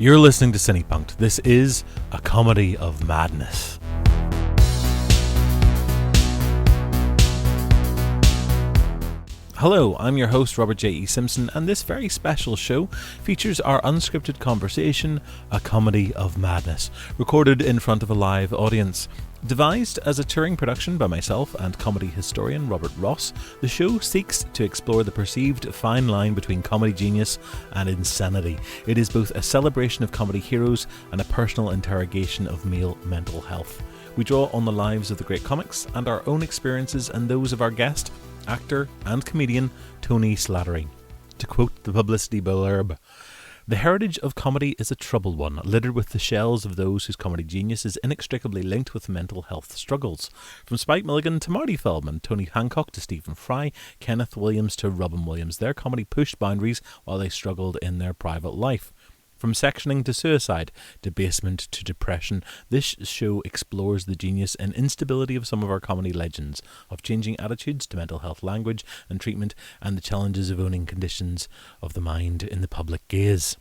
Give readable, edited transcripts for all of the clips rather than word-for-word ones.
You're listening to CinePunked. This is a comedy of madness. Hello, I'm your host Robert JE Simpson, and this very special show features our unscripted conversation, A Comedy of Madness, recorded in front of a live audience. Devised as a touring production by myself and comedy historian Robert Ross, the show seeks to explore the perceived fine line between comedy genius and insanity. It is both a celebration of comedy heroes and a personal interrogation of male mental health. We draw on the lives of the great comics and our own experiences and those of our guest, actor and comedian Tony Slattery. To quote the publicity blurb, "The heritage of comedy is a troubled one, littered with the shells of those whose comedy genius is inextricably linked with mental health struggles. From Spike Milligan to Marty Feldman, Tony Hancock to Stephen Fry, Kenneth Williams to Robin Williams, their comedy pushed boundaries while they struggled in their private life. From sectioning to suicide, debasement to depression, this show explores the genius and instability of some of our comedy legends, of changing attitudes to mental health language and treatment, and the challenges of owning conditions of the mind in the public gaze."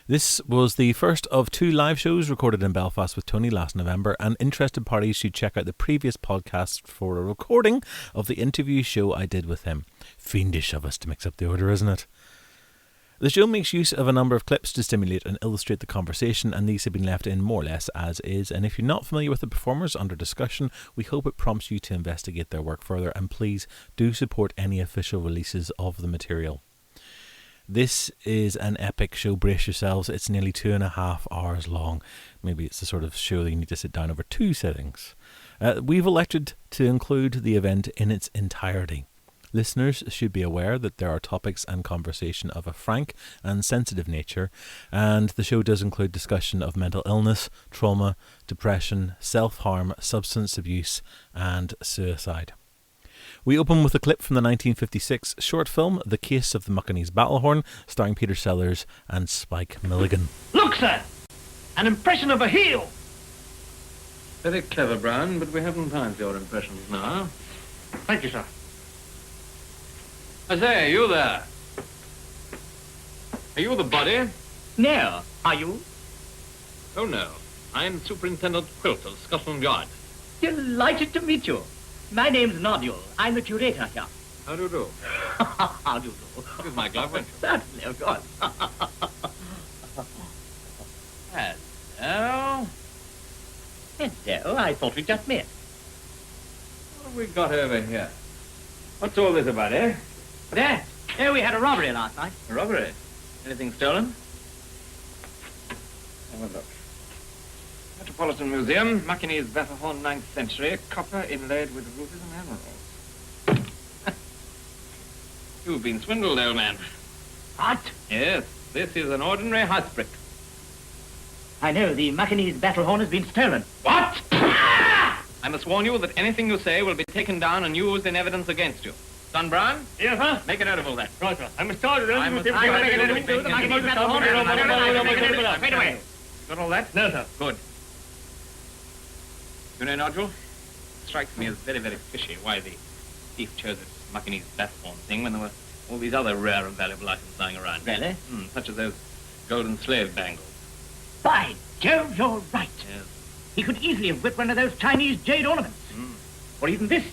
This was the first of two live shows recorded in Belfast with Tony last November, and interested parties should check out the previous podcast for a recording of the interview show I did with him. Fiendish of us to mix up the order, isn't it? The show makes use of a number of clips to stimulate and illustrate the conversation, and these have been left in more or less as is. And if you're not familiar with the performers under discussion, we hope it prompts you to investigate their work further, and please do support any official releases of the material. This is an epic show, brace yourselves. It's nearly 2.5 hours long. Maybe it's the sort of show that you need to sit down over 2 sittings. We've elected to include the event in its entirety. Listeners should be aware that there are topics and conversation of a frank and sensitive nature, and the show does include discussion of mental illness, trauma, depression, self-harm, substance abuse, and suicide. We open with a clip from the 1956 short film The Case of the Muckanees Battlehorn, starring Peter Sellers and Spike Milligan. "Look, sir! An impression of a heel!" Very clever, Brown, but we haven't time for your impressions now. Thank you, sir. I say, you there. Are you the body? No. Are you? Oh, no. I'm Superintendent Quilt of Scotland Yard. Delighted to meet you. My name's Nodule. I'm the curator here. How do you do? How do you do? Here's my glove, won't you? Certainly, of course. Hello. Hello. I thought we just met. What have we got over here? What's all this about, eh? That? Oh, we had a robbery last night. A robbery? Anything stolen? Have a look. Metropolitan Museum, Muckanees Battlehorn, 9th century, copper inlaid with rubies and emeralds. You've been swindled, old man. What? Yes, this is an ordinary house brick. I know, the Muckanees Battlehorn has been stolen. What? I must warn you that anything you say will be taken down and used in evidence against you. Son Brown? Yes, sir? Make a note of all that. Right, sir. I must start it. I must make a note of it. The Muckanees Battlehorn. Straight away. Got all that? No, sir. Good. You know, Nodule, it strikes me as very, very fishy why the thief chose this Muckanees Battlehorn thing when there were all these other rare and valuable items lying around. Really? Such as those golden slave bangles. By Jove, you're right. Yes. He could easily have whipped one of those Chinese jade ornaments. Or even this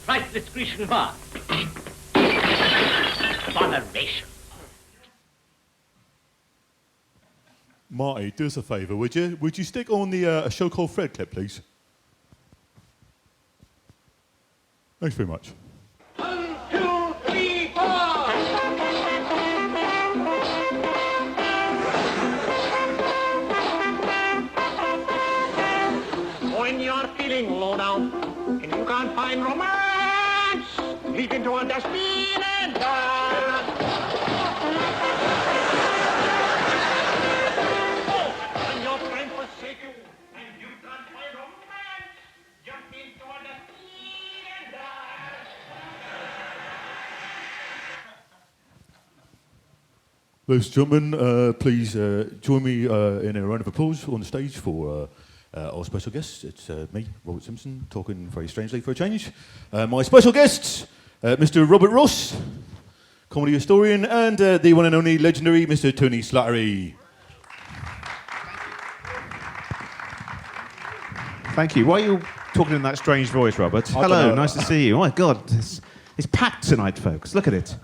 priceless Grecian vase. Botheration. Marty, do us a favour, would you? Would you stick on the A Show Called Fred clip, please? Thanks very much. 1, 2, 3, 4. When you're feeling low down and you can't find romance, leap into a dustbin and dance. When your friends forsake you and you can't find romance, jump into a dustbin and dance. Ladies and gentlemen, please join me in a round of applause on the stage for our special guest. It's me, Robert Simpson, talking very strangely for a change. My special guest, Mr. Robert Ross. comedy historian, and the one and only legendary Mr. Tony Slattery. Thank you. Why are you talking in that strange voice, Robert? Hello, nice to see you. Oh my God, it's packed tonight, folks. Look at it.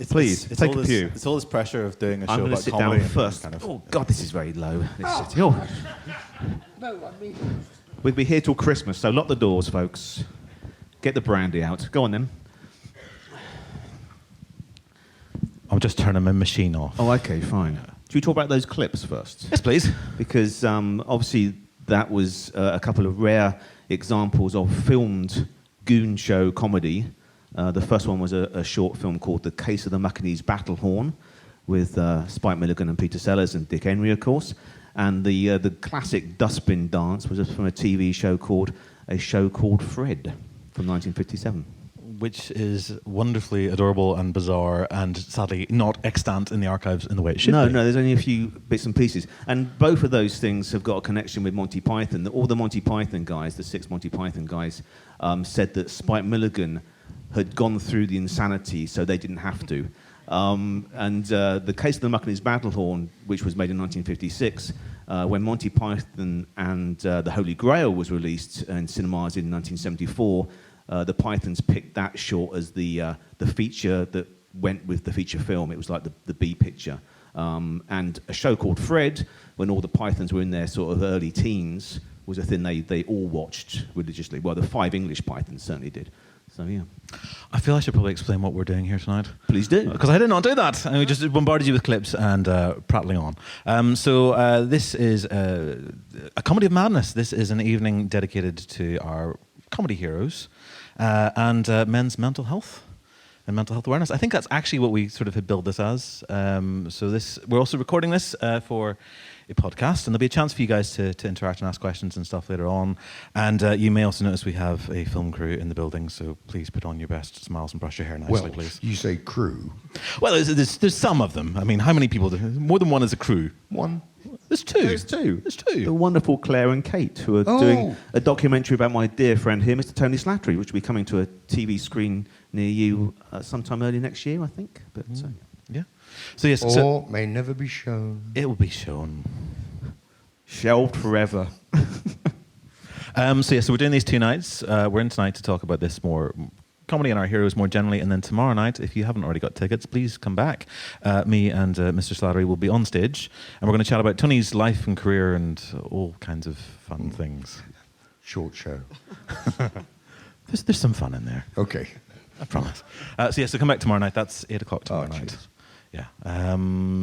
Please, take a pew. It's all this pressure of doing a show I'm going to about sit comedy. down first. Oh God, this is very low. We'll be here till Christmas, so lock the doors, folks. Get the brandy out. Go on then. I'm just turning my machine off. Oh, okay, fine. Should we talk about those clips first? Yes, please. Because obviously that was a couple of rare examples of filmed goon show comedy. The first one was a short film called The Case of the Macanese Battle Horn with Spike Milligan and Peter Sellers and Dick Henry, of course. And the classic dustbin dance was from a TV show called Fred from 1957. Which is wonderfully adorable and bizarre and sadly not extant in the archives in the way it should be. No, there's only a few bits and pieces. And both of those things have got a connection with Monty Python. All the Monty Python guys, the 6 Monty Python guys, said that Spike Milligan had gone through the insanity so they didn't have to. The Case of the Macanese Battle Horn, which was made in 1956, when Monty Python and the Holy Grail was released in cinemas in 1974, the Pythons picked that short as the feature that went with the feature film. It was like the B picture. And a show called Fred, when all the Pythons were in their sort of early teens, was a thing they all watched religiously. Well, the 5 English Pythons certainly did. So, yeah. I feel I should probably explain what we're doing here tonight. Please do. Because I did not do that. And we just bombarded you with clips and prattling on. So this is a comedy of madness. This is an evening dedicated to our comedy heroes and men's mental health and mental health awareness. I think that's actually what we sort of had billed this as. We're also recording this for a podcast, and there'll be a chance for you guys to interact and ask questions and stuff later on. And you may also notice we have a film crew in the building, so please put on your best smiles and brush your hair nicely, please. You say crew. Well, there's some of them. I mean, how many people? More than one is a crew. One. There's two. There's two. There's two. The wonderful Claire and Kate, who are doing a documentary about my dear friend here, Mr. Tony Slattery, which will be coming to a TV screen near you sometime early next year, I think. But yeah. So yes. Or may never be shown. It will be shown. Shelved forever. So we're doing these 2 nights. We're in tonight to talk about this more comedy and our heroes more generally, and then tomorrow night, if you haven't already got tickets, please come back. Me and Mr. Slattery will be on stage, and we're going to chat about Tony's life and career and all kinds of fun things. Short show. There's some fun in there. Okay. I promise. So come back tomorrow night. That's 8 o'clock tomorrow night. Geez. Yeah.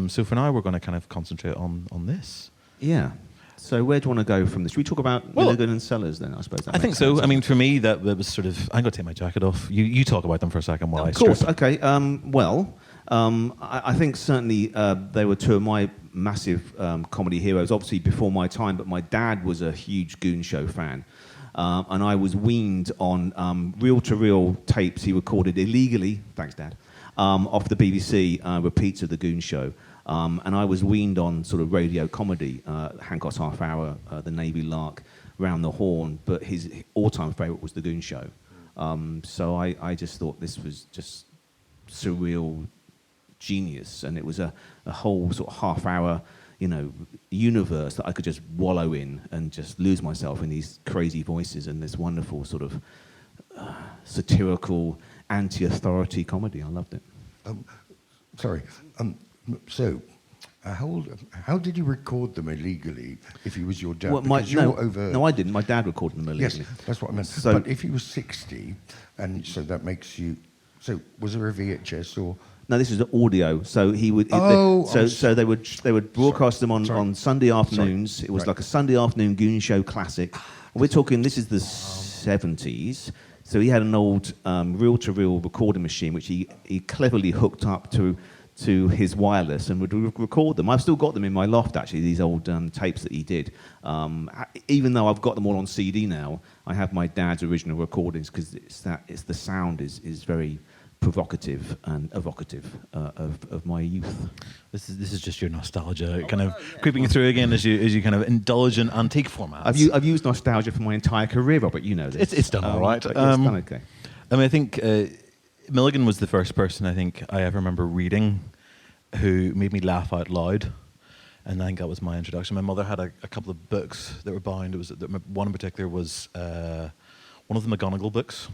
So for now, we're going to kind of concentrate on this. Yeah. So where do you want to go from this? Should we talk about Milligan and Sellers then, I suppose? I think so. Sense. I mean, for me, that was sort of... I'm going to take my jacket off. You talk about them for a second while I strip. Of course. Okay. I think certainly they were 2 of my massive comedy heroes, obviously before my time, but my dad was a huge Goon Show fan. And I was weaned on reel-to-reel tapes he recorded illegally, thanks, Dad, off the BBC repeats of the Goon Show. And I was weaned on sort of radio comedy, Hancock's Half Hour, The Navy Lark, Round the Horn, but his all-time favourite was The Goon Show. So I just thought this was just surreal genius, and it was a whole sort of half-hour, universe that I could just wallow in and just lose myself in these crazy voices and this wonderful sort of satirical, anti-authority comedy. I loved it. Sorry. So, how did you record them illegally if he was your dad? No, I didn't. My dad recorded them illegally. Yes, that's what I meant. So, but if he was 60, and so that makes you... So, was there a VHS or... No, this is audio. So he would... So they would broadcast them on Sunday afternoons. Sorry. It was like a Sunday afternoon Goon Show classic. We're talking... This is the 70s. So he had an old reel-to-reel recording machine, which he cleverly hooked up to his wireless and would record them. I've still got them in my loft, actually, these old tapes that he did. Even though I've got them all on CD now, I have my dad's original recordings because the sound is very provocative and evocative of my youth. This is just your nostalgia kind of creeping through again as you kind of indulge in antique formats. I've used nostalgia for my entire career, Robert. You know this. It's done all right. It's done okay. I mean, I think... Milligan was the first person I think I ever remember reading who made me laugh out loud. And I think that was my introduction. My mother had a couple of books that were bound. It was one in particular was one of the McGonagall books,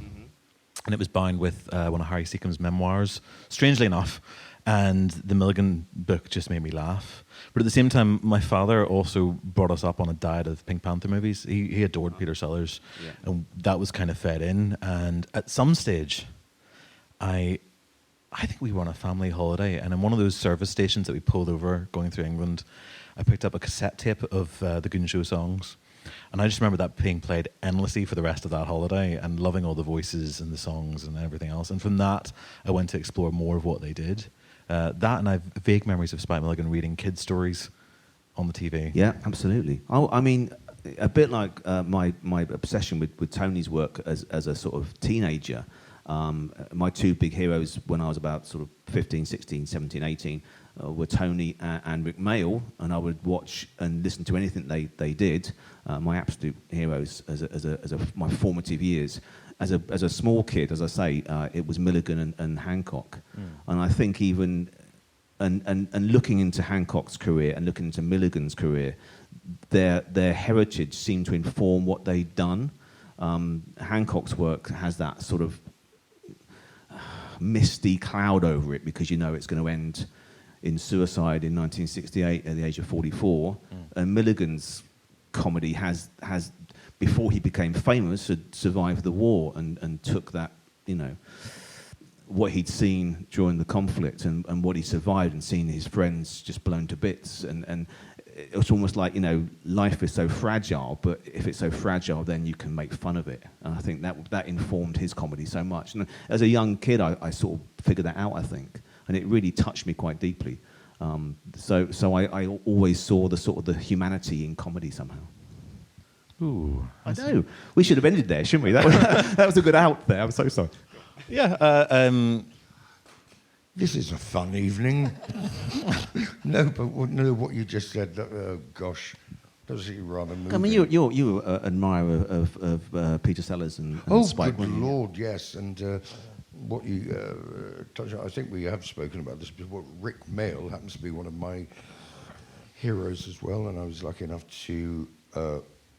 and it was bound with one of Harry Seacombe's memoirs. Strangely enough, and the Milligan book just made me laugh. But at the same time, my father also brought us up on a diet of Pink Panther movies. He adored Peter Sellers, and that was kind of fed in. And at some stage, I think we were on a family holiday, and in one of those service stations that we pulled over going through England, I picked up a cassette tape of the Goon Show songs. And I just remember that being played endlessly for the rest of that holiday and loving all the voices and the songs and everything else. And from that, I went to explore more of what they did. That, and I have vague memories of Spike Milligan reading kids' stories on the TV. Yeah, absolutely. I mean, a bit like my obsession with Tony's work as a sort of teenager. My two big heroes when I was about sort of 15, 16, 17, 18 were Tony and Rick Mayall, and I would watch and listen to anything they did. My absolute heroes as my formative years. As a small kid, as I say, it was Milligan and Hancock. And I think even and looking into Hancock's career and looking into Milligan's career, their heritage seemed to inform what they'd done. Hancock's work has that sort of misty cloud over it because you know it's going to end in suicide in 1968 at the age of 44. And Milligan's comedy has before he became famous, had survived the war and took that, you know, what he'd seen during the conflict and what he survived and seen his friends just blown to bits. And it was almost like, you know, life is so fragile, but if it's so fragile, then you can make fun of it. And I think that informed his comedy so much. And as a young kid, I sort of figured that out, I think. And it really touched me quite deeply. So I always saw the sort of the humanity in comedy somehow. Ooh, I know. We should have ended there, shouldn't we? That was a good out there. I'm so sorry. Yeah. This is a fun evening. No, but what you just said, gosh, does it rather moving. I mean, you're an admirer of Peter Sellers and Spike good Milligan. Lord, yes. And what you touched on, I think we have spoken about this before. Rick Mayall happens to be one of my heroes as well, and I was lucky enough to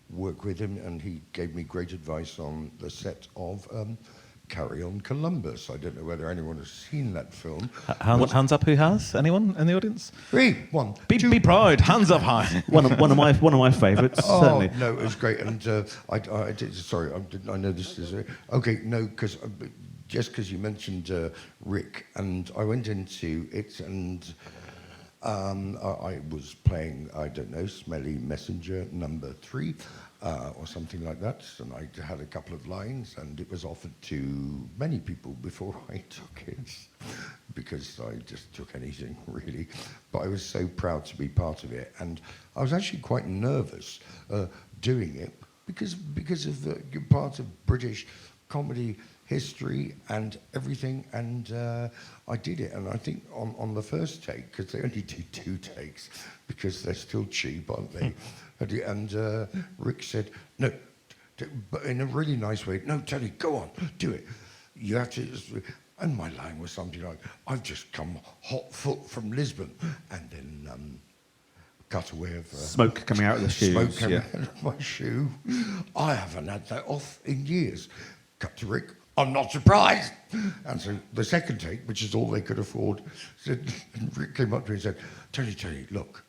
work with him, and he gave me great advice on the set of Carry On Columbus. I don't know whether anyone has seen that film. Hands up, who has? Anyone in the audience? 3, 1, Be proud. Hands up high. one of my favourites, certainly. No, it was great, and I did. Sorry, I know this is okay. No, because just because you mentioned Rick, and I went into it, and I was playing, I don't know, Smelly Messenger number 3. Or something like that, and I had a couple of lines, and it was offered to many people before I took it, because I just took anything, really. But I was so proud to be part of it, and I was actually quite nervous doing it, because of the part of British comedy history and everything, and I did it, and I think on the first take, because they only do 2 takes, because they're still cheap, aren't they? And Rick said, no, but in a really nice way, no, Tony, go on, do it. You have to, and my line was something like, I've just come hot foot from Lisbon, and then cutaway of smoke coming out of the shoes. Smoke coming out of my shoe. I haven't had that off in years. Cut to Rick, I'm not surprised. And so the second take, which is all they could afford, said, and Rick came up to me and said, Tony, look,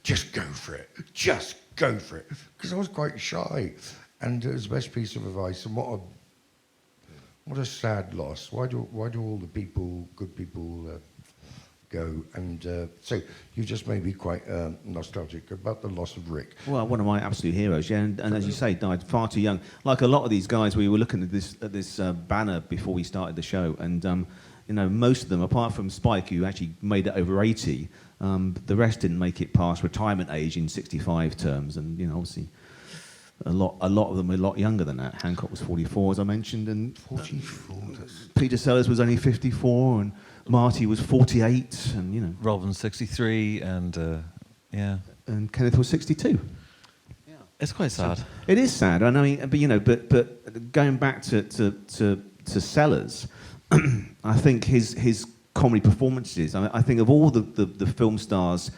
just go for it. Just go for it. Because I was quite shy. And it was the best piece of advice. And what a sad loss. Why do all the people, good people, go? And so you just made me quite nostalgic about the loss of Rick. Well, one of my absolute heroes, yeah, and as you say, died far too young. Like a lot of these guys, we were looking at this banner before we started the show, and you know, most of them, apart from Spike, who actually made it over 80, the rest didn't make it past retirement age in 65 terms, and you know, obviously, a lot of them were a lot younger than that. Hancock was 44, as I mentioned, and 44. Peter Sellers was only 54, and Marty was 48, and you know, Robin's 63, and yeah, and Kenneth was 62. It's quite sad. It is sad, I mean, but you know, but going back to to Sellers. I think his comedy performances, I think of all the film stars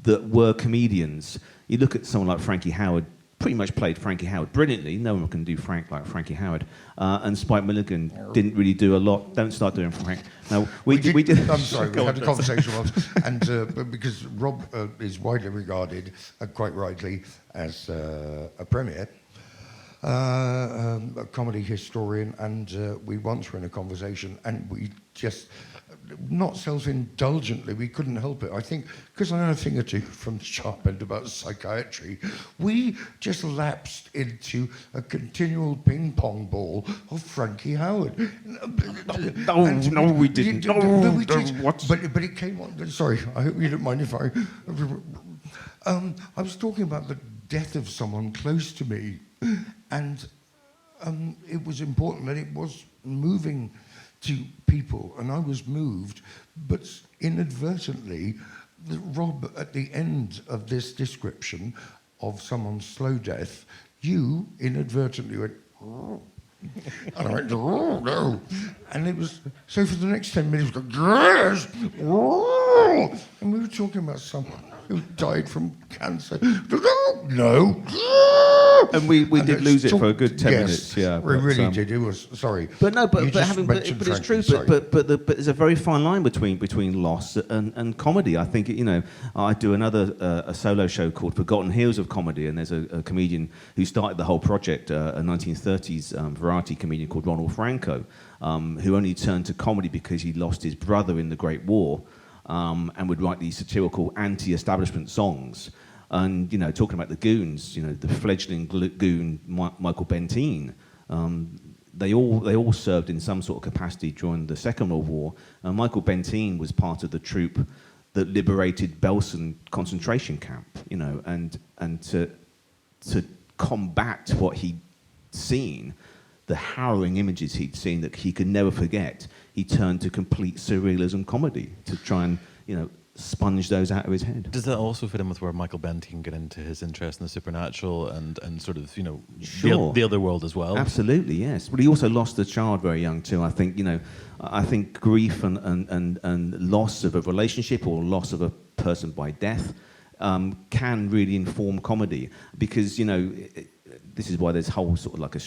that were comedians, you look at someone like Frankie Howerd, pretty much played Frankie Howerd brilliantly. No one can do Frank like Frankie Howerd. And Spike Milligan didn't really do a lot. Don't start doing Frank. No, we did. I'm sorry, we had a conversation once, and because Rob is widely regarded, quite rightly, as a premier, a comedy historian, and we once were in a conversation, and we just, not self-indulgently, we couldn't help it. I think, because I know a thing or two from the sharp end about psychiatry, we just lapsed into a continual ping-pong ball of Frankie Howerd. No, we didn't. No, we did. What? But it came on. Sorry, I hope you don't mind if I was talking about the death of someone close to me, and it was important that it was moving to people, and I was moved, but inadvertently, Rob, at the end of this description of someone's slow death, you inadvertently went, oh. And I went, oh, no. And it was, so for the next 10 minutes, we go, yes, oh. And we were talking about someone who died from cancer. No. And we did lose it for a good 10 minutes. Yeah, we really did. It was, sorry. But no, but it's true. But there's a very fine line between loss and comedy. I think I do another a solo show called Forgotten Heroes of Comedy, and there's a comedian who started the whole project, a 1930s variety comedian called Ronald Franco, who only turned to comedy because he lost his brother in the Great War, and would write these satirical anti-establishment songs. And, talking about the goons, the fledgling goon Michael Benteen, they all served in some sort of capacity during the Second World War. Michael Benteen was part of the troupe that liberated Belsen concentration camp, and to combat what he'd seen, the harrowing images he'd seen that he could never forget, he turned to complete surrealism comedy to try and, sponge those out of his head. Does that also fit in with where Michael Benteen got into his interest in the supernatural and sort of, Sure. the other world as well? Absolutely, yes. But he also lost a child very young too. I think, I think grief and loss of a relationship or loss of a person by death can really inform comedy, because, this is why there's whole sort of like a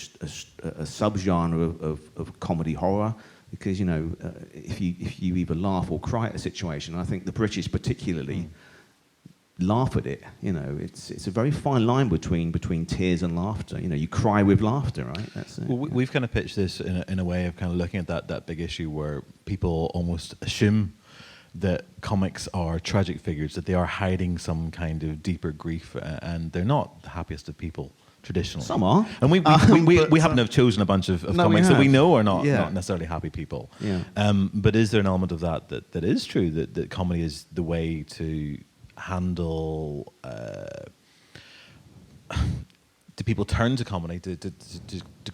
subgenre of comedy horror. Because if you either laugh or cry at a situation, and I think the British particularly laugh at it. It's a very fine line between tears and laughter. You cry with laughter, right? That's it. Well, we've kind of pitched this in a way of kind of looking at that big issue where people almost assume that comics are tragic figures, that they are hiding some kind of deeper grief, and they're not the happiest of people. Traditionally. Some are. And we happen to have chosen a bunch of comics that we know are not necessarily happy people. Yeah. But is there an element of that is true, that comedy is the way to handle... do people turn to comedy? Do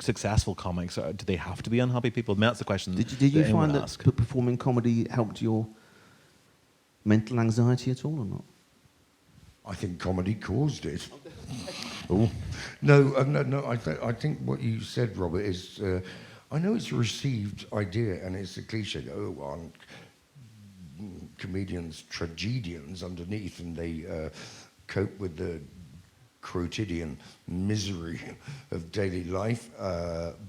successful comics, or do they have to be unhappy people? I mean, that's the question. Did you find that performing comedy helped your mental anxiety at all or not? I think comedy caused it. Oh. No. I think what you said, Robert, is... I know it's a received idea, and it's a cliche. Aren't comedians tragedians underneath, and they cope with the quotidian misery of daily life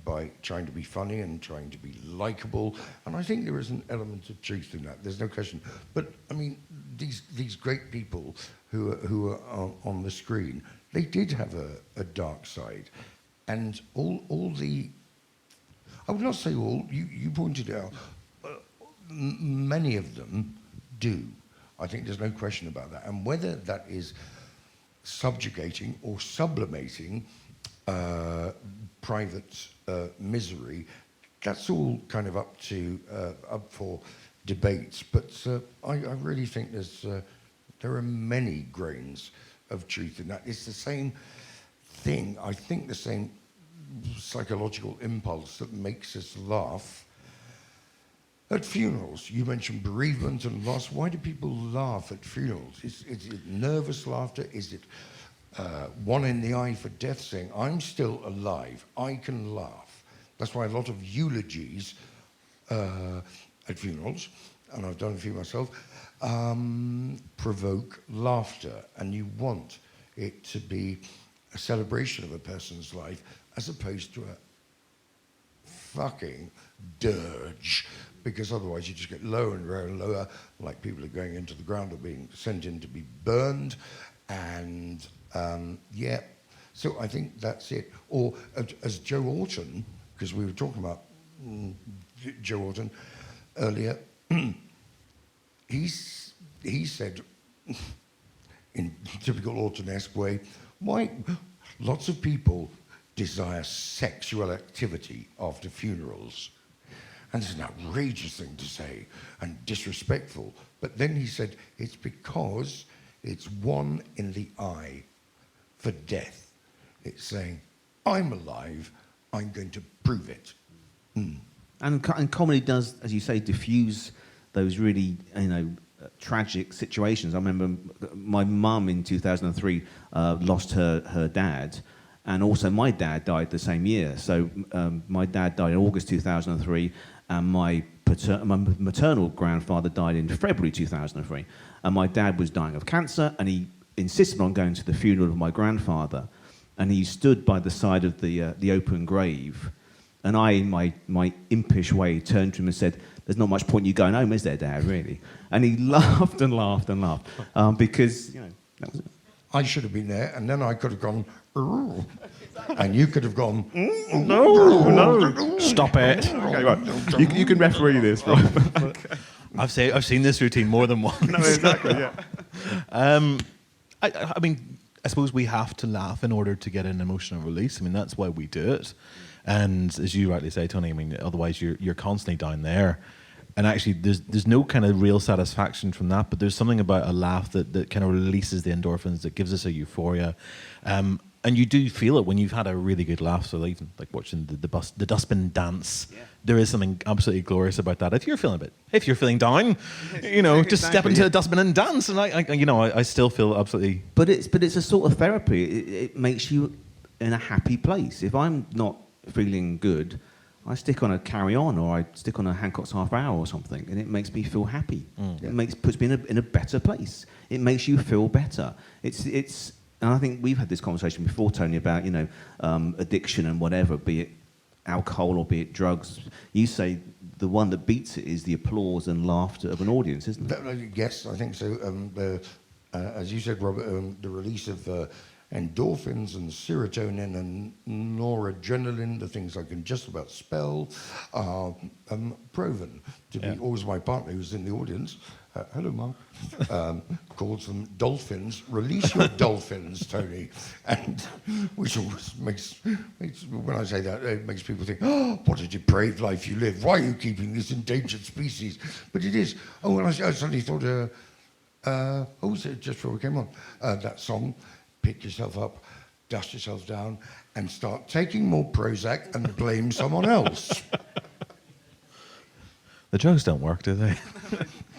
by trying to be funny and trying to be likable. And I think there is an element of truth in that. There's no question. But I mean, these great people who are on the screen, they did have a dark side, and all the... I would not say all. You pointed out many of them do. I think there's no question about that. And whether that is subjugating or sublimating private misery, that's all kind of up for debates. But I really think there are many grains of truth in that. It's the same thing. I think the same psychological impulse that makes us laugh at funerals. You mentioned bereavement and loss. Why do people laugh at funerals? Is it nervous laughter? Is it one in the eye for death, saying, I'm still alive, I can laugh? That's why a lot of eulogies at funerals, and I've done a few myself, provoke laughter, and you want it to be a celebration of a person's life as opposed to a fucking dirge, because otherwise you just get lower and lower and lower, like people are going into the ground or being sent in to be burned, and yeah, so I think that's it. Or as Joe Orton, because we were talking about Joe Orton earlier, he said, in typical Orton-esque way, why lots of people desire sexual activity after funerals. And it's an outrageous thing to say and disrespectful. But then he said, it's because it's one in the eye for death. It's saying, I'm alive, I'm going to prove it. Mm. And comedy does, as you say, diffuse those really, tragic situations. I remember my mum in 2003 lost her dad, and also my dad died the same year. So my dad died in August 2003, and my maternal grandfather died in February 2003. And my dad was dying of cancer, and he insisted on going to the funeral of my grandfather. And he stood by the side of the open grave. And I, in my impish way, turned to him and said, there's not much point you going home, is there, Dad, really? And he laughed and laughed and laughed, because, that was it. I should have been there, and then I could have gone, "Ooh," and you could have gone, No. Stop it. Okay, right. You can referee this, right? Okay. I've seen this routine more than once. No, exactly, yeah. I mean, I suppose we have to laugh in order to get an emotional release. I mean, that's why we do it. And as you rightly say, Tony, I mean, otherwise you're constantly down there. And actually, there's no kind of real satisfaction from that, but there's something about a laugh that kind of releases the endorphins, that gives us a euphoria. And you do feel it when you've had a really good laugh. So even like watching the dustbin dance, there is something absolutely glorious about that. If you're feeling down, just step into a dustbin and dance. And I still feel absolutely. But it's a sort of therapy. It makes you in a happy place. If I'm not feeling good, I stick on a Carry On, or I stick on a Hancock's Half Hour or something, and it makes me feel happy. It puts me in a better place. It makes you feel better. It's and I think we've had this conversation before, Tony, about addiction and whatever, be it alcohol or be it drugs. You say the one that beats it is the applause and laughter of an audience, isn't it? Yes, I think so. As you said, Robert, the release of endorphins and serotonin and noradrenaline, the things I can just about spell, are proven to be. Always my partner who's in the audience. Hello, Mark. Calls them dolphins. Release your dolphins, Tony. And which always makes, when I say that, it makes people think, oh, what a depraved life you live. Why are you keeping this endangered species? But it is. Oh, and I suddenly thought, was it just before we came on? That song, Pick Yourself Up, dust yourself down, and start taking more Prozac and blame someone else. The drugs don't work, do they?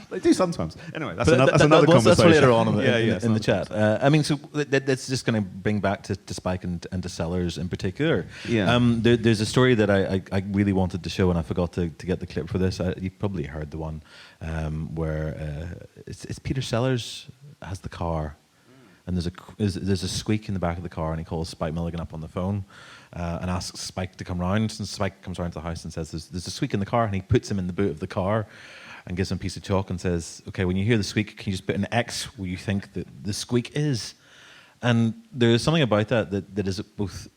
They do sometimes. Anyway, that's another conversation. That's later on in the chat. Chat. I mean, so that's just going to bring back to Spike and to Sellers in particular. Yeah. There's a story that I really wanted to show, and I forgot to get the clip for this. You've probably heard the one where it's Peter Sellers has the car, and there's a squeak in the back of the car, and he calls Spike Milligan up on the phone and asks Spike to come round. And Spike comes round to the house and says, there's a squeak in the car, and he puts him in the boot of the car and gives him a piece of chalk and says, okay, when you hear the squeak, can you just put an X where you think that the squeak is? And there's something about that is both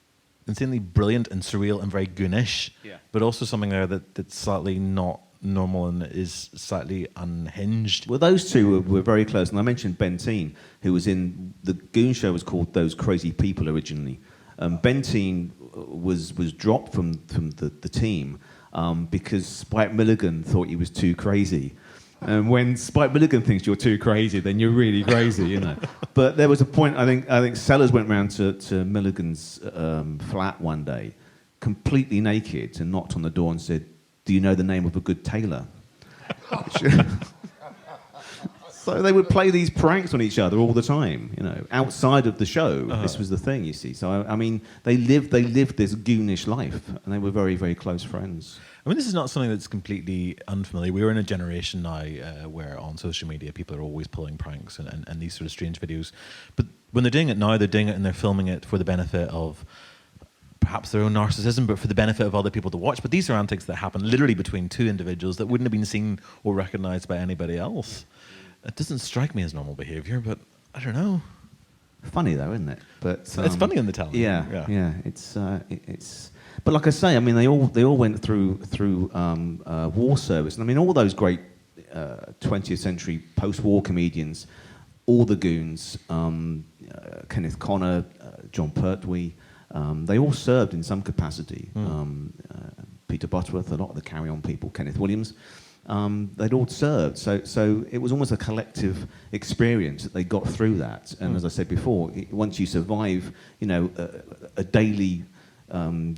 insanely brilliant and surreal and very goonish, but also something there that's slightly not normal and is slightly unhinged. Well, those two were very close, and I mentioned Benteen, who was in the Goon Show, was called Those Crazy People originally. Benteen was dropped from the team because Spike Milligan thought he was too crazy. And when Spike Milligan thinks you're too crazy, then you're really crazy, But there was a point, I think Sellers went round to Milligan's flat one day, completely naked, and knocked on the door and said, do you know the name of a good tailor? So they would play these pranks on each other all the time, you know, outside of the show. This was the thing, you see. So, I mean, they lived this goonish life, and they were very, very close friends. I mean, this is not something that's completely unfamiliar. We are in a generation now where on social media people are always pulling pranks and these sort of strange videos. But when they're doing it now, they're doing it and they're filming it for the benefit of perhaps their own narcissism, but for the benefit of other people to watch. But these are antics that happen literally between two individuals that wouldn't have been seen or recognized by anybody else. It doesn't strike me as normal behavior, but I don't know. Funny though, isn't it? But it's funny in the telling. Yeah. It's. But like I say, I mean, they all went through war service, and I mean, all those great 20th century post-war comedians, all the goons, Kenneth Connor, John Pertwee, they all served in some capacity. Peter Butterworth, a lot of the Carry On people, Kenneth Williams. They'd all served, so it was almost a collective experience that they got through that. And as I said before, once you survive, you know, a daily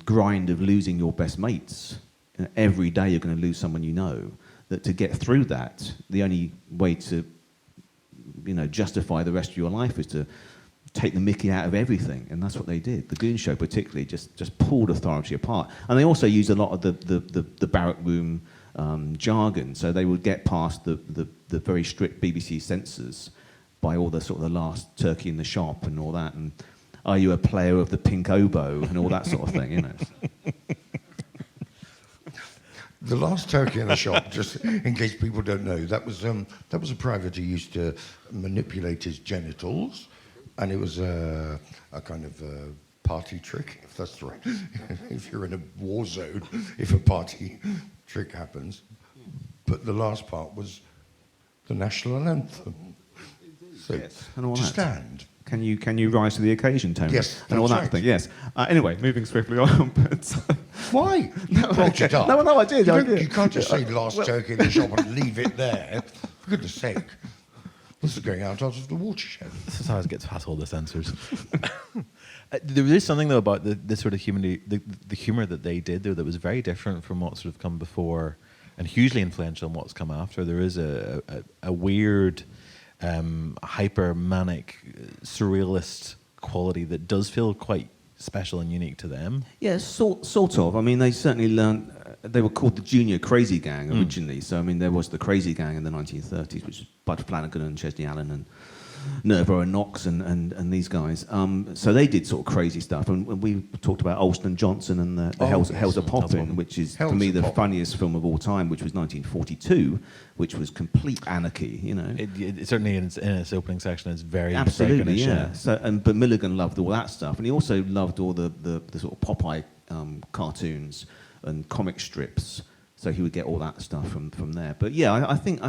grind of losing your best mates, you know, every day you're going to lose someone you know. That to get through that, the only way to, you know, justify the rest of your life is to take the mickey out of everything, and that's what they did. The Goon Show particularly just pulled authority apart, and they also used a lot of the barrack room jargon, so they would get past the very strict BBC censors by all the sort of the last turkey in the shop and all that, and are you a player of the pink oboe and all that sort of thing, you know. The last turkey in the shop, just in case people don't know, that was a private who used to manipulate his genitals, and it was a kind of party trick, if that's right. If you're in a war zone, if a party trick happens. But the last part was the national anthem. So yes, and all to that. stand. Can you rise to the occasion, Tony? Yes, and all that right. thing. Yes. Anyway, moving swiftly on. But Why? You brought it up. No, I did. You can't just say last turkey in the shop and leave it there. For goodness sake. This is going out of the watershed. This is how it gets past all the censors. There is something, though, about the sort of the humour that they did, though, that was very different from what sort of come before and hugely influential in what's come after. There is a weird, hyper-manic, surrealist quality that does feel quite special and unique to them. Yeah, sort of. I mean, they certainly learned. They were called the Junior Crazy Gang originally. So, I mean, there was the Crazy Gang in the 1930s, which was Bud Flanagan and Chesney Allen and Nervo and Knox and these guys. So they did sort of crazy stuff. And we talked about Alston Johnson and the Hells Are Poppin', which is, for me, the funniest film of all time, which was 1942, which was complete anarchy, you know. It certainly, in its opening section, it's very absolutely, very yeah. So, but Milligan loved all that stuff, and he also loved all the sort of Popeye cartoons and comic strips. So he would get all that stuff from there. But yeah, I think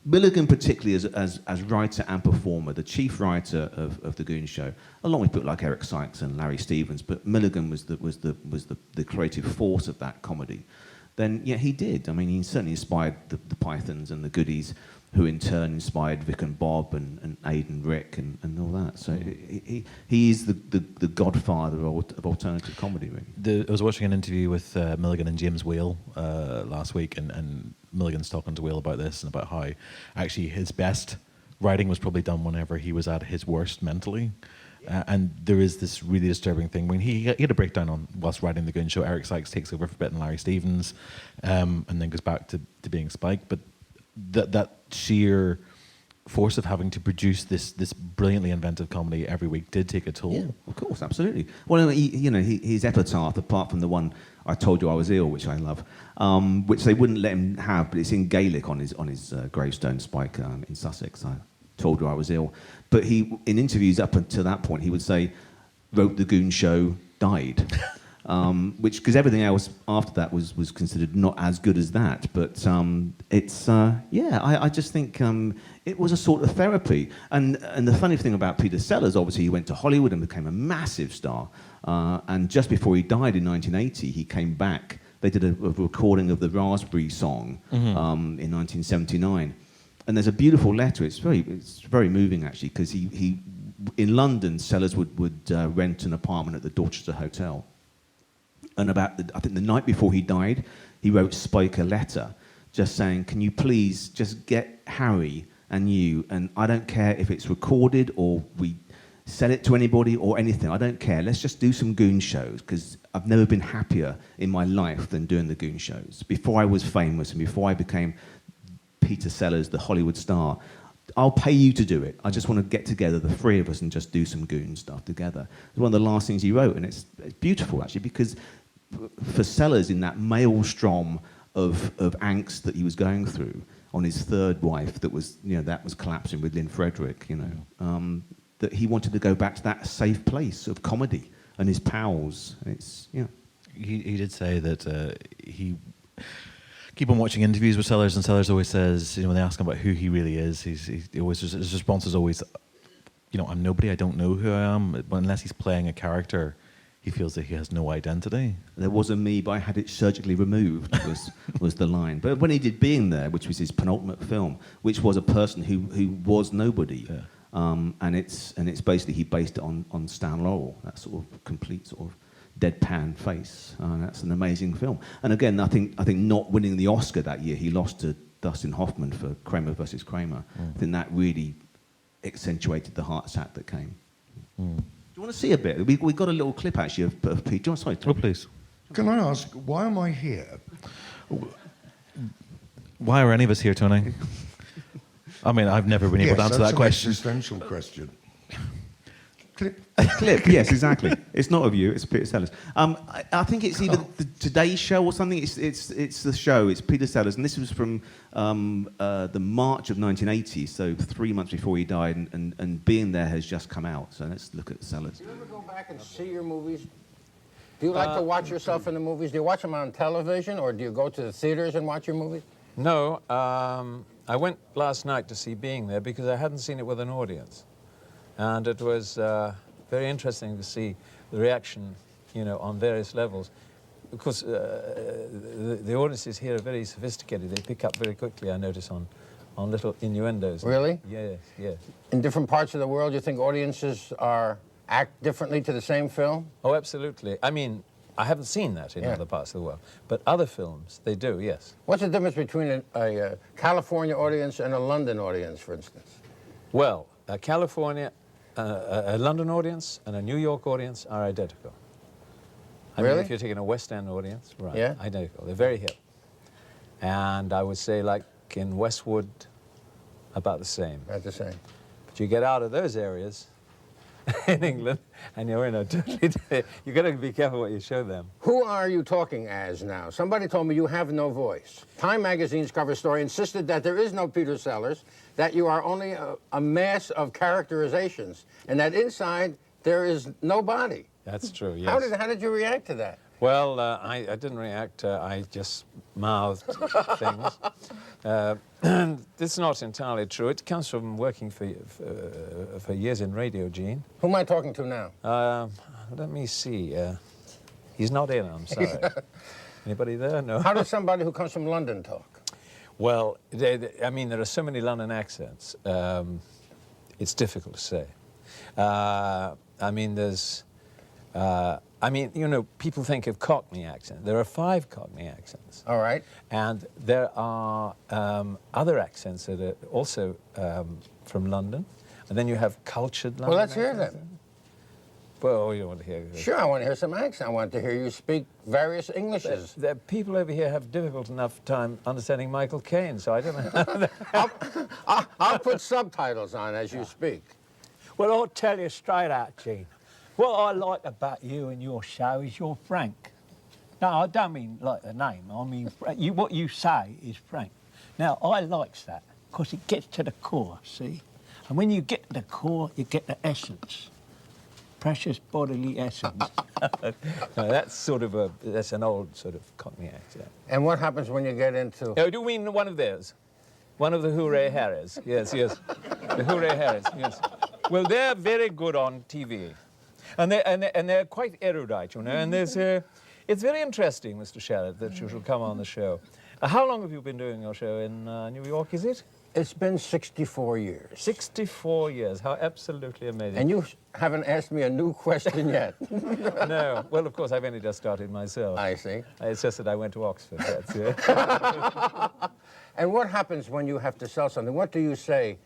Milligan, particularly as writer and performer, the chief writer of the Goon Show, along with people like Eric Sykes and Larry Stevens, but Milligan was the creative force of that comedy. Then yeah, he did. I mean, he certainly inspired the Pythons and the Goodies, who in turn inspired Vic and Bob and Aid and Rick and all that. So he is the godfather of alternative comedy, really. I was watching an interview with Milligan and James Whale last week, and Milligan's talking to Whale about this and about how actually his best writing was probably done whenever he was at his worst mentally. And there is this really disturbing thing. When he had a breakdown on whilst writing the Goon Show, Eric Sykes takes over for a bit and Larry Stevens, and then goes back to being Spike. But that sheer force of having to produce this brilliantly inventive comedy every week did take a toll. Yeah, of course, absolutely. Well, his epitaph, apart from the one "I told you I was ill," which I love, which they wouldn't let him have, but it's in Gaelic on his gravestone, Spike, in Sussex. I told you I was ill. But he, in interviews up until that point, he would say, "Wrote the Goon Show, died." Which, because everything else after that was considered not as good as that, but I just think it was a sort of therapy. And the funny thing about Peter Sellers, obviously, he went to Hollywood and became a massive star. And just before he died in 1980, he came back. They did a recording of the Raspberry song in 1979, and there's a beautiful letter. It's very moving actually, because he in London, Sellers would rent an apartment at the Dorchester Hotel. And I think the night before he died, he wrote Spike a letter just saying, "Can you please just get Harry and you, and I don't care if it's recorded or we sell it to anybody or anything. I don't care. Let's just do some goon shows, because I've never been happier in my life than doing the goon shows. Before I was famous and before I became Peter Sellers, the Hollywood star, I'll pay you to do it. I just want to get together, the three of us, and just do some goon stuff together. It's one of the last things he wrote, and it's beautiful, actually, because for Sellers, in that maelstrom of angst that he was going through on his third wife that was collapsing with Lynn Frederick, that he wanted to go back to that safe place of comedy and his pals. He did say that he keep on watching interviews with Sellers, and Sellers always says, when they ask him about who he really is, his response is always, I'm nobody, I don't know who I am. But unless he's playing a character, he feels that he has no identity. There was a me, but I had it surgically removed, was the line. But when he did Being There, which was his penultimate film, which was a person who was nobody, and it's basically, he based it on Stan Laurel, that sort of complete sort of deadpan face. That's an amazing film. And again, I think not winning the Oscar that year, he lost to Dustin Hoffman for Kramer versus Kramer. I think that really accentuated the heart attack that came. Do you want to see a bit? We got a little clip actually of Pete. Sorry, Tom. Oh, please. Can I ask, why am I here? Why are any of us here, Tony? I mean, I've never been able to answer that question. Yes, that's an existential question. Clip, yes, exactly. It's not of you, it's Peter Sellers. I think it's either the Today Show or something. It's the show. It's Peter Sellers, and this was from the March of 1980, so 3 months before he died, and Being There has just come out. So let's look at Sellers. Do you ever go back and see your movies? Do you like to watch yourself in the movies? Do you watch them on television, or do you go to the theaters and watch your movies? No, I went last night to see Being There because I hadn't seen it with an audience. And it was very interesting to see the reaction, on various levels. Because the audiences here are very sophisticated. They pick up very quickly, I notice, on little innuendos. Really? Yes, yes. In different parts of the world, you think audiences act differently to the same film? Oh, absolutely. I mean, I haven't seen that in other parts of the world. But other films, they do, yes. What's the difference between a California audience and a London audience, for instance? Well, a London audience and a New York audience are identical. I mean, if you're taking a West End audience, right, identical. They're very hip. And I would say, like in Westwood, about the same. About the same. But you get out of those areas in England, and you're in a totally... You've got to be careful what you show them. Who are you talking as now? Somebody told me you have no voice. Time magazine's cover story insisted that there is no Peter Sellers, that you are only a mass of characterizations, and that inside there is no body. That's true, yes. How did you react to that? Well, I didn't react. I just mouthed things. And it's not entirely true. It comes from working for years in radio, Gene. Who am I talking to now? Let me see. He's not in, I'm sorry. Anybody there? No. How does somebody who comes from London talk? Well, I mean, there are so many London accents. It's difficult to say. I mean, there's... people think of Cockney accent. There are 5 Cockney accents. All right. And there are other accents that are also from London. And then you have cultured London Well, let's hear accents. them. Well, you want to hear... Sure, I want to hear some accent. I want to hear you speak various Englishes. The people over here have difficult enough time understanding Michael Caine, so I don't know. I'll put subtitles on as you speak. Well, I'll tell you straight out, Gene. What I like about you and your show is you're frank. No, I don't mean like the name. I mean, what you say is frank. Now, I likes that because it gets to the core, see? And when you get to the core, you get the essence. Precious bodily essence. No, that's an old sort of Cockney accent. And what happens when you get into... Oh, do you mean one of theirs? One of the Hooray Harrys? Yes, yes. The Hooray Harrys, yes. Well, they're very good on TV. And they're quite erudite, And there's it's very interesting, Mr. Sharrett, that you should come on the show. How long have you been doing your show in New York, is it? It's been 64 years. 64 years. How absolutely amazing. And you haven't asked me a new question yet. No. Well, of course, I've only just started myself. I see. It's just that I went to Oxford, that's it. And what happens when you have to sell something? What do you say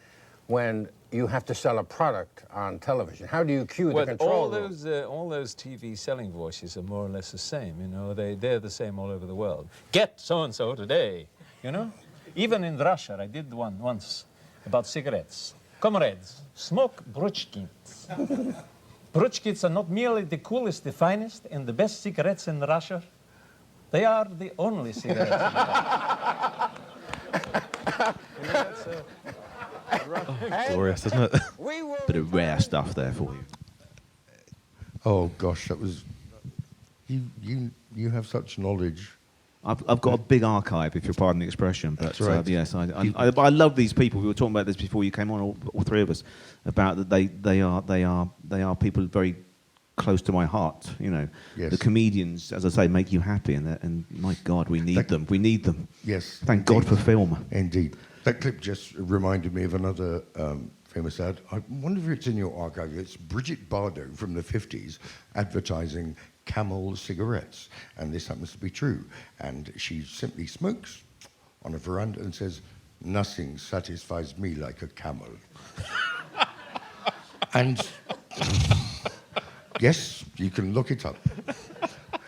when you have to sell a product on television? How do you cue the control room? All those TV selling voices are more or less the same, you know. They're the same all over the world. Get so-and-so today, you know. Even in Russia, I did one once about cigarettes. Comrades, smoke Bruchkins. Bruchkins are not merely the coolest, the finest, and the best cigarettes in Russia. They are the only cigarettes in Russia. You know, Glorious, isn't it? Bit of rare stuff there for you. Oh gosh, that was. You have such knowledge. I've got a big archive, if you'll pardon the expression. But That's right. yes, I love these people. We were talking about this before you came on, all three of us, about that they are people very close to my heart. You know, Yes. the comedians, as I say, make you happy, and my God, we need them. We need them. Yes. Thank God for film. Indeed. That clip just reminded me of another famous ad. I wonder if it's in your archive. It's Bridget Bardot from the 50s advertising Camel cigarettes. And this happens to be true. And she simply smokes on a veranda and says, "Nothing satisfies me like a camel." And yes, you can look it up.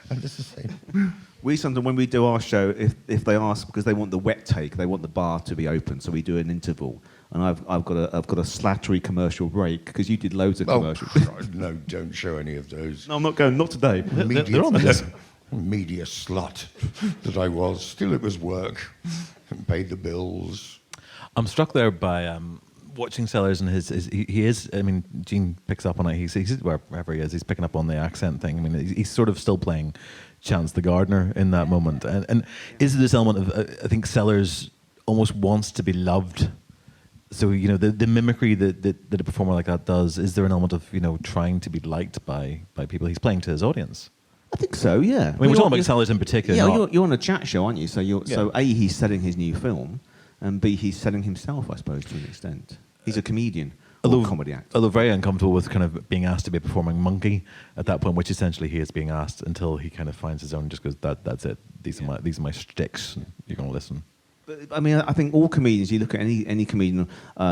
And it's the same. We sometimes, when we do our show, if they ask, because they want the wet take, they want the bar to be open, so we do an interval. And I've got a Slattery commercial break, because you did loads of commercials. No, don't show any of those. No, I'm not going, not today. Media, media slut that I was. Still, it was work and paid the bills. I'm struck there by watching Sellers and he is. I mean, Gene picks up on it. He's wherever he is. He's picking up on the accent thing. I mean, he's sort of still playing Chance the Gardener in that moment. And is there this element of I think Sellers almost wants to be loved. So you know the mimicry that a performer like that does. Is there an element of trying to be liked by people? He's playing to his audience. I think so, yeah. I mean, we're talking about Sellers in particular. Yeah, you're on a chat show, aren't you? So so A, he's selling his new film, and B, he's selling himself, I suppose, to an extent. He's a comedian, or a comedy actor. Although very uncomfortable with kind of being asked to be a performing monkey at that point, which essentially he is being asked until he kind of finds his own and just goes, that's it. These are my sticks, and you're going to listen. But, I mean, I think all comedians, you look at any comedian,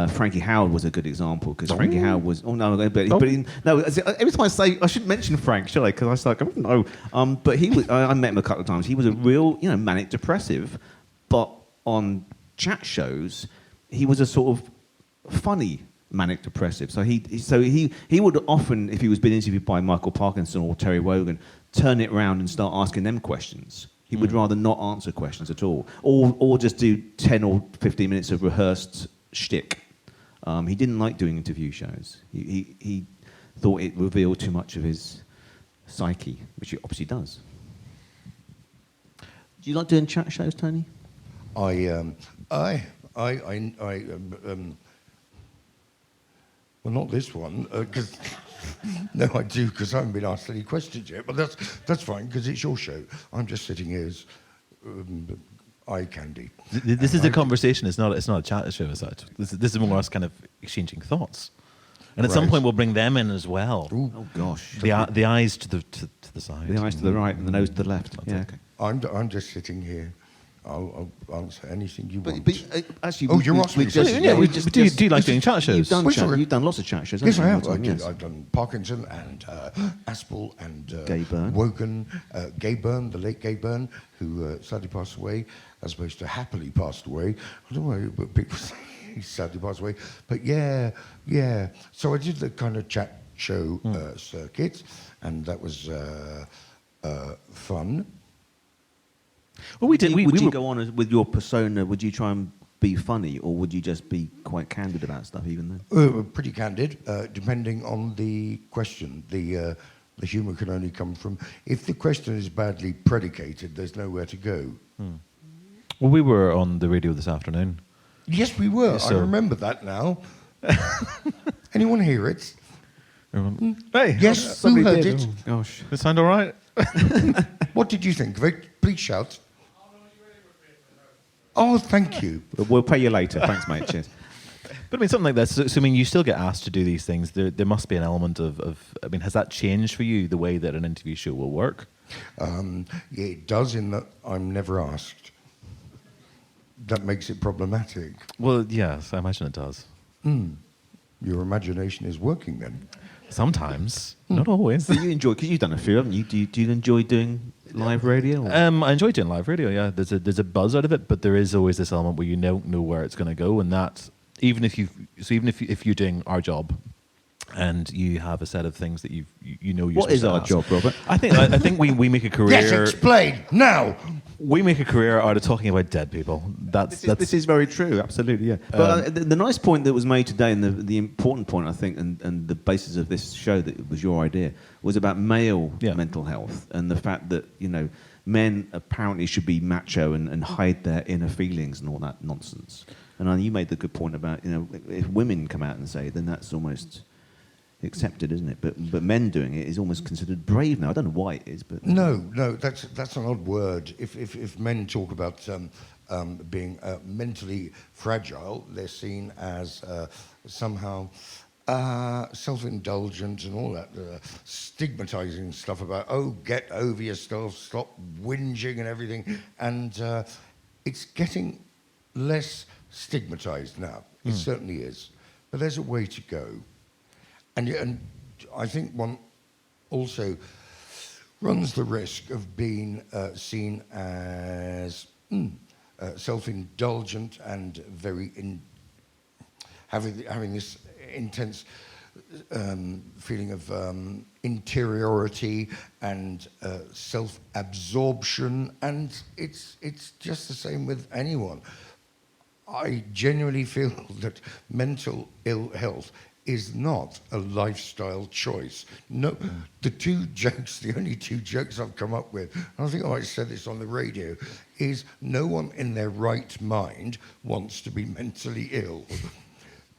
Frankie Howard was a good example, because Frankie Howard was, every time I say, I shouldn't mention Frank, shall I? Because I was like, I don't know. But he was, I met him a couple of times. He was a real, manic depressive, but on chat shows, he was a sort of funny manic depressive. So he would often, if he was being interviewed by Michael Parkinson or Terry Wogan, turn it around and start asking them questions. He would rather not answer questions at all, or just do 10 or 15 minutes of rehearsed shtick. He didn't like doing interview shows. He thought it revealed too much of his psyche, which it obviously does. Do you like doing chat shows, Tony? Well, not this one, because no, I do, because I haven't been asked any questions yet. But that's fine, because it's your show. I'm just sitting here as eye candy. This is a conversation. It's not a chat show as such. This is more us kind of exchanging thoughts. And at some point, we'll bring them in as well. Ooh. Oh gosh! The eyes to the side. The eyes to the right and the nose to the left. Yeah. Okay. I'm just sitting here. I'll answer anything you want. But actually, you're asking me. Do you like doing chat shows? You've done lots of chat shows. Yes, I have. Yes. I've done Parkinson and Aspel and Gay Byrne. Wogan, Gay Byrne, the late Gay Byrne, who sadly passed away, as opposed to happily passed away. I don't know what people say he sadly passed away. But yeah. So I did the kind of chat show circuit, and that was fun. Well, would you go on with your persona? Would you try and be funny, or would you just be quite candid about stuff even then? Pretty candid, depending on the question. The humour can only come from... If the question is badly predicated, there's nowhere to go. Well, we were on the radio this afternoon. Yes, we were. So- I remember that now. Anyone hear it? Hey, Yes, who heard it? Oh, gosh. Does it sound all right? What did you think of it? Please shout. Oh, thank you. We'll pay you later. Thanks, mate. Cheers. But I mean, something like that. So I mean, you still get asked to do these things. There must be an element of. I mean, has that changed for you the way that an interview show will work? It does, in that I'm never asked. that makes it problematic. Well, yes, I imagine it does. Your imagination is working then. Sometimes, not always. But you enjoy, because you've done a few, haven't you? Do you enjoy doing live radio? Or? I enjoy doing live radio. Yeah, there's a buzz out of it, but there is always this element where you don't know where it's going to go, and that even if you're doing our job, and you have a set of things that you know you're What is our ask. job, Robert? I think we make a career. Yes, explain now. We make a career out of talking about dead people. This is very true, absolutely, yeah. But the nice point that was made today, and the important point, I think, and the basis of this show that was your idea, was about male mental health and the fact that, men apparently should be macho and hide their inner feelings and all that nonsense. And you made the good point about, if women come out and say, then that's almost accepted, isn't it? But men doing it is almost considered brave now. I don't know why it is, but no, that's an odd word. If men talk about being mentally fragile, they're seen as somehow self-indulgent and all that stigmatizing stuff about, get over yourself, stop whinging and everything, and it's getting less stigmatized now. It certainly is, but there's a way to go. And I think one also runs the risk of being seen as self-indulgent and very having this intense feeling of interiority and self-absorption, and it's just the same with anyone. I genuinely feel that mental ill health is not a lifestyle choice. No, the only two jokes I've come up with, and I think I might have said this on the radio, is no one in their right mind wants to be mentally ill.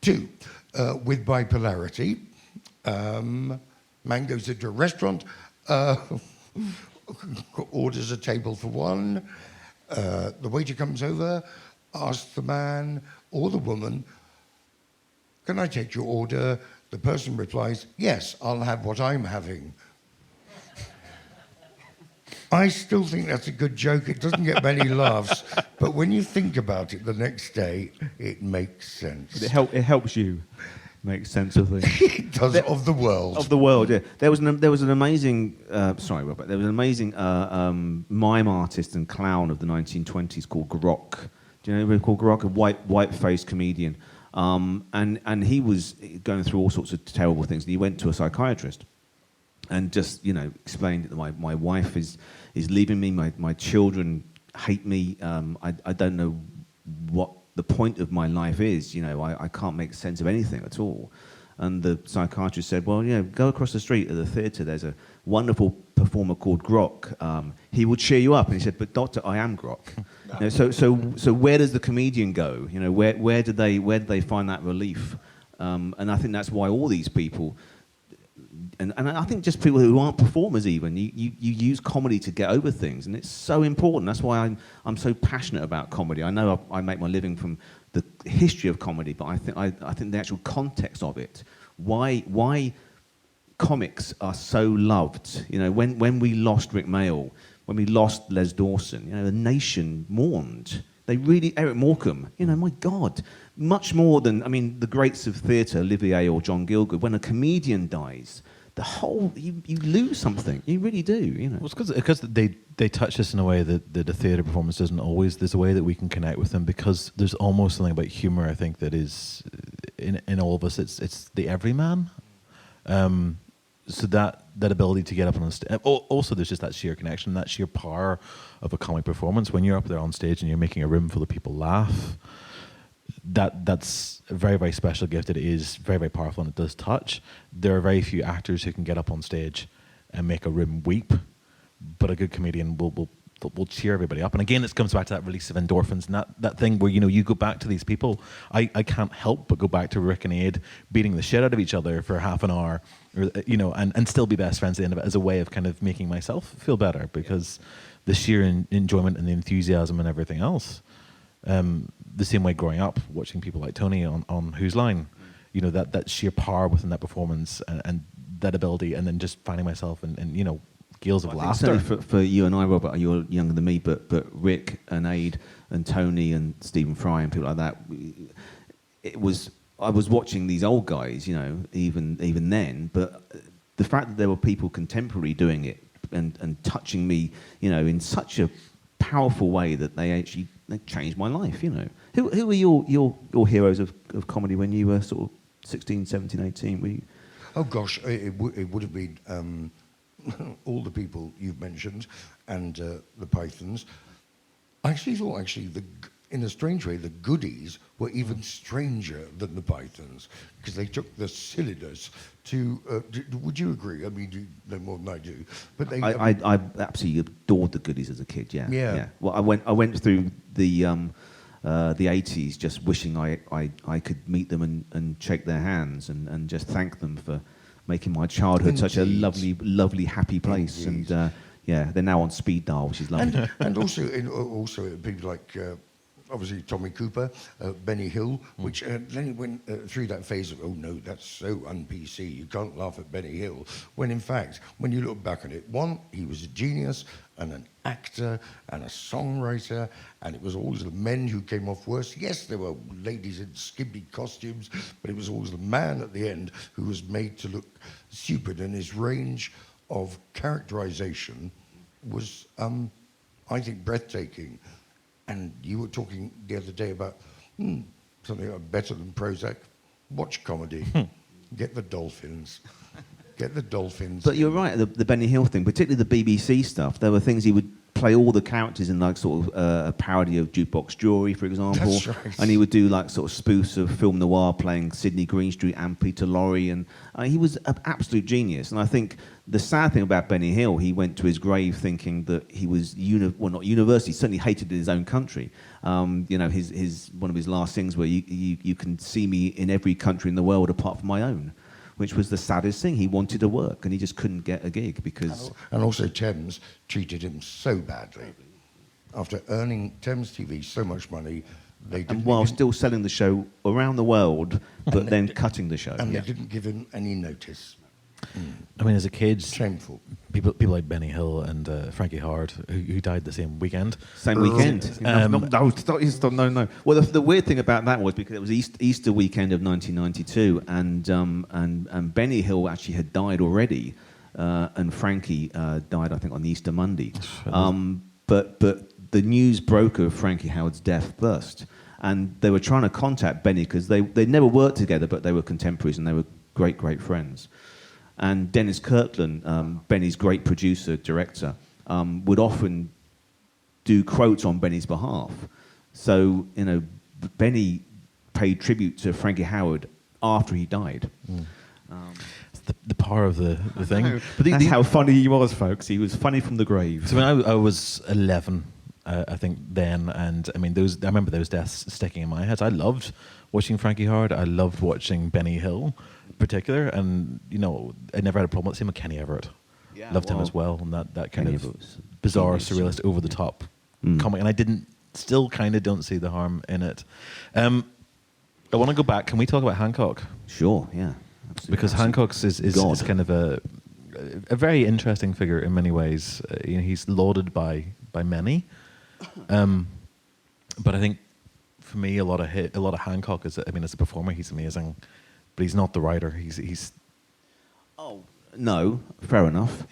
2, with bipolarity, man goes into a restaurant, orders a table for one, the waiter comes over, asks the man or the woman, "Can I take your order?" The person replies, "Yes, I'll have what I'm having." I still think that's a good joke. It doesn't get many laughs, but when you think about it the next day, it makes sense. It helps you make sense of things. It does, of the world. Of the world, yeah. There was an amazing, sorry, Robert, there was an amazing mime artist and clown of the 1920s called Grok. Do you know anybody called Grok? A white-faced comedian. And he was going through all sorts of terrible things. And he went to a psychiatrist and just, explained that my wife is leaving me, my children hate me, I don't know what the point of my life is, I can't make sense of anything at all. And the psychiatrist said, well, go across the street at the theatre, there's a wonderful performer called Grok. He will cheer you up. And he said, but doctor, I am Grok. So where does the comedian go? Where do they find that relief? And I think that's why all these people, and I think just people who aren't performers even, you use comedy to get over things, and it's so important. That's why I'm so passionate about comedy. I know I make my living from the history of comedy, but I think the actual context of it, why comics are so loved. When we lost Rick Mayall, when we lost Les Dawson, the nation mourned. They really, Eric Morecambe, my God, much more than, the greats of theatre, Olivier or John Gielgud. When a comedian dies, you lose something. You really do, Well, it's because they touch us in a way that the theatre performance doesn't always. There's a way that we can connect with them because there's almost something about humour, I think, that is in all of us. It's the everyman. So that ability to get up on stage. Also, there's just that sheer connection, that sheer power of a comic performance. When you're up there on stage and you're making a room full of people laugh, that's a very, very special gift. It is very, very powerful, and it does touch. There are very few actors who can get up on stage and make a room weep, but a good comedian will cheer everybody up. And again, it comes back to that release of endorphins and that thing where, you go back to these people. I can't help but go back to Rick and Aid beating the shit out of each other for half an hour, and still be best friends at the end of it as a way of kind of making myself feel better, because the sheer enjoyment and the enthusiasm and everything else. The same way growing up, watching people like Tony on Whose Line, that sheer power within that performance and that ability, and then just finding myself and gales of I think laughter. certainly for you and I, Robert, you're younger than me, but Rick and Aid and Tony and Stephen Fry and people like that, I was watching these old guys, even then, but the fact that there were people contemporary doing it and touching me, in such a powerful way that they changed my life, Who were your heroes of comedy when you were sort of 16, 17, 18? Were you? Oh gosh, it would have been all the people you've mentioned and the Pythons. I actually thought, in a strange way, the Goodies were even stranger than the Pythons because they took the silliness to. Would you agree? I mean, you know more than I do. But they. I absolutely adored the Goodies as a kid. Yeah. Yeah. Well, I went through the 80s just wishing I could meet them and shake their hands and just thank them for making my childhood such a lovely, happy place. Indeed. And they're now on speed dial, which is lovely. And also people like obviously Tommy Cooper, Benny Hill, which then he went through that phase of, oh no, that's so un-PC, you can't laugh at Benny Hill, when in fact, when you look back on it, one, he was a genius and an actor and a songwriter, and it was always the men who came off worst. Yes, there were ladies in skimpy costumes, but it was always the man at the end who was made to look stupid, and his range of characterization was, I think, breathtaking. And you were talking the other day about something like better than Prozac. Watch comedy. Get the dolphins. Get the dolphins. But you're right, the Benny Hill thing, particularly the BBC stuff, there were things he would play all the characters in like sort of a parody of Jukebox Jury, for example. That's right. And he would do like sort of spoofs of film noir playing Sidney Greenstreet and Peter Lorre, and he was an absolute genius. And I think the sad thing about Benny Hill, he went to his grave thinking that he was, not university, certainly hated in his own country. His one of his last things were, you can see me in every country in the world apart from my own, which was the saddest thing. He wanted to work, and he just couldn't get a gig because... And also Thames treated him so badly. After earning Thames TV so much money, they didn't... And while still selling the show around the world, but then cutting the show. And they didn't give him any notice. I mean, as a kid, Shameful. People like Benny Hill and Frankie Howard, who died the same weekend. Same weekend. No. Well, the weird thing about that was because it was Easter weekend of 1992, and Benny Hill actually had died already, and Frankie died, I think, on the Easter Monday. But the news broke of Frankie Howard's death first, and they were trying to contact Benny because they never worked together, but they were contemporaries and they were great friends. And Dennis Kirkland, Benny's great producer, director, would often do quotes on Benny's behalf. So, Benny paid tribute to Frankie Howard after he died. It's the power of the thing. But that's how funny he was, folks. He was funny from the grave. So when I was 11, I think then, and I mean, I remember those deaths sticking in my head. I loved watching Frankie Howard. I loved watching Benny Hill in particular, and I never had a problem with him with Kenny Everett. Yeah, loved him as well, and that kind Kenny of Everett's bizarre, genius. surrealist, over the top comic, and I still kind of don't see the harm in it. I want to go back. Can we talk about Hancock? Sure, yeah. Absolutely. Because Hancock's is kind of a very interesting figure in many ways. He's lauded by many, but I think for me, a lot of Hancock is. I mean, as a performer, he's amazing, but he's not the writer. He's. Oh no, fair enough.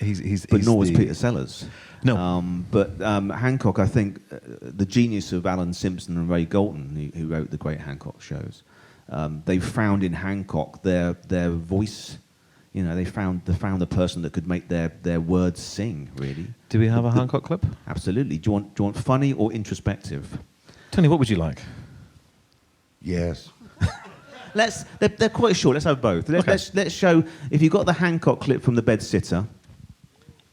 But nor was Peter Sellers. No, but Hancock, I think, the genius of Alan Simpson and Ray Galton, who wrote the great Hancock shows, they found in Hancock their voice. They found the person that could make their words sing. Really. Do we have a Hancock clip? Absolutely. Do you want funny or introspective? Tony, what would you like? Yes. They're quite short. Let's have both. Let's show. If you've got the Hancock clip from The Bedsitter,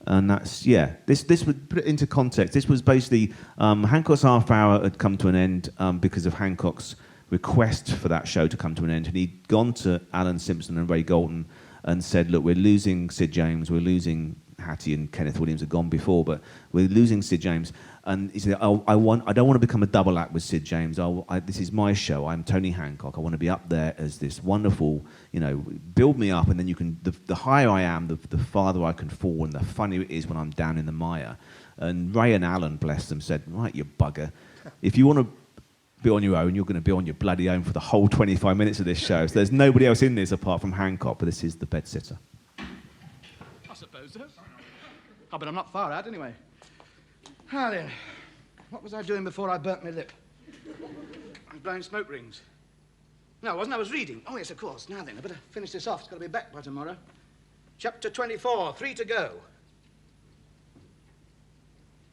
and this would put it into context. This was basically Hancock's half hour had come to an end because of Hancock's request for that show to come to an end, and he'd gone to Alan Simpson and Ray Galton and said, "Look, we're losing Sid James, we're losing Hattie and Kenneth Williams had gone before, but we're losing Sid James. And he said, I don't want to become a double act with Sid James. This is my show. I'm Tony Hancock. I want to be up there as this wonderful, build me up, and then you can. The higher I am, the farther I can fall, and the funnier it is when I'm down in the mire. And Ray and Alan, bless them, said, right, you bugger. If you want to be on your own, you're going to be on your bloody own for the whole 25 minutes of this show. So there's nobody else in this apart from Hancock, but this is the bedsitter. I suppose so. Oh, but I'm not far out anyway. Now then, what was I doing before I burnt my lip? I was blowing smoke rings. No, I wasn't. I was reading. Oh, yes, of course. Now then, I better finish this off. It's got to be back by tomorrow. Chapter 24, 3 to go.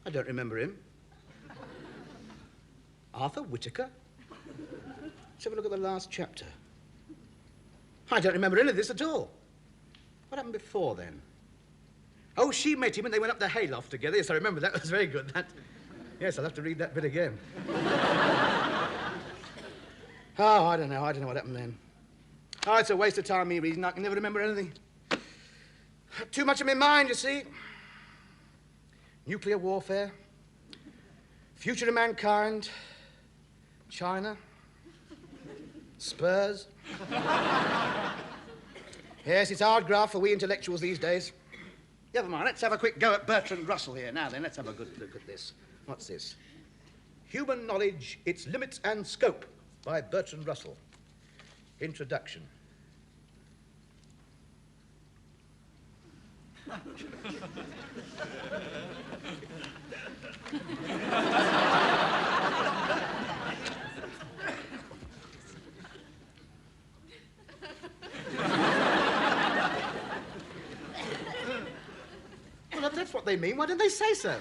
I don't remember him. Arthur Whitaker? Let's have a look at the last chapter. I don't remember any of this at all. What happened before then? Oh, she met him and they went up the hayloft together. Yes, I remember that. That was very good. That. Yes, I'll have to read that bit again. Oh, I don't know what happened then. Oh, it's a waste of time, me reading. I can never remember anything. Too much in my mind, you see. Nuclear warfare. Future of mankind. China. Spurs. Yes, it's hard graft for we intellectuals these days. Never mind, let's have a quick go at Bertrand Russell here. Now then, let's have a good look at this. What's this? Human Knowledge, Its Limits and Scope by Bertrand Russell. Introduction. Well, if that's what they mean, why didn't they say so?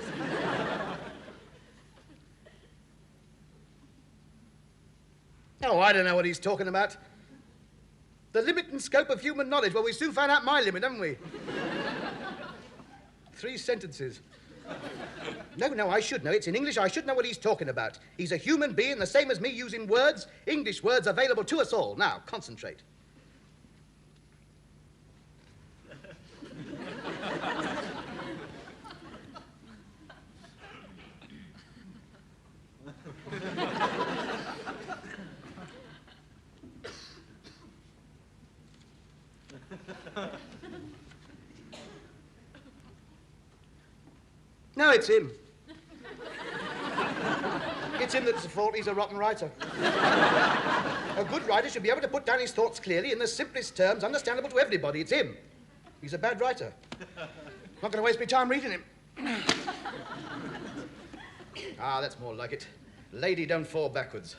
Oh, I don't know what he's talking about. The limit and scope of human knowledge. Well, we soon found out my limit, haven't we? 3 sentences. No, I should know. It's in English. I should know what he's talking about. He's a human being, the same as me, using words, English words available to us all. Now, concentrate. No, it's him. It's him that's the fault. He's a rotten writer. A good writer should be able to put down his thoughts clearly in the simplest terms, understandable to everybody. It's him. He's a bad writer. Not going to waste my time reading him. Ah, that's more like it. Lady, don't fall backwards.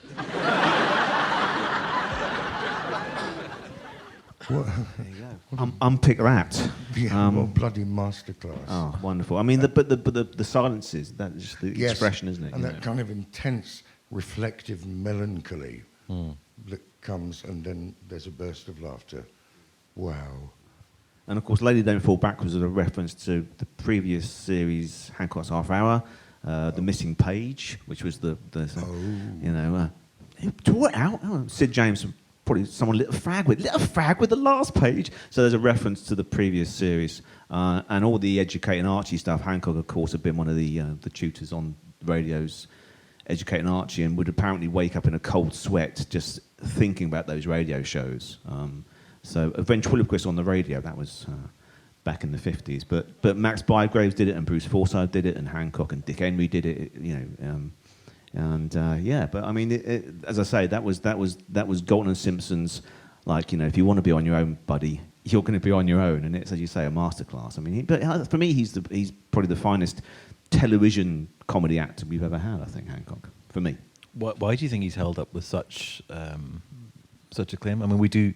What? There you go. Unpick that. Yeah, what a bloody masterclass. Oh, wonderful. I mean, the silences, that's just the expression, isn't it? And that kind of intense, reflective melancholy that comes, and then there's a burst of laughter. Wow. And of course, Lady Don't Fall Backwards was a reference to the previous series, Hancock's Half Hour, The Missing Page, which was who tore it out? Oh, Sid James. Probably someone lit a fag with the last page. So there's a reference to the previous series. And all the educating Archie stuff. Hancock, of course, had been one of the tutors on radios educating Archie, and would apparently wake up in a cold sweat just thinking about those radio shows. So a ventriloquist on the radio, that was back in the 50s. But Max Bygraves did it, and Bruce Forsyth did it, and Hancock and Dick Henry did it, but I mean, as I say, that was Galton and Simpson's. Like, if you want to be on your own, buddy, you're going to be on your own, and it's, as you say, a masterclass. I mean, but for me, he's probably the finest television comedy actor we've ever had. I think Hancock, for me. Why do you think he's held up with such acclaim? I mean, we do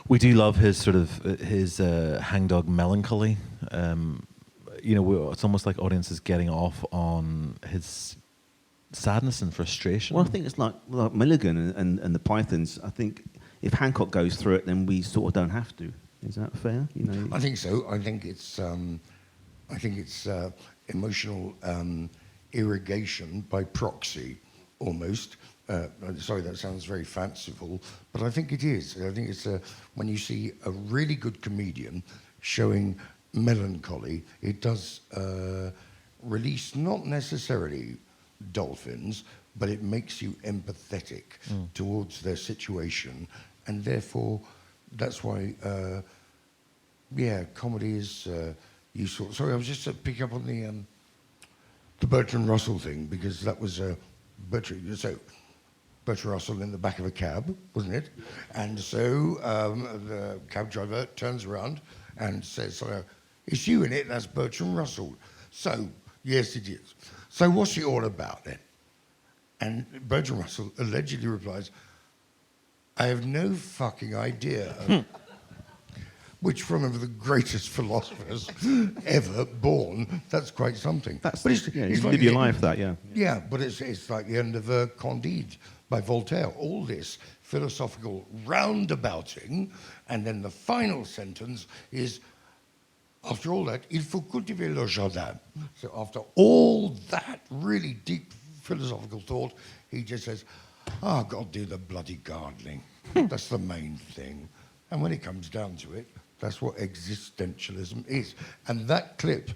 love his sort of his hangdog melancholy. It's almost like audiences getting off on his sadness and frustration. Well, I think it's like Milligan and the Pythons. I think if Hancock goes through it, then we sort of don't have to. Is that fair? I think so. I think it's emotional irrigation by proxy, almost. Sorry, that sounds very fanciful, but I think it is. I think it's when you see a really good comedian showing melancholy, it does release not necessarily dolphins, but it makes you empathetic towards their situation, and therefore that's why, comedy is useful. Sorry, I was just picking up on the Bertrand Russell thing, because that was Bertrand Russell in the back of a cab, wasn't it? And so the cab driver turns around and says, "It's you in it, that's Bertrand Russell." So, yes, it is. So what's it all about then? And Bertrand Russell allegedly replies, "I have no fucking idea." Which, from one of the greatest philosophers ever born, that's quite something. But it's you like live your life that, yeah. Yeah, but it's like the end of Candide by Voltaire. All this philosophical roundabouting, and then the final sentence is, after all that, il faut cultiver le jardin. So after all that really deep philosophical thought, he just says, "Oh, God, do the bloody gardening." That's the main thing. And when it comes down to it, that's what existentialism is. And that clip,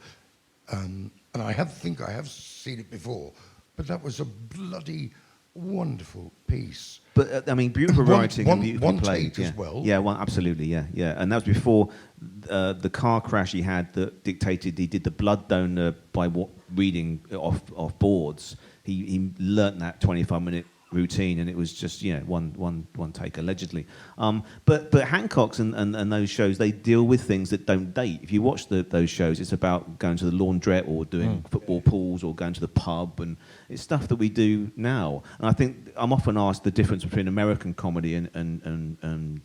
and I think I have seen it before, but that was a bloody wonderful piece. But I mean, beautiful writing and beautifully one played. take as well. Yeah, well, absolutely, yeah. And that was before the car crash he had that dictated he did the blood donor by reading off boards. He learnt that 25-minute routine, and it was just one take allegedly. But Hancock's and those shows, they deal with things that don't date. If you watch those shows, it's about going to the laundrette or doing football pools or going to the pub, and it's stuff that we do now. And I think I'm often asked the difference between American comedy and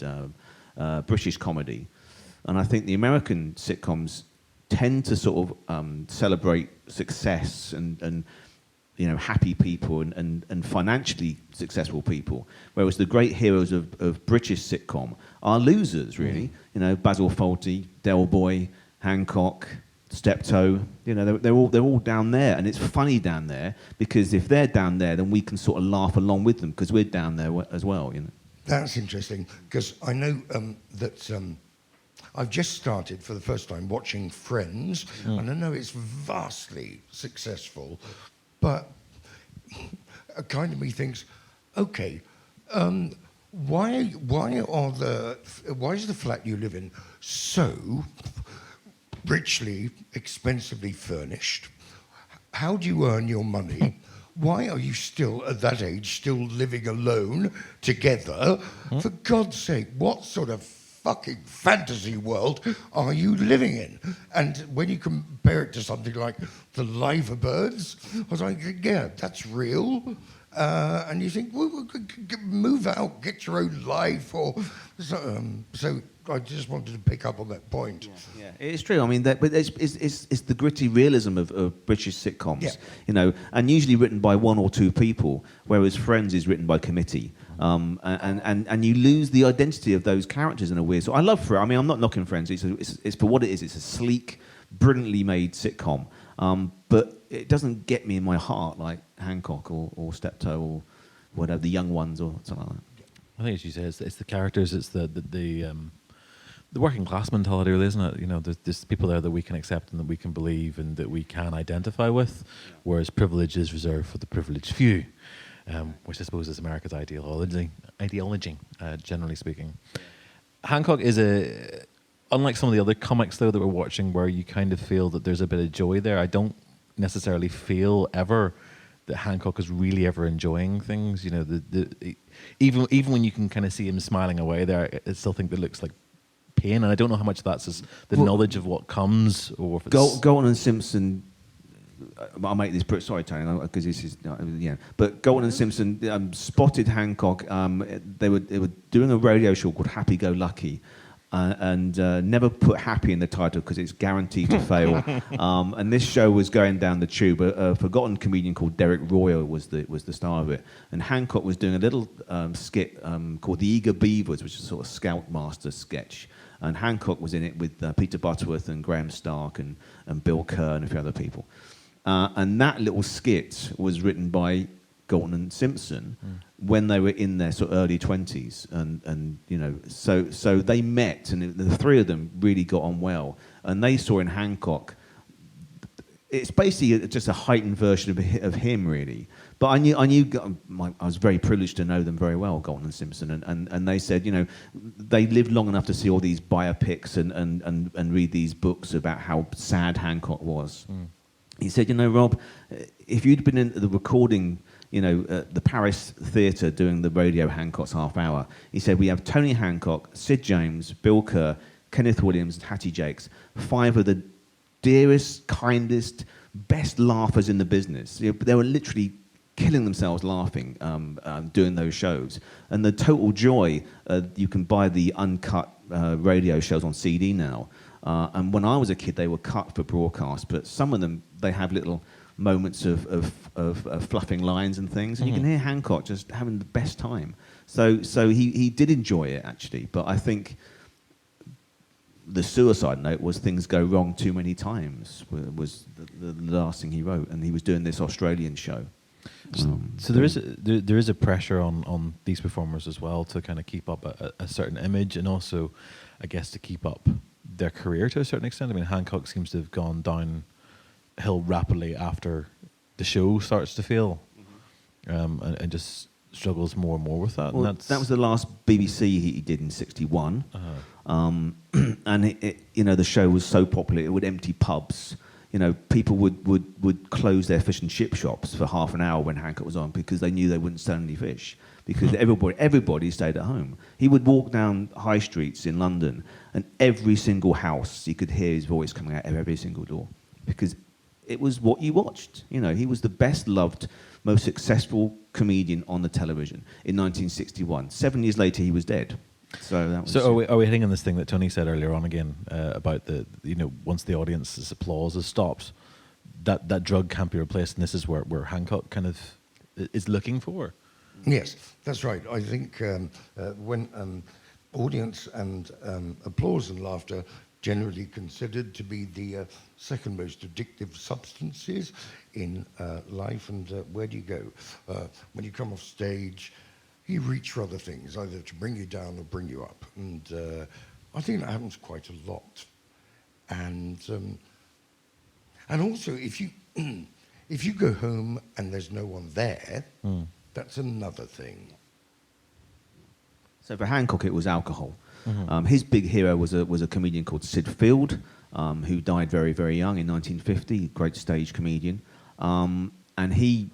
British comedy, and I think the American sitcoms tend to sort of celebrate success and happy people and financially successful people, whereas the great heroes of British sitcom are losers, really. Basil Fawlty, Del Boy, Hancock, Steptoe. They're all down there, and it's funny down there because if they're down there, then we can sort of laugh along with them because we're down there as well. That's interesting because I know that I've just started for the first time watching Friends, and I know it's vastly successful. But a kind of me thinks, okay, why is the flat you live in so richly, expensively furnished? How do you earn your money? Why are you still, at that age, still living alone together? For God's sake, what sort of fucking fantasy world are you living in? And when you compare it to something like The Liver Birds, I was like, yeah, that's real. And you think, well, move out, get your own life, or so I just wanted to pick up on that point. Yeah, it's true. I mean, but it's the gritty realism of British sitcoms, and usually written by one or two people, whereas Friends is written by committee. And you lose the identity of those characters in a weird. So I love Friends. I mean, I'm not knocking Friends. It's for what it is. It's a sleek, brilliantly made sitcom. But it doesn't get me in my heart like Hancock or Steptoe or whatever, the young ones or something like that. I think, as you say, it's the characters. It's the working class mentality, really, isn't it? There's people there that we can accept and that we can believe and that we can identify with, whereas privilege is reserved for the privileged few. Which I suppose is America's ideology, generally speaking. Hancock is unlike some of the other comics, though, that we're watching, where you kind of feel that there's a bit of joy there. I don't necessarily feel ever that Hancock is really ever enjoying things. Even when you can kind of see him smiling away there, I still think that looks like pain, and I don't know how much that's just the knowledge of what comes, or if it's... Galton and Simpson... I'll make this pretty... Sorry, Tony, because this is... But Galton and Simpson spotted Hancock. They were doing a radio show called Happy Go Lucky, and never put happy in the title because it's guaranteed to fail. And this show was going down the tube. A forgotten comedian called Derek Royer was the star of it. And Hancock was doing a little skit called The Eager Beavers, which is a sort of Scoutmaster sketch. And Hancock was in it with Peter Butterworth and Graham Stark and Bill Kerr and a few other people. And that little skit was written by Galton and Simpson when they were in their sort of early 20s, and you know, so they met, and the three of them really got on well, and they saw in Hancock. It's basically just a heightened version of him, really. But I was very privileged to know them very well, Galton and Simpson, and they said, you know, they lived long enough to see all these biopics and read these books about how sad Hancock was. He said, you know, Rob, if you'd been in the recording, you know, the Paris Theatre doing the Radio Hancock's half hour, he said, we have Tony Hancock, Sid James, Bill Kerr, Kenneth Williams, and Hattie Jakes, 5 of the dearest, kindest, best laughers in the business. You know, they were literally killing themselves laughing doing those shows. And the total joy, you can buy the uncut radio shows on CD now. And when I was a kid, they were cut for broadcast, but some of them, they have little moments of fluffing lines and things, and you can hear Hancock just having the best time. So he did enjoy it, actually, but I think the suicide note was things go wrong too many times, was the last thing he wrote, and he was doing this Australian show. So there is a pressure on these performers as well to kind of keep up a certain image, and also, I guess, to keep up their career to a certain extent. I mean, Hancock seems to have gone downhill rapidly after the show starts to fail, and just struggles more and more with that. Well, and that was the last BBC he did in '61, and it, you know, the show was so popular it would empty pubs. You know, people would close their fish and chip shops for half an hour when Hancock was on because they knew they wouldn't sell any fish, because everybody stayed at home. He would walk down high streets in London, and every single house you could hear his voice coming out of every single door, because it was what you watched. You know, he was the best loved, most successful comedian on the television in 1961. 7 years later, he was dead. So that was. So are we hitting on this thing that Tony said earlier on again about the, you know, once the audience's applause has stopped, that drug can't be replaced, and this is where Hancock kind of is looking for. Yes, that's right. I think when audience and applause and laughter generally considered to be the second most addictive substances in life, and where do you go? When you come off stage, you reach for other things, either to bring you down or bring you up. And I think that happens quite a lot. And also, if you go home and there's no one there, that's another thing. So for Hancock, it was alcohol. His big hero was a comedian called Sid Field, who died very, very young in 1950, great stage comedian. And he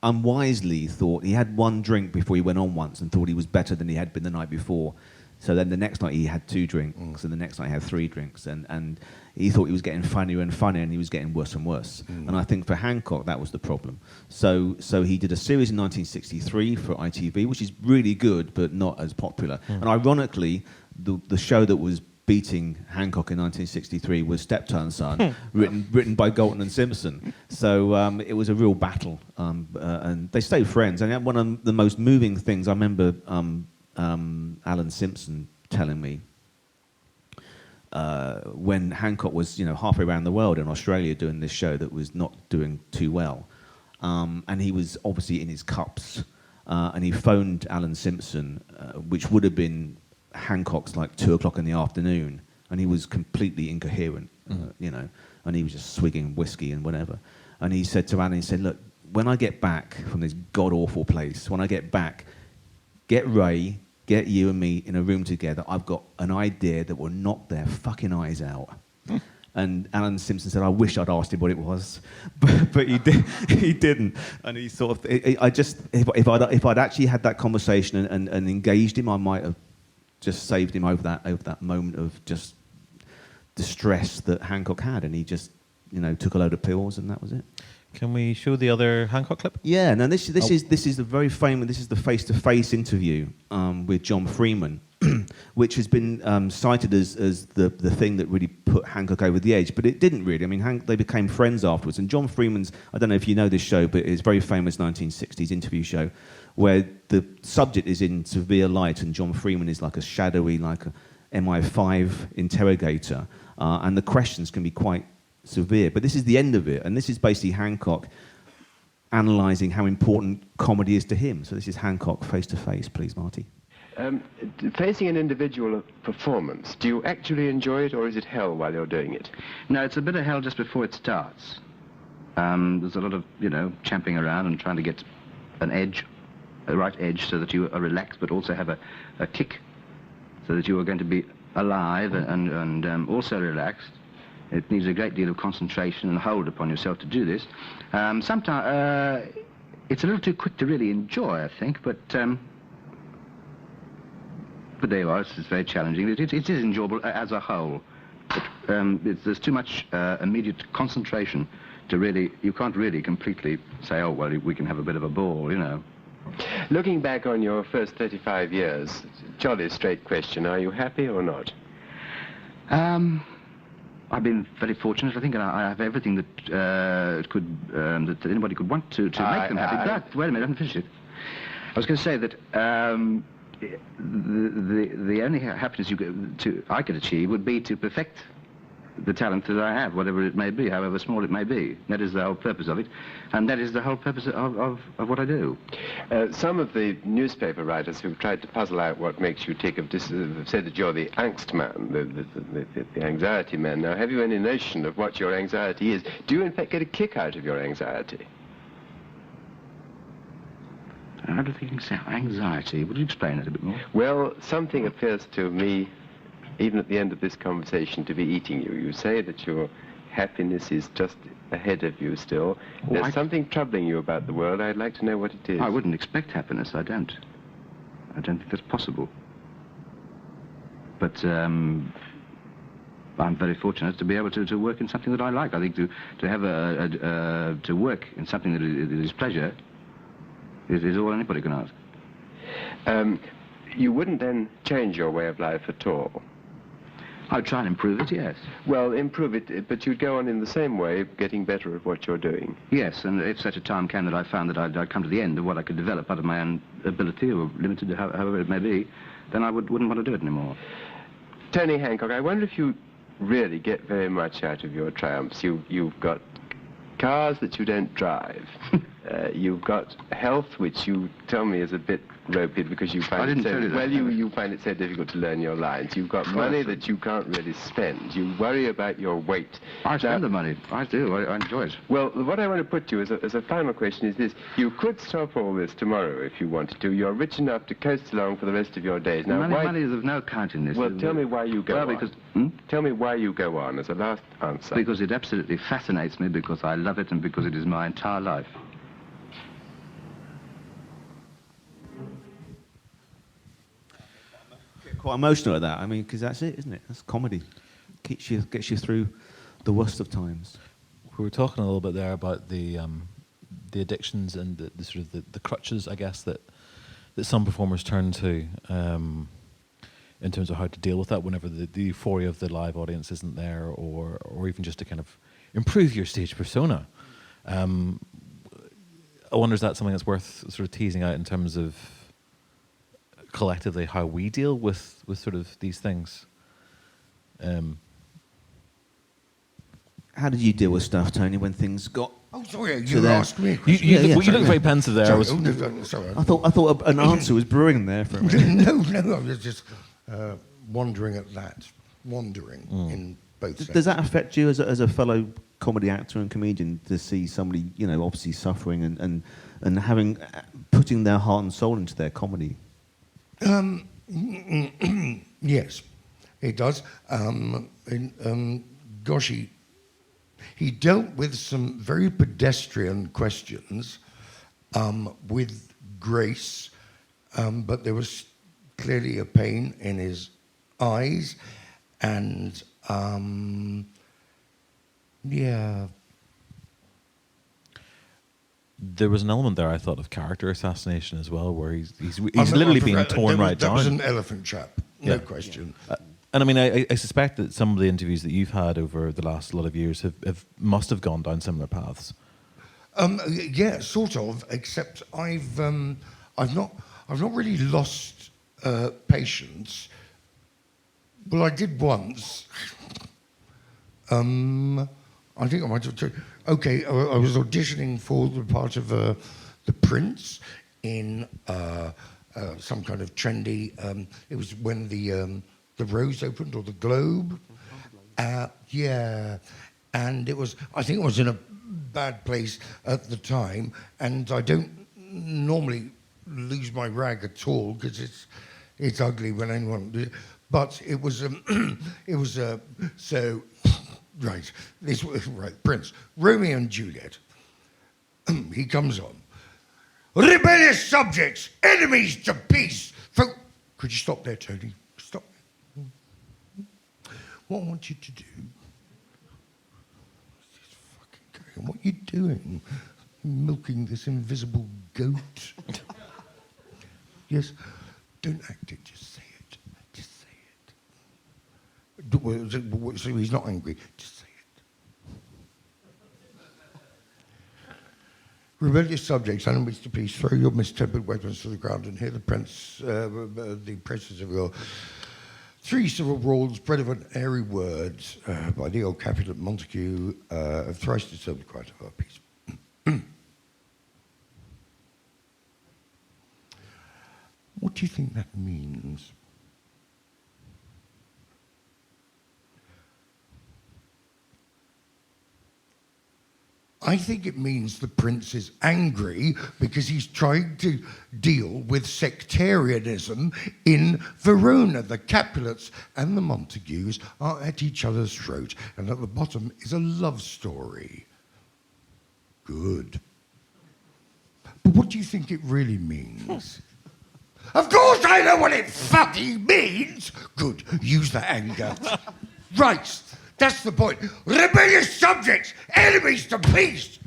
unwisely thought he had one drink before he went on once and thought he was better than he had been the night before. So then the next night he had 2 drinks, and the next night he had 3 drinks, and he thought he was getting funnier and funnier, and he was getting worse and worse. And I think for Hancock that was the problem. So he did a series in 1963 for ITV, which is really good but not as popular. And ironically, the show that was beating Hancock in 1963 was Steptoe & Son, written by Galton and Simpson. So it was a real battle, and they stayed friends. And one of the most moving things I remember Alan Simpson telling me when Hancock was, you know, halfway around the world in Australia doing this show that was not doing too well, and he was obviously in his cups, and he phoned Alan Simpson, which would have been Hancock's like 2 o'clock in the afternoon, and he was completely incoherent, you know, and he was just swigging whiskey and whatever. And he said to Alan, he said, look, when I get back from this god-awful place, when I get back, get Ray, get you and me in a room together. I've got an idea that will knock their fucking eyes out. And Alan Simpson said, I wish I'd asked him what it was, but he didn't. And he sort of, if I'd actually had that conversation and engaged him, I might have just saved him over that moment of just distress that Hancock had. And he just, you know, took a load of pills, and that was it. Can we show the other Hancock clip? Yeah, no, this is the very famous. This is the face-to-face interview with John Freeman, which has been cited as the thing that really put Hancock over the edge, but it didn't really. I mean, they became friends afterwards. And John Freeman's, I don't know if you know this show, but it's a very famous 1960s interview show where the subject is in severe light, and John Freeman is like a shadowy, like a MI5 interrogator, and the questions can be quite severe. But this is the end of it, and this is basically Hancock analysing how important comedy is to him. So this is Hancock face to face, please, Marty. Facing an individual performance, do you actually enjoy it, or is it hell while you're doing it? No, it's a bit of hell just before it starts. There's a lot of, champing around and trying to get an edge, a right edge, so that you are relaxed, but also have a kick, so that you are going to be alive and also relaxed. It needs a great deal of concentration and hold upon yourself to do this. Sometimes it's a little too quick to really enjoy, I think, but there you are. It's very challenging. It is enjoyable as a whole. But, there's too much immediate concentration to really. You can't really completely say, oh well, we can have a bit of a ball, Looking back on your first 35 years, jolly straight question: are you happy or not? I've been very fortunate. I think I have everything that that anybody could want to make them happy. But wait a minute, I haven't finished it. I was going to say that the only happiness I could achieve would be to perfect the talent that I have, whatever it may be, however small it may be. That is the whole purpose of it, and that is the whole purpose of what I do. Some of the newspaper writers who've tried to puzzle out what makes you tick have said that you're the angst man, the anxiety man. Now, have you any notion of what your anxiety is? Do you, in fact, get a kick out of your anxiety? How do you think anxiety? Would you explain it a bit more? Well, something appears to me, even at the end of this conversation, to be eating you. You say that your happiness is just ahead of you still. There's something troubling you about the world. I'd like to know what it is. I wouldn't expect happiness. I don't think that's possible. But I'm very fortunate to be able to work in something that I like. I think to have to work in something that is pleasure is all anybody can ask. You wouldn't then change your way of life at all? I'd try and improve it, yes. Well, improve it, but you'd go on in the same way, getting better at what you're doing. Yes, and if such a time came that I found that I'd come to the end of what I could develop out of my own ability, or limited however it may be, then I wouldn't want to do it anymore. Tony Hancock, I wonder if you really get very much out of your triumphs. You've got cars that you don't drive. You've got health, which you tell me is a bit ropey because you find you find it so difficult to learn your lines. You've got money that you can't really spend. You worry about your weight. I spend the money. I do. I enjoy it. Well, what I want to put to you as a final question is this: you could stop all this tomorrow if you wanted to. You're rich enough to coast along for the rest of your days. Now, money is of no account in this. Well, tell me why you go on. Because tell me why you go on as a last answer. Because it absolutely fascinates me, because I love it, and because it is my entire life. Quite emotional at that. I mean, because that's it, isn't it? That's comedy. Gets you through the worst of times. We were talking a little bit there about the addictions and the sort of the crutches, I guess, that some performers turn to in terms of how to deal with that whenever the euphoria of the live audience isn't there, or even just to kind of improve your stage persona. I wonder, is that something that's worth sort of teasing out in terms of collectively how we deal with sort of these things? How did you deal with stuff, Tony, when things got? Oh, sorry, you asked me a question. You look very pensive there. Sorry. I thought an answer was brewing there for a minute. No, I was just wondering at that. Wandering in both senses. Does that affect you as a fellow comedy actor and comedian to see somebody, obviously suffering and having putting their heart and soul into their comedy? Yes, it does. Gosh, he dealt with some very pedestrian questions with grace, but there was clearly a pain in his eyes, and yeah. There was an element there, I thought, of character assassination as well, where he's literally being torn right down. That was an elephant chap, no question. And I mean, I suspect that some of the interviews that you've had over the last lot of years must have gone down similar paths. Yeah, sort of. Except I've not really lost patience. Well, I did once. I think I might have told. Okay, I was auditioning for the part of the Prince in some kind of trendy. It was when the Rose opened or the Globe. Yeah, and it was. I think I was in a bad place at the time, and I don't normally lose my rag at all because it's ugly when anyone. But it was so. Right, this was right. Prince, Romeo and Juliet. He comes on. Rebellious subjects, enemies to peace. Could you stop there, Tony? Stop. What I want you to do? What are you doing? Milking this invisible goat. Yes. Don't act it. Just say it. Just say it. So he's not angry. Just say it. Rebellious subjects, enemies to peace, throw your mistempered weapons to the ground and hear the praises of your 3 civil rules, bred of an airy words, by the old Capulet Montague, have thrice disturbed the quiet of our peace. What do you think that means? I think it means the Prince is angry because he's trying to deal with sectarianism in Verona. The Capulets and the Montagues are at each other's throat, and at the bottom is a love story. Good. But what do you think it really means? Of course I know what it fucking means! Good, use the anger. Right. That's the point. Rebellious subjects, enemies to peace.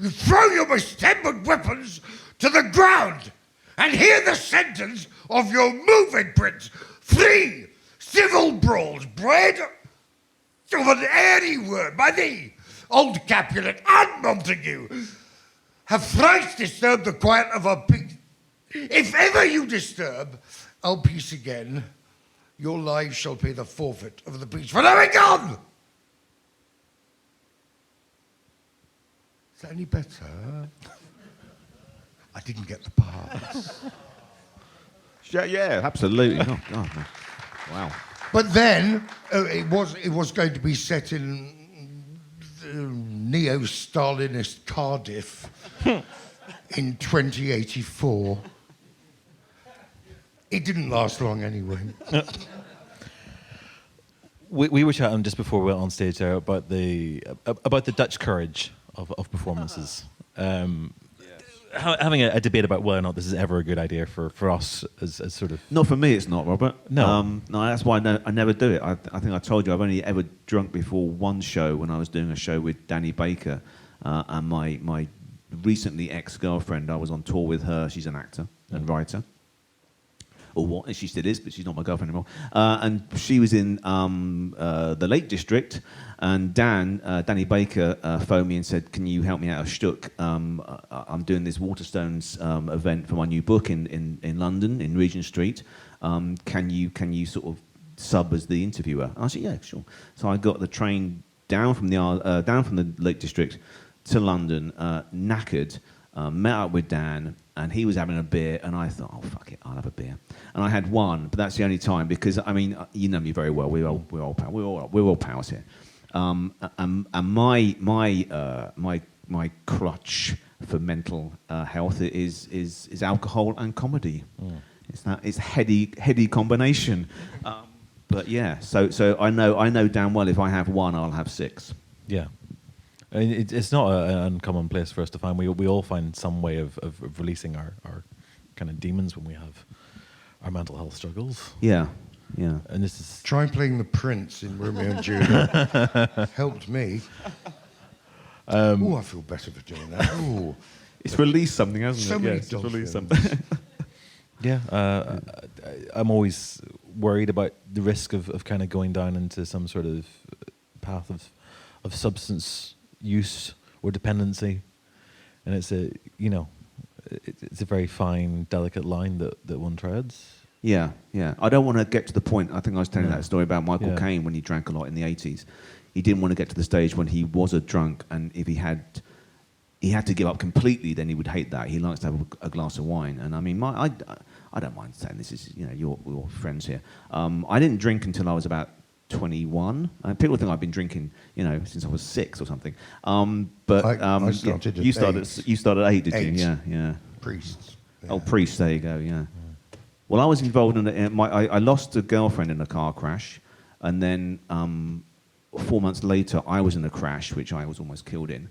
You throw your mistempered weapons to the ground and hear the sentence of your moving Prince. 3 civil brawls bred of an airy word by thee, old Capulet and Montague, have thrice disturbed the quiet of our peace. If ever you disturb our peace again, your lives shall pay the forfeit of the peace. For now we're gone! Is that any better? I didn't get the parts. Yeah, absolutely. Oh, God, no. Wow. But then it was going to be set in neo-Stalinist Cardiff in 2084. It didn't last long anyway. We were chatting just before we went on stage there about the Dutch courage of performances. Having a debate about whether or not this is ever a good idea for us as sort of... Not for me, it's not, Robert. No. No, that's why I never do it. I think I told you I've only ever drunk before one show when I was doing a show with Danny Baker and my recently ex-girlfriend. I was on tour with her. She's an actor and writer. Or what? She still is, but she's not my girlfriend anymore. And she was in the Lake District, and Danny Baker phoned me and said, "Can you help me out of Stuck? I'm doing this Waterstones event for my new book in London, in Regent Street. Can you sort of sub as the interviewer?" And I said, "Yeah, sure." So I got the train down from the Lake District to London, knackered. Met up with Dan, and he was having a beer, and I thought, "Oh fuck it, I'll have a beer." And I had one, but that's the only time because I mean, you know me very well. We're all pals here. And my crutch for mental health is alcohol and comedy. It's heady combination. But yeah, so I know damn well if I have one, I'll have 6. Yeah. I mean, it's not an uncommon place for us to find. We all find some way of releasing our kind of demons when we have our mental health struggles. Yeah. And this is... Try playing the Prince in Romeo and Juliet. Helped me. I feel better for doing that. Ooh. It's released something, hasn't so it? Many it's released something. Yeah. I'm always worried about the risk of kind of going down into some sort of path of substance use or dependency, and it's a very fine, delicate line that one treads. Yeah. I don't want to get to the point. I think I was telling that story about Michael Caine when he drank a lot in the 80s. he didn't want to get to the stage when he was a drunk, and if he had to give up completely, then he would hate that. He likes to have a glass of wine. And I mean, I don't mind saying this is, you know, your friends here. I didn't drink until I was about 21. People think I've been drinking, you know, since I was 6 or something. But I started at you started at 8, did Eight. you? Yeah. Priests. Yeah. Oh, priests. There you go. Yeah. Well, I was involved in I lost a girlfriend in a car crash, and then 4 months later, I was in a crash which I was almost killed in.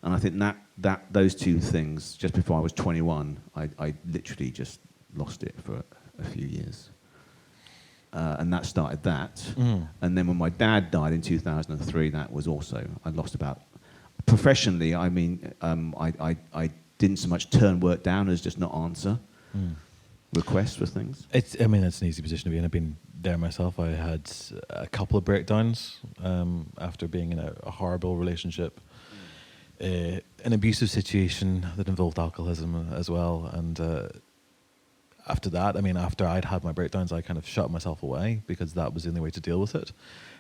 And I think that those two things, just before I was 21, I literally just lost it for a few years. And that started that. Mm. And then when my dad died in 2003, that was also, I lost about... Professionally, I mean, I didn't so much turn work down as just not answer requests for things. It's an easy position to be in. I've been there myself. I had a couple of breakdowns after being in a horrible relationship. An abusive situation that involved alcoholism as well, and after that, I mean, after I'd had my breakdowns, I kind of shut myself away because that was the only way to deal with it.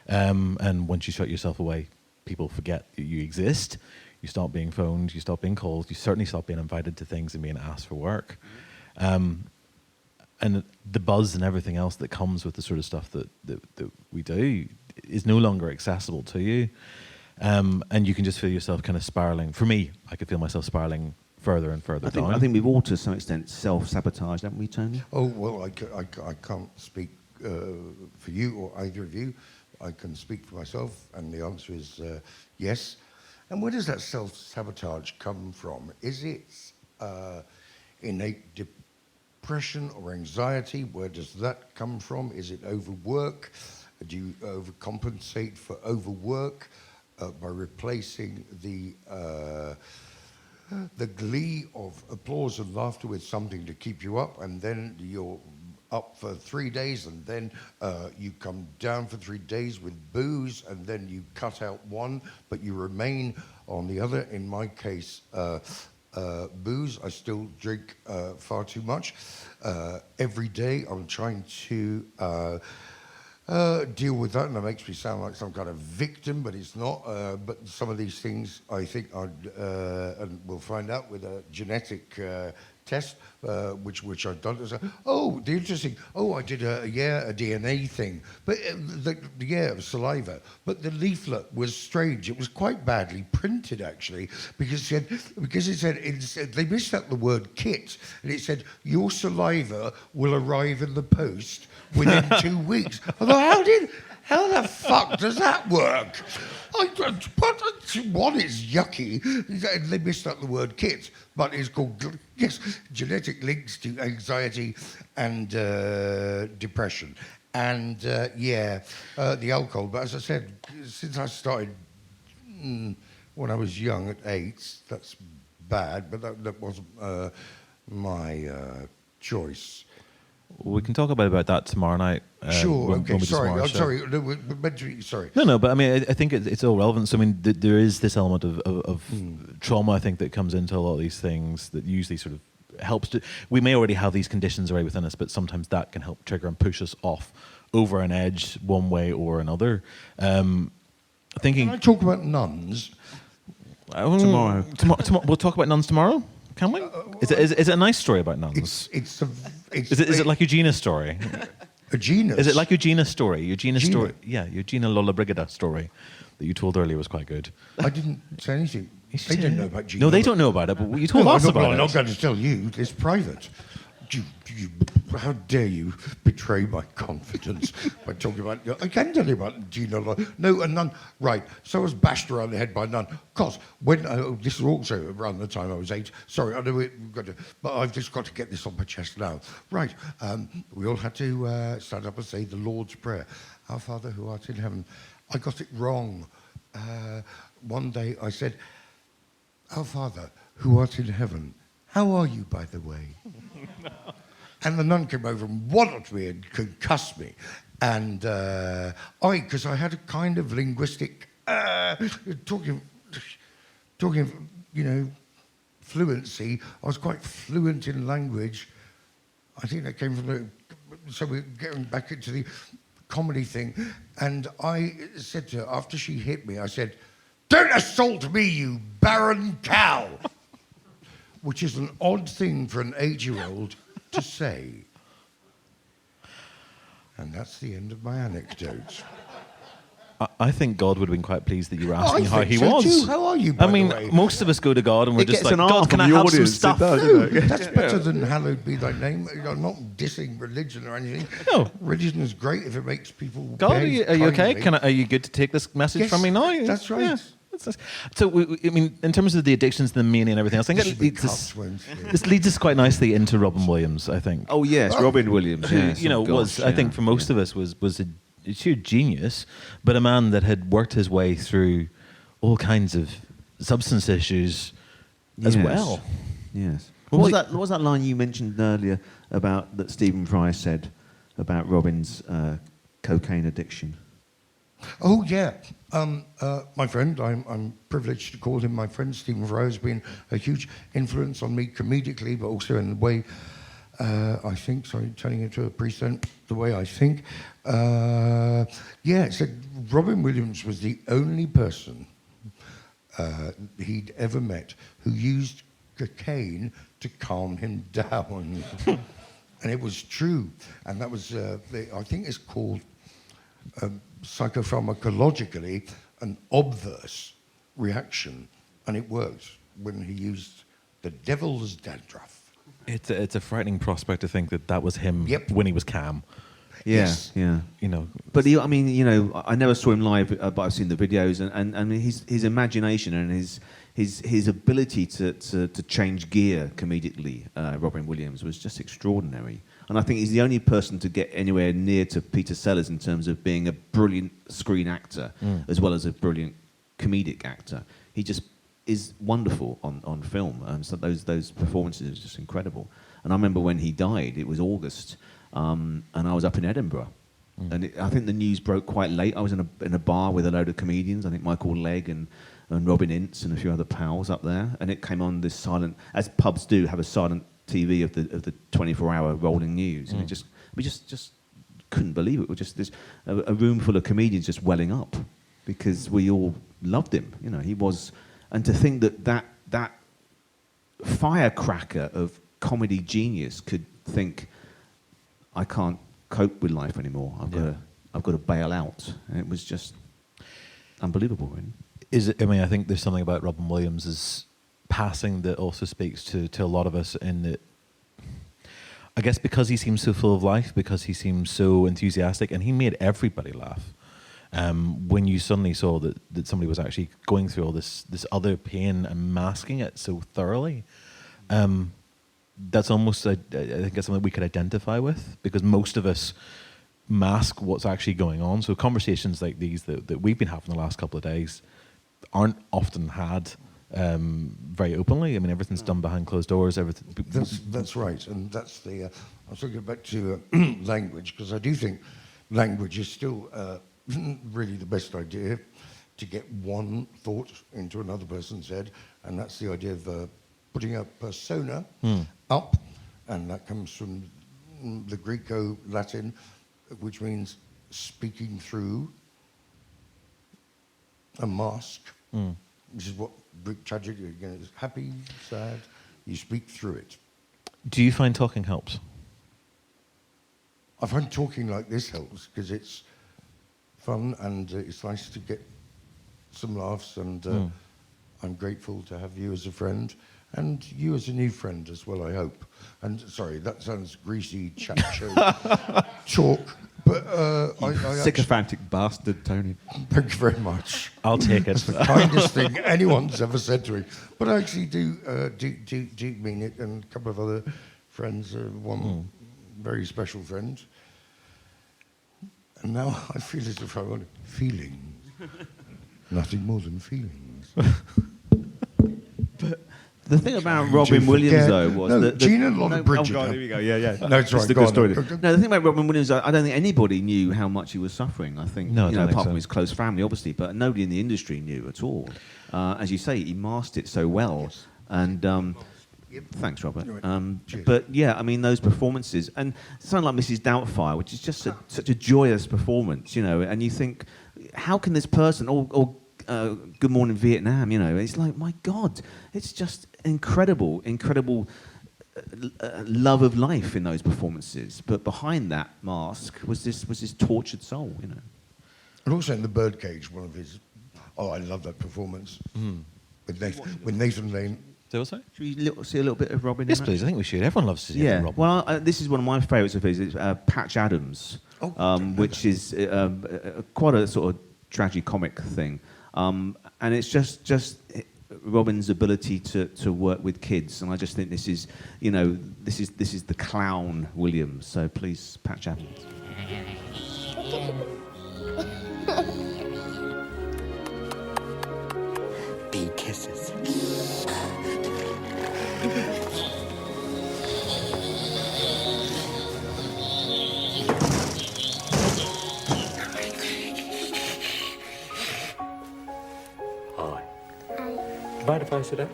And once you shut yourself away, people forget you exist. You stop being phoned, you stop being called, you certainly stop being invited to things and being asked for work. And the buzz and everything else that comes with the sort of stuff that we do is no longer accessible to you. And you can just feel yourself kind of spiraling. For me, I could feel myself spiraling further and further down. I think we've all, to some extent, self-sabotaged, haven't we, Tony? Oh, well, I can't speak for you or either of you. I can speak for myself, and the answer is yes. And where does that self-sabotage come from? Is it innate depression or anxiety? Where does that come from? Is it overwork? Do you overcompensate for overwork? By replacing the glee of applause and laughter with something to keep you up, and then you're up for 3 days, and then you come down for 3 days with booze, and then you cut out one, but you remain on the other. In my case, booze. I still drink far too much. Every day I'm trying to deal with that, and it makes me sound like some kind of victim, but it's not. But some of these things, I think, and we'll find out with a genetic test, which I've done. Oh, the interesting. Oh, I did a DNA thing, but saliva. But the leaflet was strange. It was quite badly printed, actually, because it said they missed out the word kit, and it said your saliva will arrive in the post within 2 weeks. I thought, how the fuck does that work? One is yucky. They missed out the word kit, but it's called, genetic links to anxiety and depression. And, the alcohol. But as I said, since I started when I was young at 8, that's bad, but that wasn't my choice. We can talk about that tomorrow night. Sure. Okay. Sorry. I'm sorry. Sorry. No. But I mean, I think it's all relevant. So I mean, there is this element of trauma, I think, that comes into a lot of these things that usually sort of helps to. We may already have these conditions already within us, but sometimes that can help trigger and push us off over an edge one way or another. Thinking. Can I talk about nuns tomorrow? We'll talk about nuns tomorrow. Can we? Is it a nice story about nuns? Is it like Eugenia's story? Eugenia's? Is it like Eugenia's story? Eugenia's story? Yeah, Eugenia Lollobrigida story that you told earlier was quite good. I didn't say anything. They didn't know about Eugenia. No, they don't know about it, but you told us about it. I'm not going to tell you. It's private. How dare you betray my confidence by talking about... I can tell you about Gina. No, a nun. Right, so I was bashed around the head by a nun. Of course, when... this is also around the time I was 8. Sorry, I know we've got to... But I've just got to get this on my chest now. Right, we all had to stand up and say the Lord's Prayer. Our Father who art in heaven. I got it wrong. One day I said, Our Father who art in heaven. How are you, by the way? And the nun came over and walloped me and concussed me. And because I had a kind of linguistic, talking, fluency. I was quite fluent in language. I think that came from so we're getting back into the comedy thing. And I said to her, after she hit me, I said, "Don't assault me, you barren cow!" Which is an odd thing for an 8-year-old to say. And that's the end of my anecdote. I think God would have been quite pleased that you were asking I how think he so was. too. How are you, by I mean, the way? most of us go to God and we're It just gets like, an God, arm can from I the have some audience, it stuff? does, No, you know. that's better than hallowed be thy name. I'm not dissing religion or anything. No. Religion is great if it makes people God, are behave you okay? kindly. Are you good to take this message Yes, from me now? that's right. Yeah, that's nice. So, I mean, in terms of the addictions, the mania and everything else, I think This it should be leads us, cuts, won't it? this leads us quite nicely into Robin Williams, I think. Oh yes, Robin Williams. Who, Yes, you know, oh, gosh, was, I think for most of us, was a sheer genius, but a man that had worked his way through all kinds of substance issues as Yes. well. Yes. What was What was that line you mentioned earlier about that Stephen Fry said about Robin's cocaine addiction? Oh, yeah. My friend, I'm privileged to call him my friend, Stephen Fry, has been a huge influence on me comedically, but also in the way I think, sorry, turning into a priest then, the way I think. So Robin Williams was the only person he'd ever met who used cocaine to calm him down. And it was true. And that was, I think it's called psychopharmacologically an obverse reaction. And it worked when he used the devil's dandruff. It's a frightening prospect to think that was him when he was calm. Yes, yeah. You know, but I mean, you know, I never saw him live, but I've seen the videos, and I mean, his imagination and his ability to change gear comedically, Robin Williams, was just extraordinary. And I think he's the only person to get anywhere near to Peter Sellers in terms of being a brilliant screen actor as well as a brilliant comedic actor. He just is wonderful on film. So those performances are just incredible. And I remember when he died, it was August, and I was up in Edinburgh. And I think the news broke quite late. I was in a bar with a load of comedians. I think Michael Legg and Robin Ince and a few other pals up there. And it came on this silent, as pubs do, have a silent TV of the 24-hour rolling news. And we just couldn't believe it. We were just a room full of comedians just welling up because we all loved him. You know, he was. And to think that firecracker of comedy genius could think, I can't cope with life anymore. I've got to bail out. And it was just unbelievable, really. I mean, I think there's something about Robin Williams' passing that also speaks to a lot of us in that, I guess because he seems so full of life, because he seems so enthusiastic, and he made everybody laugh. When you suddenly saw that somebody was actually going through all this other pain and masking it so thoroughly, that's almost, I think that's something we could identify with, because most of us mask what's actually going on. So conversations like these that we've been having the last couple of days aren't often had very openly. I mean, everything's done behind closed doors. Everything. That's right, and that's the. I was going to go back to language, because I do think language is still really the best idea to get one thought into another person's head, and that's the idea of putting a persona up, and that comes from the Greco-Latin, which means speaking through a mask, which is what Greek tragedy, again, is happy, sad, you speak through it. Do you find talking helps? I find talking like this helps, because it's fun and it's nice to get some laughs, and I'm grateful to have you as a friend, and you as a new friend as well, I hope. And sorry, that sounds greasy chat show talk, but I sycophantic bastard, Tony. Thank you very much. I'll take it. It's the kindest thing anyone's ever said to me. But I actually do mean it, and a couple of other friends, one very special friend. And now I feel as if I want feelings. Nothing more than feelings. But the thing about Robin Williams, though, was Gina and Lolly Bridget. Oh, God, here we go. Yeah. No, it's right. It's a good story. No, the thing about Robin Williams, I don't think anybody knew how much he was suffering. I think, apart from his close family, obviously, but nobody in the industry knew at all. As you say, he masked it so well. Yes. And Thanks, Robert. Cheers. But yeah, I mean, those performances, and something like Mrs. Doubtfire, which is just such a joyous performance, you know, and you think, how can this person, or Good Morning Vietnam, you know, it's like, my God, it's just incredible love of life in those performances. But behind that mask was this tortured soul, you know. And also in The Birdcage, one of his, I love that performance with Nathan Lane. Should we see a little bit of Robin? Yes, please. I think we should. Everyone loves to see Robin. Well, this is one of my favourites of his. It's Patch Adams, which is quite a sort of tragicomic thing, and it's just Robin's ability to work with kids, and I just think this is, you know, this is the clown Williams. So please, Patch Adams. Big kisses. Hi. Mind if I sit up?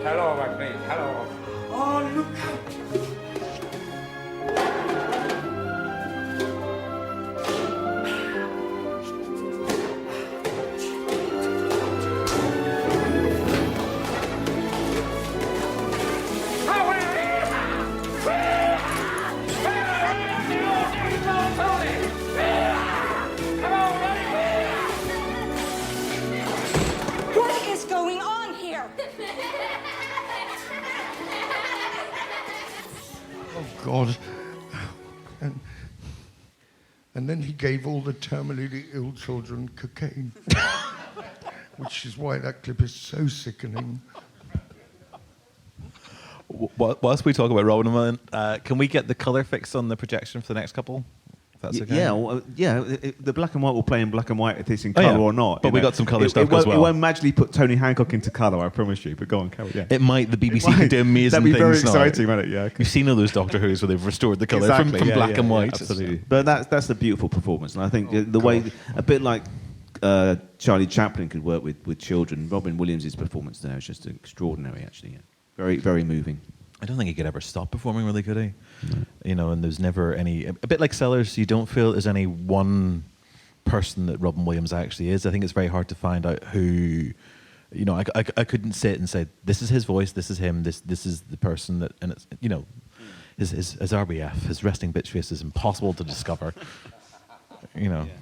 Hello, my friend. Hello. Oh, look out! What is going on here? Oh, God. And then he gave all the terminally ill children cocaine, which is why that clip is so sickening. Whilst we talk about Robin a moment, can we get the colour fix on the projection for the next couple? If that's okay. The black and white will play in black and white if it's in colour or not. But we got some colour stuff as well. It won't magically put Tony Hancock into colour, I promise you. But go on, carry on. It might. The BBC could do amazing things. That'd be very now. exciting, won't it? Yeah. You've seen all those Doctor Who's where they've restored the colour from black and white. Absolutely. But that's a beautiful performance, and I think the way, a bit like Charlie Chaplin could work with children, Robin Williams' performance there is just extraordinary, actually. Yeah. Very, very moving. I don't think he could ever stop performing, really, could he? No. You know, and there's never any... A bit like Sellers, you don't feel there's any one person that Robin Williams actually is. I think it's very hard to find out who... You know, I couldn't sit and say, this is his voice, this is him, this is the person that... And it's, you know, his RBF, his resting bitch face is impossible to discover. You know. Yeah.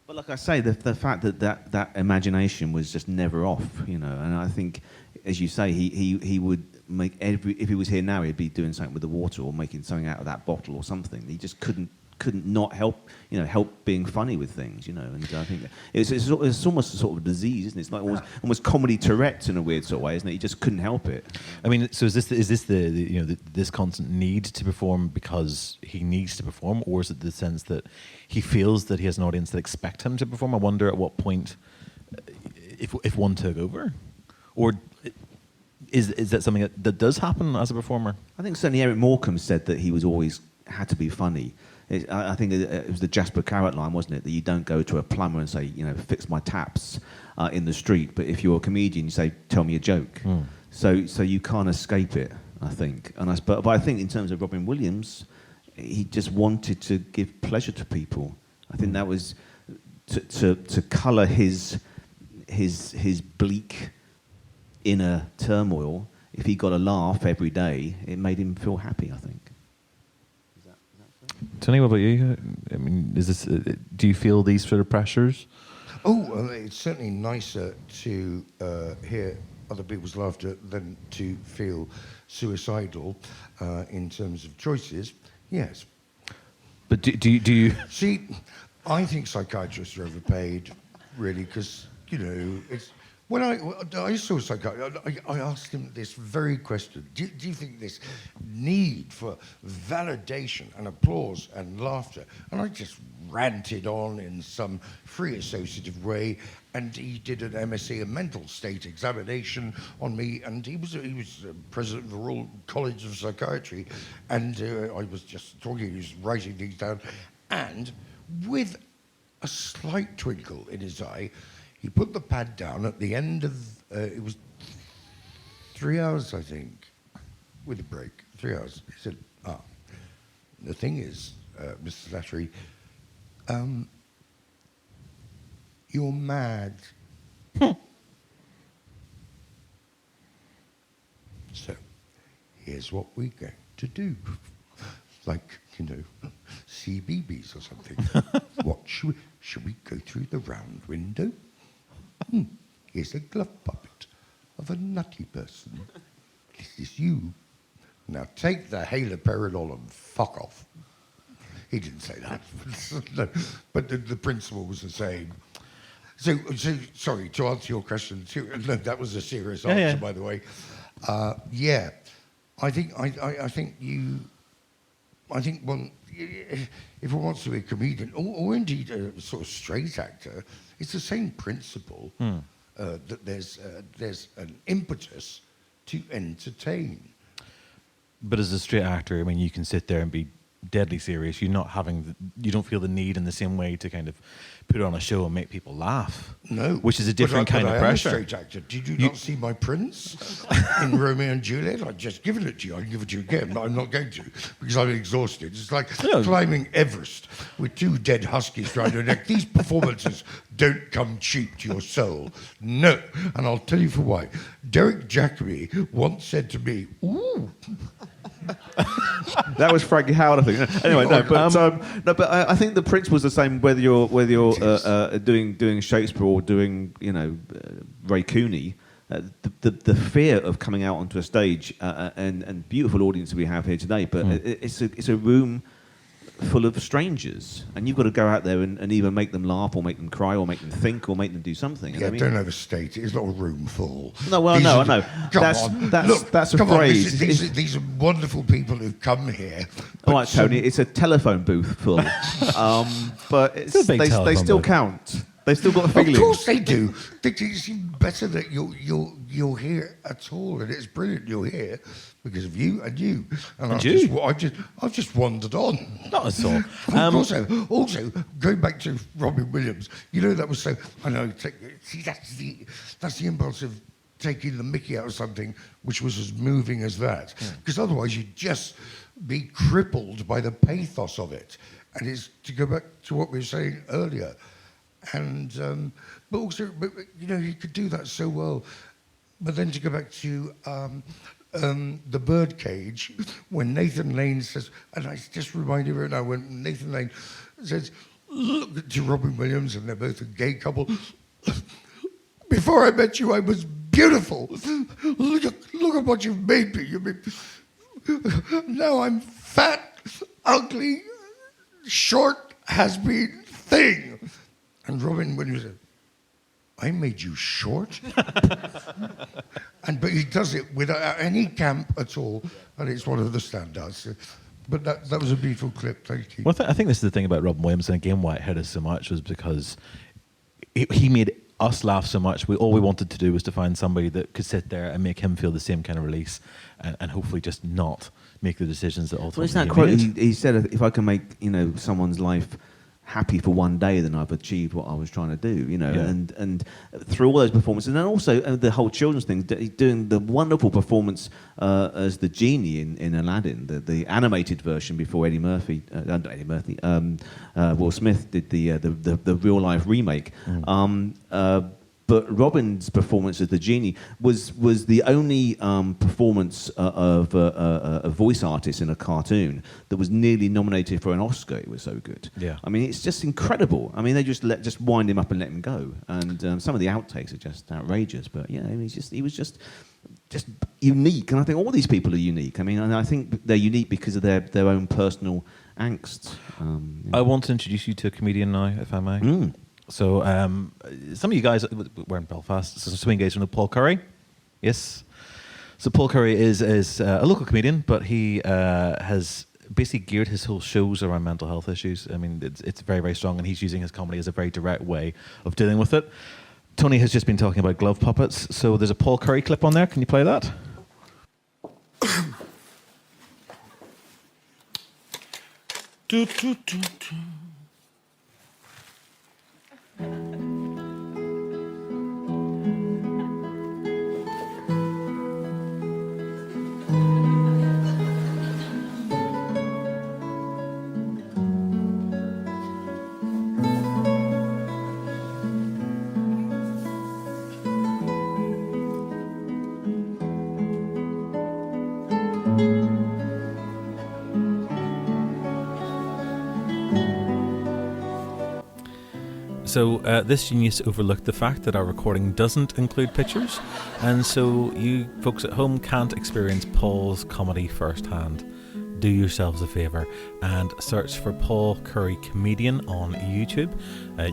But like I say, the fact that imagination was just never off, you know, and I think, as you say, he would make if he was here now, he'd be doing something with the water or making something out of that bottle or something. He just couldn't not help being funny with things, you know. And I think it's almost a sort of disease, isn't it? It's like almost comedy Tourette's in a weird sort of way, isn't it? He just couldn't help it. I mean, so is this this constant need to perform because he needs to perform, or is it the sense that he feels that he has an audience that expect him to perform? I wonder at what point, if one took over, or is that something that does happen as a performer? I think certainly Eric Morecambe said that he was always had to be funny. I think it was the Jasper Carrot line, wasn't it? That you don't go to a plumber and say, you know, fix my taps in the street. But if you're a comedian, you say, tell me a joke. Mm. So you can't escape it, I think. But I think in terms of Robin Williams, he just wanted to give pleasure to people. I think that was to colour his bleak inner turmoil. If he got a laugh every day, it made him feel happy, I think. Tony, what about you? I mean, do you feel these sort of pressures? Oh, well, it's certainly nicer to hear other people's laughter than to feel suicidal in terms of choices. Yes. But do you... See, I think psychiatrists are overpaid, really, because, you know, When I saw a psychiatrist, I asked him this very question. Do you think this need for validation and applause and laughter? And I just ranted on in some free associative way, and he did an MSc, a mental state examination on me, and he was president of the Royal College of Psychiatry, and I was just talking, he was writing things down, and with a slight twinkle in his eye, he put the pad down at the end of, it was 3 hours, I think, with a break, 3 hours. He said, the thing is, Mr. Slattery, you're mad. So, here's what we're going to do. Like, CBeebies or something. What, should we go through the round window? Here's a glove puppet of a nutty person. This is you. Now take the haloperidol and fuck off. He didn't say that, no, but the principle was the same. So sorry, to answer your question, no, that was a serious answer, by the way. I think one, if one wants to be a comedian, or indeed a sort of straight actor, it's the same principle that there's an impetus to entertain. But as a straight actor, I mean, you can sit there and be deadly serious. You're not having, you don't feel the need in the same way to kind of put on a show and make people laugh. No, which is a different kind of pressure. I'm a straight actor. Did you not see my prince in Romeo and Juliet? I've just given it to you. I'll give it to you again, but I'm not going to because I'm exhausted. It's like climbing Everest with 2 dead huskies trying to neck. These performances don't come cheap to your soul. No, and I'll tell you for why. Derek Jacobi once said to me, "Ooh." That was Frankie Howard, I think. Anyway, but I think the principle's the same whether you're doing Shakespeare or doing Ray Cooney. The fear of coming out onto a stage and beautiful audience we have here today, but it's a room full of strangers, and you've got to go out there and either make them laugh or make them cry or make them think or make them do something. Yeah, don't overstate it. It's not a room full. No, well, I know. That's a phrase. These are wonderful people who've come here. All right, Tony, it's a telephone booth full. But they still count. They've still got a feeling. Of course they do. It's better that you're here at all, and it's brilliant you're here because of you and you. And I've just wandered on. Not at all. Also, going back to Robin Williams, that was so. I know. See, that's the impulse of taking the mickey out of something which was as moving as that, because otherwise you'd just be crippled by the pathos of it. And it's to go back to what we were saying earlier. And but also, he could do that so well. But then to go back to the Birdcage, when Nathan Lane says, and I just reminded her now when Nathan Lane says, look to Robin Williams, and they're both a gay couple. Before I met you, I was beautiful. Look at what you've made me. Now I'm fat, ugly, short, has-been thing. And Robin Williams said, I made you short? But he does it without any camp at all, and it's one of the standouts. But that was a beautiful clip, thank you. Well, I think this is the thing about Robin Williams, and again why it hit us so much was because he made us laugh so much. All we wanted to do was to find somebody that could sit there and make him feel the same kind of release, and hopefully just not make the decisions that ultimately isn't that quote? He said, if I can make someone's life happy for one day, then I've achieved what I was trying to do, and through all those performances, and then also the whole children's thing, doing the wonderful performance as the genie in Aladdin, the animated version before Will Smith did the real life remake. But Robin's performance as the genie was the only performance of a voice artist in a cartoon that was nearly nominated for an Oscar. It was so good. Yeah. I mean, it's just incredible. I mean, they just wind him up and let him go. And some of the outtakes are just outrageous. But yeah, he was just unique. And I think all these people are unique. I mean, and I think they're unique because of their own personal angst. I want to introduce you to a comedian now, if I may. So some of you guys were in Belfast, so some engagement with Paul Curry. Yes. So Paul Curry is a local comedian, but he has basically geared his whole shows around mental health issues. I mean, it's very, very strong, and he's using his comedy as a very direct way of dealing with it. Tony has just been talking about glove puppets, so there's a Paul Curry clip on there. Can you play that? Do, do, do, do. So this genius overlooked the fact that our recording doesn't include pictures, and so you folks at home can't experience Paul's comedy firsthand. Do yourselves a favour and search for Paul Curry Comedian on YouTube.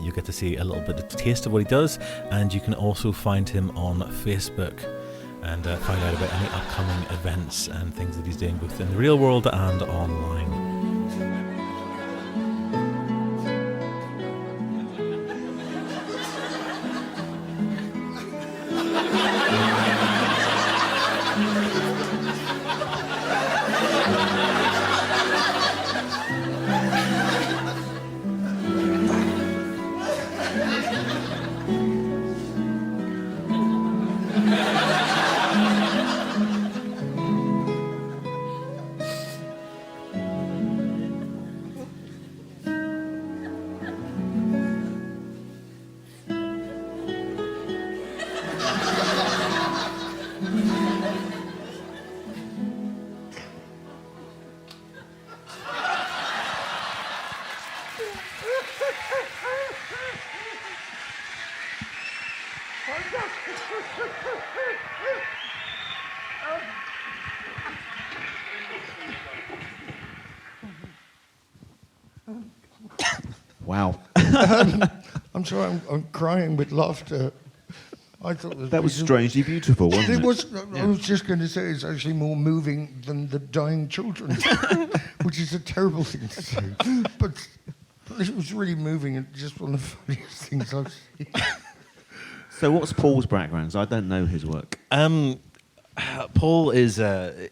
You get to see a little bit of a taste of what he does, and you can also find him on Facebook and find out about any upcoming events and things that he's doing both in the real world and online. Wow. I'm sorry, I'm crying with laughter. I thought that was strangely beautiful, wasn't it? It was. I was just going to say it's actually more moving than the dying children, which is a terrible thing to say. But it was really moving and just one of the funniest things I've seen. So what's Paul's background? I don't know his work. Paul is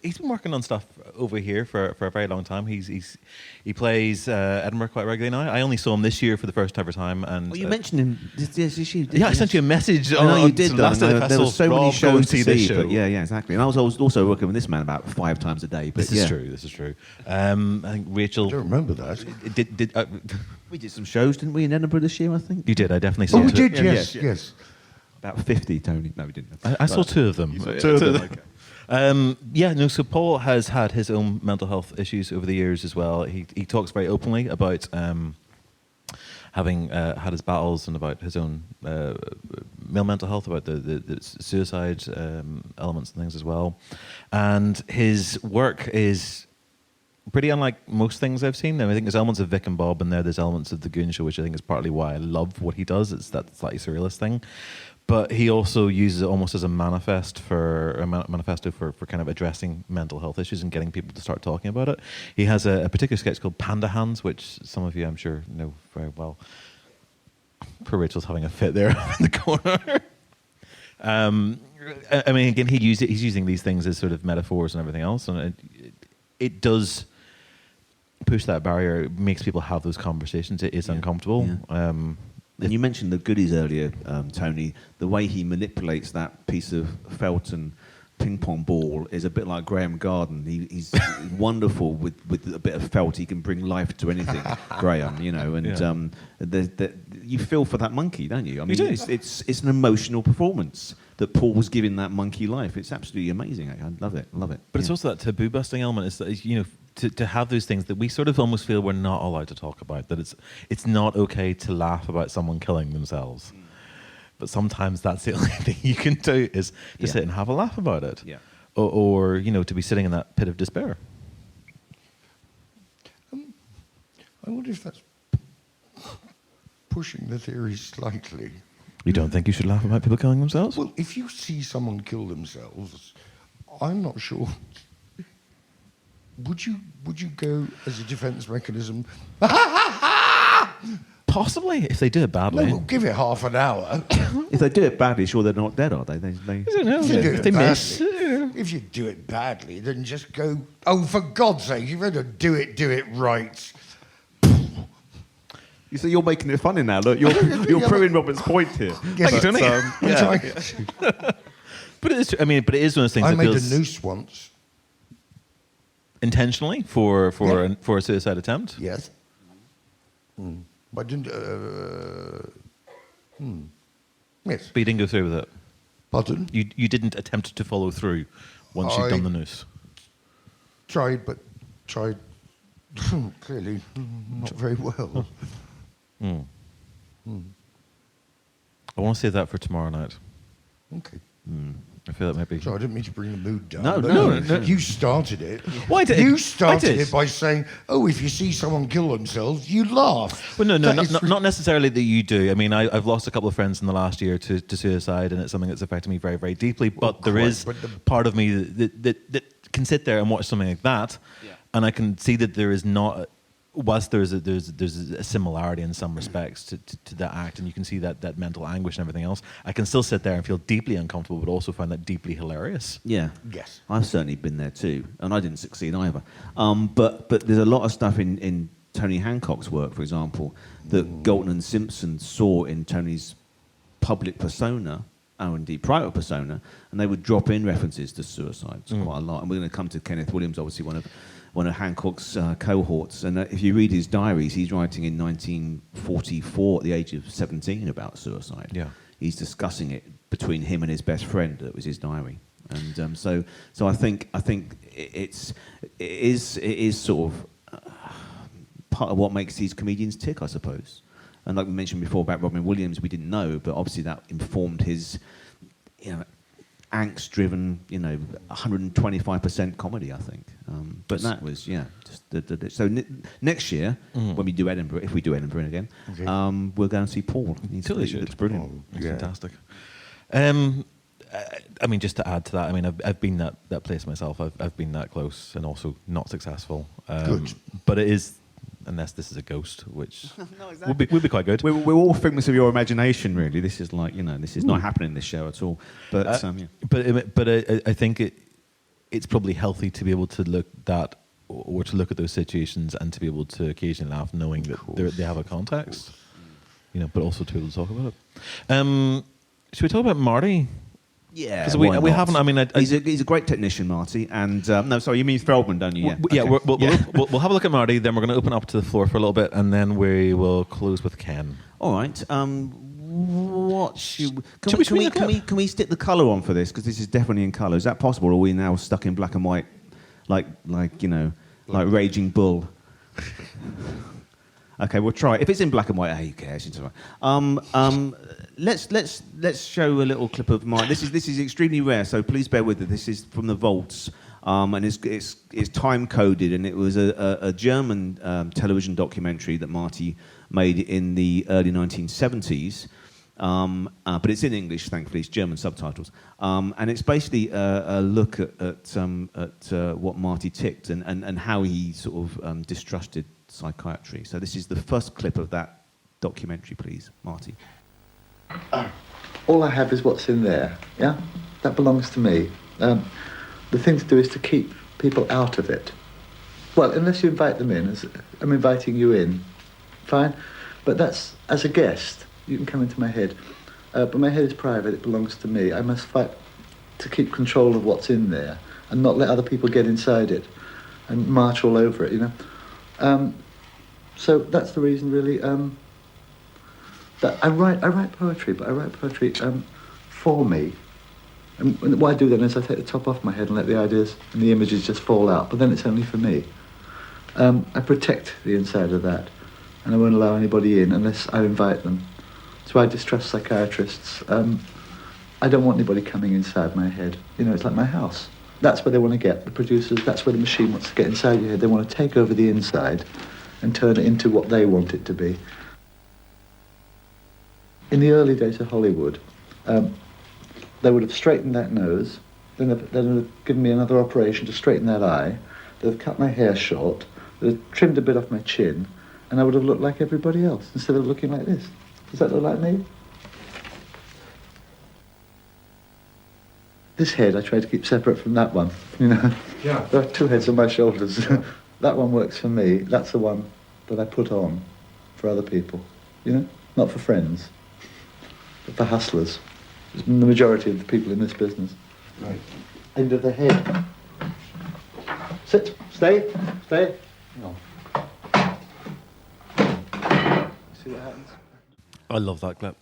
he's been working on stuff over here for a very long time. He plays Edinburgh quite regularly now. I only saw him this year for the first ever time. And you mentioned him. I sent you a message. I know you did. There were so many shows to see. Show. But yeah, exactly. And I was also working with this man about 5 times a day. But This is true. I think Rachel. I don't remember that. We did some shows, didn't we, in Edinburgh this year? I think you did. I definitely saw. Oh, we did. Yes. About 50, Tony. No, we didn't. I saw 2 of them. Two of them. Okay. So Paul has had his own mental health issues over the years as well. He talks very openly about having had his battles and about his own male mental health, about the suicide elements and things as well. And his work is pretty unlike most things I've seen. I think there's elements of Vic and Bob in there. There's elements of The Goon Show, which I think is partly why I love what he does. It's that slightly surrealist thing. But he also uses it almost as a manifesto for kind of addressing mental health issues and getting people to start talking about it. He has a particular sketch called Panda Hands, which some of you, I'm sure, know very well. Poor Rachel's having a fit there in the corner. I mean, again, he's using these things as sort of metaphors and everything else, and it does push that barrier. It makes people have those conversations. It is uncomfortable. Yeah. And you mentioned the goodies earlier, Tony. The way he manipulates that piece of felt and ping pong ball is a bit like Graham Garden. He's wonderful with a bit of felt. He can bring life to anything, Graham. You know, and you feel for that monkey, don't you? I mean, it's an emotional performance that Paul was giving that monkey life. It's absolutely amazing. I love it. But it's also that taboo busting element. Is that, you know, to have those things that we sort of almost feel we're not allowed to talk about. That it's not okay to laugh about someone killing themselves. But sometimes that's the only thing you can do is to sit and have a laugh about it. Yeah. Or you know, to be sitting in that pit of despair. I wonder if that's pushing the theory slightly. You don't think you should laugh about people killing themselves? Well, if you see someone kill themselves, I'm not sure. Would you go as a defence mechanism? Possibly, if they do it badly. No, we'll give it half an hour. If they do it badly, sure they're not dead, are they? I don't know. If they miss. If you do it badly, then just go, oh, for God's sake, you're going to do it right. You say you're making it funny now. Look, you're proving Robert's point here. Yes, Tony. But it is. I mean, but it is one of those things. I that made feels a noose once. Intentionally for a suicide attempt. Yes. But I didn't. Yes. But you didn't go through with it. Pardon? You didn't attempt to follow through once you'd done the noose. Tried clearly not very well. I want to save that for tomorrow night. Okay. I feel that might be. Sorry, I didn't mean to bring the mood down. No. You started it. Why did you started it by saying, "Oh, if you see someone kill themselves, you laugh." Well, no, not necessarily that you do. I mean, I've lost a couple of friends in the last year to suicide, and it's something that's affected me very, very deeply. But there is part of me that can sit there and watch something like that, and I can see that there is not. Whilst there's a similarity in some respects to that act, and you can see that mental anguish and everything else, I can still sit there and feel deeply uncomfortable, but also find that deeply hilarious. Yeah. Yes. I've certainly been there too, and I didn't succeed either. But there's a lot of stuff in Tony Hancock's work, for example, that Galton and Simpson saw in Tony's public persona, or indeed private persona, and they would drop in references to suicides quite a lot. And we're going to come to Kenneth Williams, obviously one of Hancock's cohorts. And if you read his diaries, he's writing in 1944 at the age of 17 about suicide. Yeah. He's discussing it between him and his best friend. That was his diary. And so I think it is sort of part of what makes these comedians tick, I suppose. And like we mentioned before about Robin Williams, we didn't know, but obviously that informed his, angst-driven, 125% comedy, I think. But that was, just so next year, when we do Edinburgh, if we do Edinburgh again, we'll go and see Paul. It's brilliant. It's fantastic. I mean, just to add to that, I mean, I've been that place myself. I've been that close and also not successful. Good. But it is, unless this is a ghost, which would be quite good. We're all figments of your imagination, really. This is like, this is not happening in this show at all. But I think it's probably healthy to be able to look at those situations and to be able to occasionally laugh, knowing that they have a context. But also to be able to talk about it. Should we talk about Marty? Yeah, because we haven't. I mean, he's a great technician, Marty. And no, sorry, you mean Feldman, don't you? We'll have a look at Marty. Then we're going to open up to the floor for a little bit, and then we will close with Ken. All right. Can we stick the colour on for this? Because this is definitely in colour. Is that possible? Or are we now stuck in black and white, like Raging Bull? Okay, we'll try it. If it's in black and white, who cares? It's all right. Let's show a little clip of mine. This is extremely rare, so please bear with it. This is from the vaults, and it's time coded, and it was a German television documentary that Marty made in the early 1970s. But it's in English, thankfully. It's German subtitles, and it's basically a look at what Marty ticked and how he sort of distrusted psychiatry. So this is the first clip of that documentary, please, Marty. All I have is what's in there, yeah? That belongs to me. The thing to do is to keep people out of it. Well, unless you invite them in, as I'm inviting you in, fine. But that's, as a guest, you can come into my head. But my head is private, it belongs to me. I must fight to keep control of what's in there and not let other people get inside it and march all over it, So that's the reason, really. That I write poetry, but I write poetry for me. And what I do then is I take the top off my head and let the ideas and the images just fall out, but then it's only for me. I protect the inside of that, and I won't allow anybody in unless I invite them. So I distrust psychiatrists. I don't want anybody coming inside my head. It's like my house. That's where they want to get, the producers, that's where the machine wants to get inside your head. They want to take over the inside and turn it into what they want it to be. in the early days of Hollywood, they would have straightened that nose, then they'd have given me another operation to straighten that eye, they'd have cut my hair short, they'd have trimmed a bit off my chin, and I would have looked like everybody else, instead of looking like this. Does that look like me? This head I try to keep separate from that one, you know. Yeah. There are two heads on my shoulders. That one works for me, that's the one that I put on for other people, you know? Not for friends, but for hustlers. The majority of the people in this business. Right. End of the head. Sit, stay. No. See what happens? I love that clip.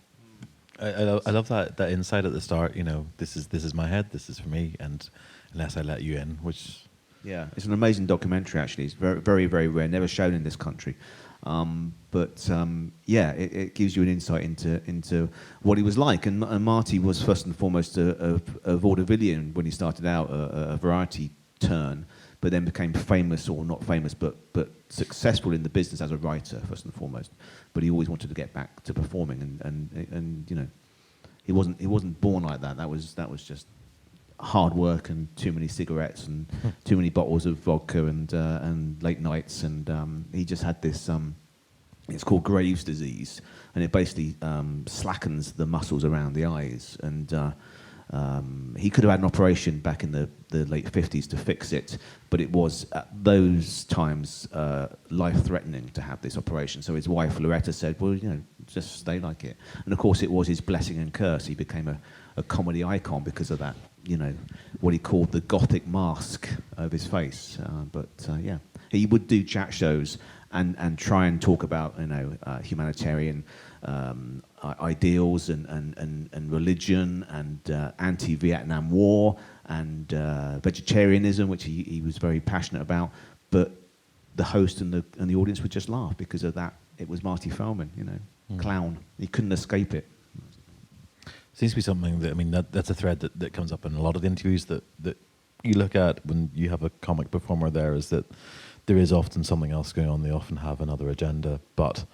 I love that insight at the start. You know, this is my head. This is for me, and unless I let you in, which yeah, it's an amazing documentary. Actually, it's very, very, very rare. Never shown in this country. Yeah, it gives you an insight into what he was like. And Marty was first and foremost a vaudevillian when he started out, a variety turn, but then became famous, or not famous, but successful in the business as a writer first and foremost. But he always wanted to get back to performing, and you know, he wasn't born like that. That was just hard work and too many cigarettes and too many bottles of vodka and late nights, and he just had this. It's called Graves' disease, and it basically slackens the muscles around the eyes. And he could have had an operation back in the late 50s to fix it, but it was at those times life-threatening to have this operation. So his wife Loretta said, "Well, you know, just stay like it." And of course, it was his blessing and curse. He became a comedy icon because of that. You know, what he called the gothic mask of his face. Yeah, he would do chat shows and try and talk about, you know, humanitarian ideals and religion and anti-Vietnam War and vegetarianism, which he was very passionate about. But the host and the audience would just laugh because of that. It was Marty Feldman, you know, clown. He couldn't escape it. seems to be something that, I mean, that's a thread that comes up in a lot of the interviews that you look at when you have a comic performer there, is that there is often something else going on. They often have another agenda, but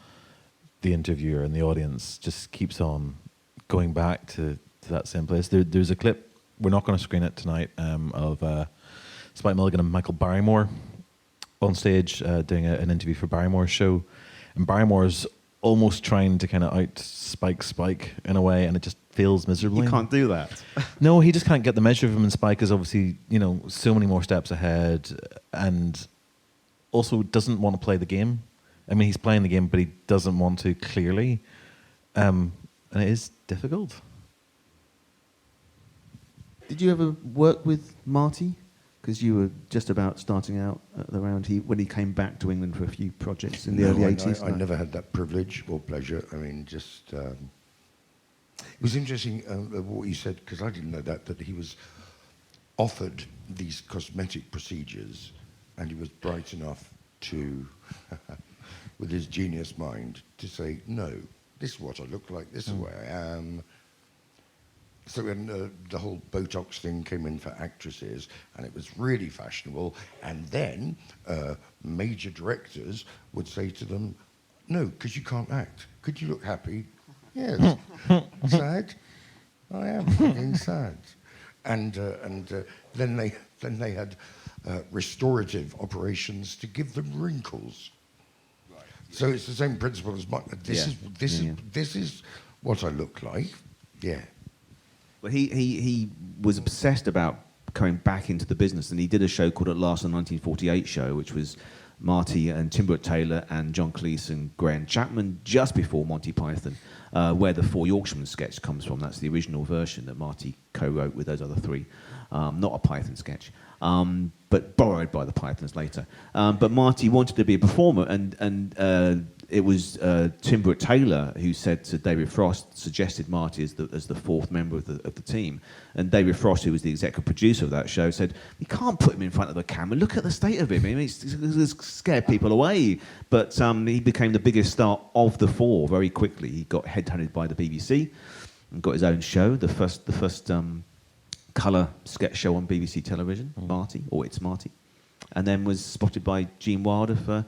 the interviewer and the audience just keeps on going back to that same place. There's a clip, we're not going to screen it tonight, of Spike Milligan and Michael Barrymore on stage doing an interview for Barrymore's show, and Barrymore's almost trying to kind of out Spike in a way, and it just fails miserably. You can't do that. No, he just can't get the measure of him, and Spike is obviously, you know, so many more steps ahead, and also doesn't want to play the game. I mean, he's playing the game, but he doesn't want to, clearly. And it is difficult. Did you ever work with Marty? Because you were just about starting out around when he came back to England for a few projects in the early 80s. I never had that privilege or pleasure. I mean, just... it was interesting what you said, because I didn't know that he was offered these cosmetic procedures, and he was bright enough to, with his genius mind, to say, no, this is what I look like, this is where I am. So when the whole Botox thing came in for actresses, and it was really fashionable, and then major directors would say to them, no, because you can't act. Could you look happy? Yes. Sad? I am fucking sad. And then they had restorative operations to give them wrinkles. Right. So it's the same principle as mine. This is what I look like. Yeah. But he was obsessed about coming back into the business, and he did a show called At Last, the 1948 show, which was Marty and Tim Taylor and John Cleese and Graham Chapman just before Monty Python, where the Four Yorkshiremen sketch comes from. That's the original version that Marty co-wrote with those other three. Not a Python sketch, but borrowed by the Pythons later. But Marty wanted to be a performer, and it was Tim Taylor who said to David Frost, suggested Marty as the fourth member of the team. And David Frost, who was the executive producer of that show, said, "You can't put him in front of the camera. Look at the state of him. I mean, it's scared people away." But he became the biggest star of the four very quickly. He got headhunted by the BBC and got his own show, the first colour sketch show on BBC television, Marty, or It's Marty, and then was spotted by Gene Wilder for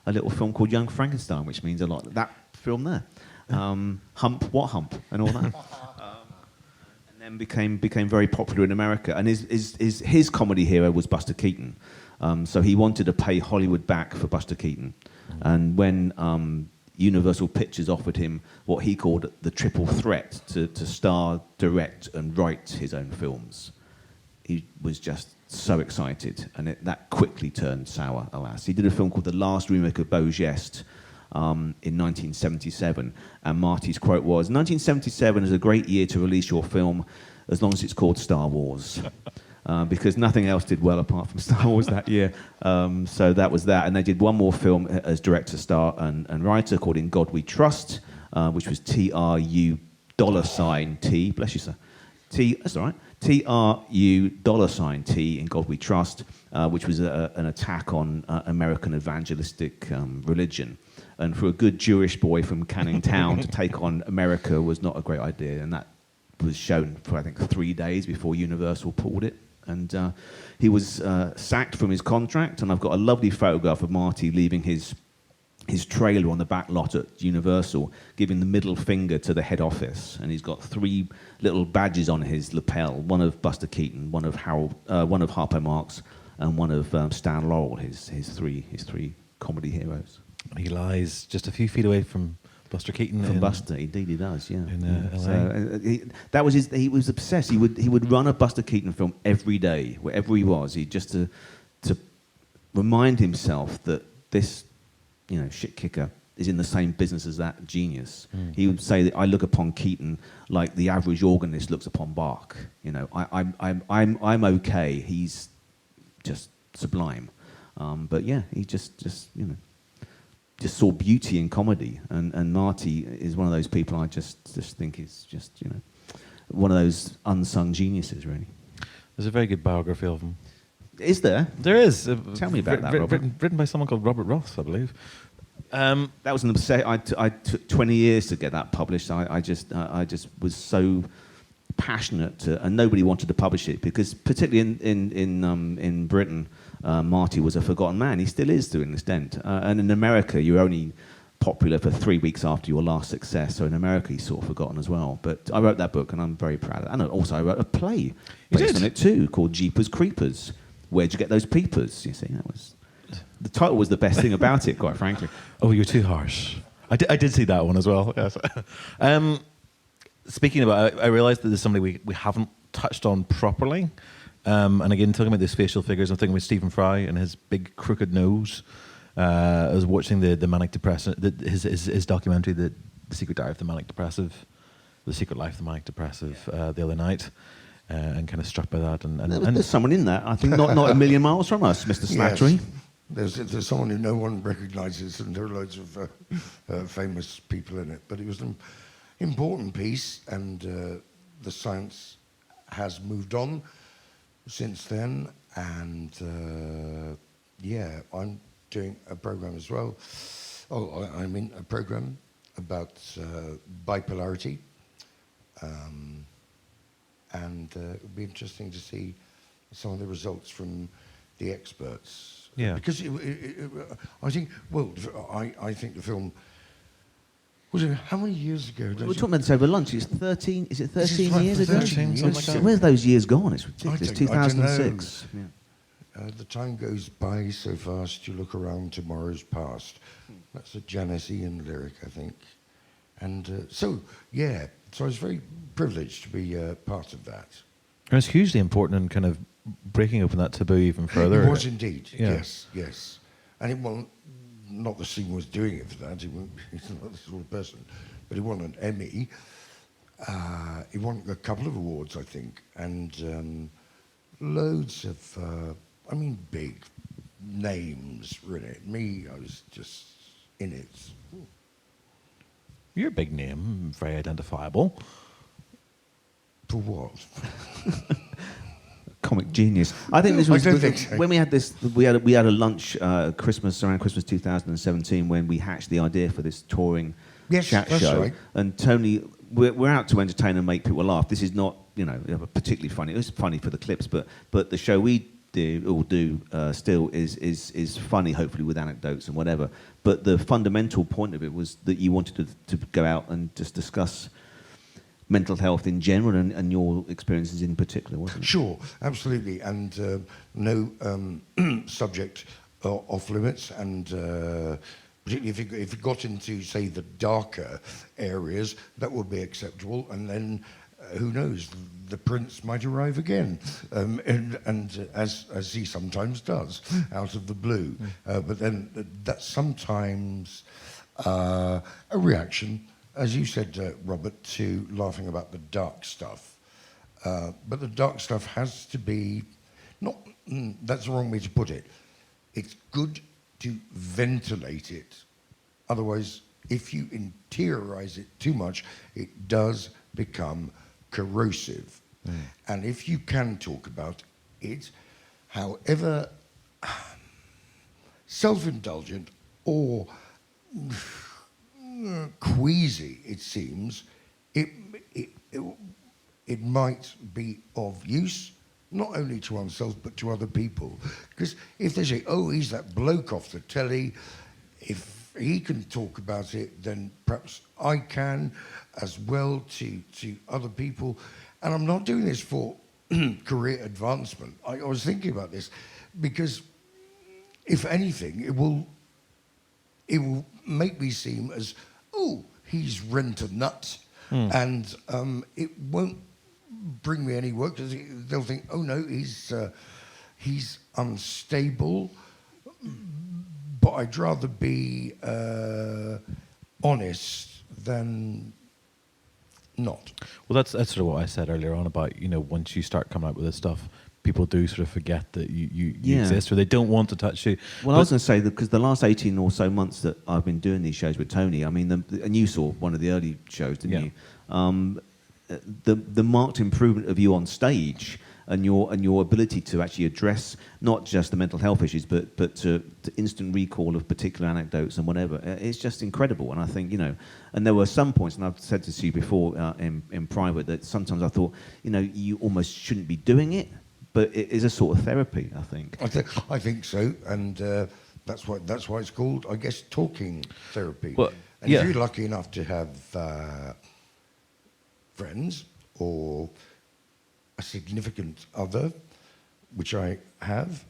a little film called Young Frankenstein, which means a lot. That film there. Hump, What Hump, and all that. And then became very popular in America. And his comedy hero was Buster Keaton. So he wanted to pay Hollywood back for Buster Keaton. And when Universal Pictures offered him what he called the triple threat to star, direct, and write his own films, he was just so excited, and that quickly turned sour, alas. He did a film called The Last Remake of Beau Geste in 1977, and Marty's quote was, 1977 is a great year to release your film as long as it's called Star Wars. Because nothing else did well apart from Star Wars that year. So that was that. And they did one more film as director, star, and writer called In God We Trust, which was TRU $T, bless you, sir. That's all right. TRU $T, In God We Trust, which was an attack on American evangelistic religion. And for a good Jewish boy from Canning Town to take on America was not a great idea. And that was shown for, I think, 3 days before Universal pulled it. And he was sacked from his contract, and I've got a lovely photograph of Marty leaving his trailer on the back lot at Universal, giving the middle finger to the head office, and he's got 3 little badges on his lapel, one of Buster Keaton, one of Harpo Marx, and one of Stan Laurel, his three comedy heroes. He lies just a few feet away from Buster Keaton. From Buster, indeed he does, yeah. In LA. So, he was obsessed. He would run a Buster Keaton film every day, wherever he was. He just to remind himself that this, shit kicker is in the same business as that genius. He would say that I look upon Keaton like the average organist looks upon Bach. I'm okay. He's just sublime. But yeah, he just saw beauty in comedy, and Marty is one of those people I just think is just one of those unsung geniuses, really. There's a very good biography of him. Is there? There is. Tell me about that, Robert. Written by someone called Robert Ross, I believe. That was an obsession. I took 20 years to get that published. I just was so passionate, and nobody wanted to publish it because, particularly in Britain, Marty was a forgotten man. He still is to an extent. And in America, you're only popular for 3 weeks after your last success. So in America, he's sort of forgotten as well. But I wrote that book, and I'm very proud of it. And also, I wrote a play based on it too, called Jeepers Creepers. Where'd you get those peepers? You see, the title was the best thing about it, quite frankly. Oh, you're too harsh. I did see that one as well. Yes. Speaking about it, I realised that there's somebody we haven't touched on properly. And again, talking about these facial figures, I'm thinking about Stephen Fry and his big crooked nose. I was watching the Manic Depressive, his documentary, the Secret Diary of the Manic Depressive, The Secret Life of the Manic Depressive, the other night, and kind of struck by that. And there's someone in that, I think, not a million miles from us, Mr. Slattery. Yes. There's someone who no one recognises, and there are loads of famous people in it. But it was an important piece, and the science has moved on since then, and I'm doing a program as well. I'm in a program about bipolarity, and it would be interesting to see some of the results from the experts. Yeah, because I think I think the film. Was it, how many years ago? We were talking about this over lunch. It's 13. Is it 13 years ago? 13, something like that. Where's those years gone? It's ridiculous. 2006. The time goes by so fast. You look around, tomorrow's past. That's a Janis Ian lyric, I think. And so I was very privileged to be part of that. And it's hugely important in kind of breaking open that taboo even further. It was indeed. Yeah. Yes. And it wasn't. Not that Stephen was doing it for that. He's not this sort of person, but he won an Emmy. He won a couple of awards, I think, and loads of, big names, really. Me, I was just in it. You're a big name, very identifiable. For what? Comic genius. I think this was so. When we had this. We had a lunch around Christmas 2017 when we hatched the idea for this touring chat show. Right. And Tony, we're out to entertain and make people laugh. This is not particularly funny. It was funny for the clips, but the show we do still is funny, hopefully with anecdotes and whatever. But the fundamental point of it was that you wanted to go out and just discuss mental health in general and your experiences in particular, wasn't it? Sure, absolutely, and no subject off limits, and particularly if it got into, say, the darker areas, that would be acceptable, and then who knows, the prince might arrive again, and as he sometimes does, out of the blue. But then that's sometimes a reaction, as you said, Robert, to laughing about the dark stuff. But the dark stuff has to be, that's the wrong way to put it. It's good to ventilate it. Otherwise, if you interiorize it too much, it does become corrosive. And if you can talk about it, however self-indulgent or queasy it seems, it might be of use, not only to oneself, but to other people. Because if they say, oh, he's that bloke off the telly, if he can talk about it, then perhaps I can as well to other people. And I'm not doing this for career advancement. I was thinking about this because, if anything, it will make me seem as, oh, he's rent a nut, and it won't bring me any work because they'll think, oh no, he's unstable. But I'd rather be honest than not. Well, that's sort of what I said earlier on about, once you start coming out with this stuff, people do sort of forget that you exist, or they don't want to touch you. Well, I was going to say that because the last 18 or so months that I've been doing these shows with Tony, I mean, and you saw one of the early shows, didn't you? The marked improvement of you on stage and your ability to actually address not just the mental health issues, but to instant recall of particular anecdotes and whatever, it's just incredible. And I think, and there were some points, and I've said this to you before in private, that sometimes I thought, you almost shouldn't be doing it, but it is a sort of therapy, I think. I think so, and that's why it's called, I guess, talking therapy. Well, and if you're lucky enough to have friends or a significant other, which I have,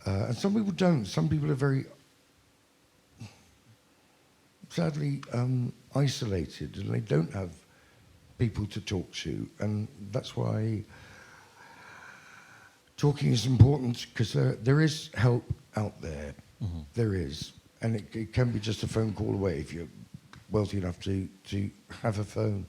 and some people don't. Some people are very, sadly, isolated, and they don't have people to talk to, and that's why talking is important, because there is help out there. Mm-hmm. There is, and it can be just a phone call away if you're wealthy enough to have a phone.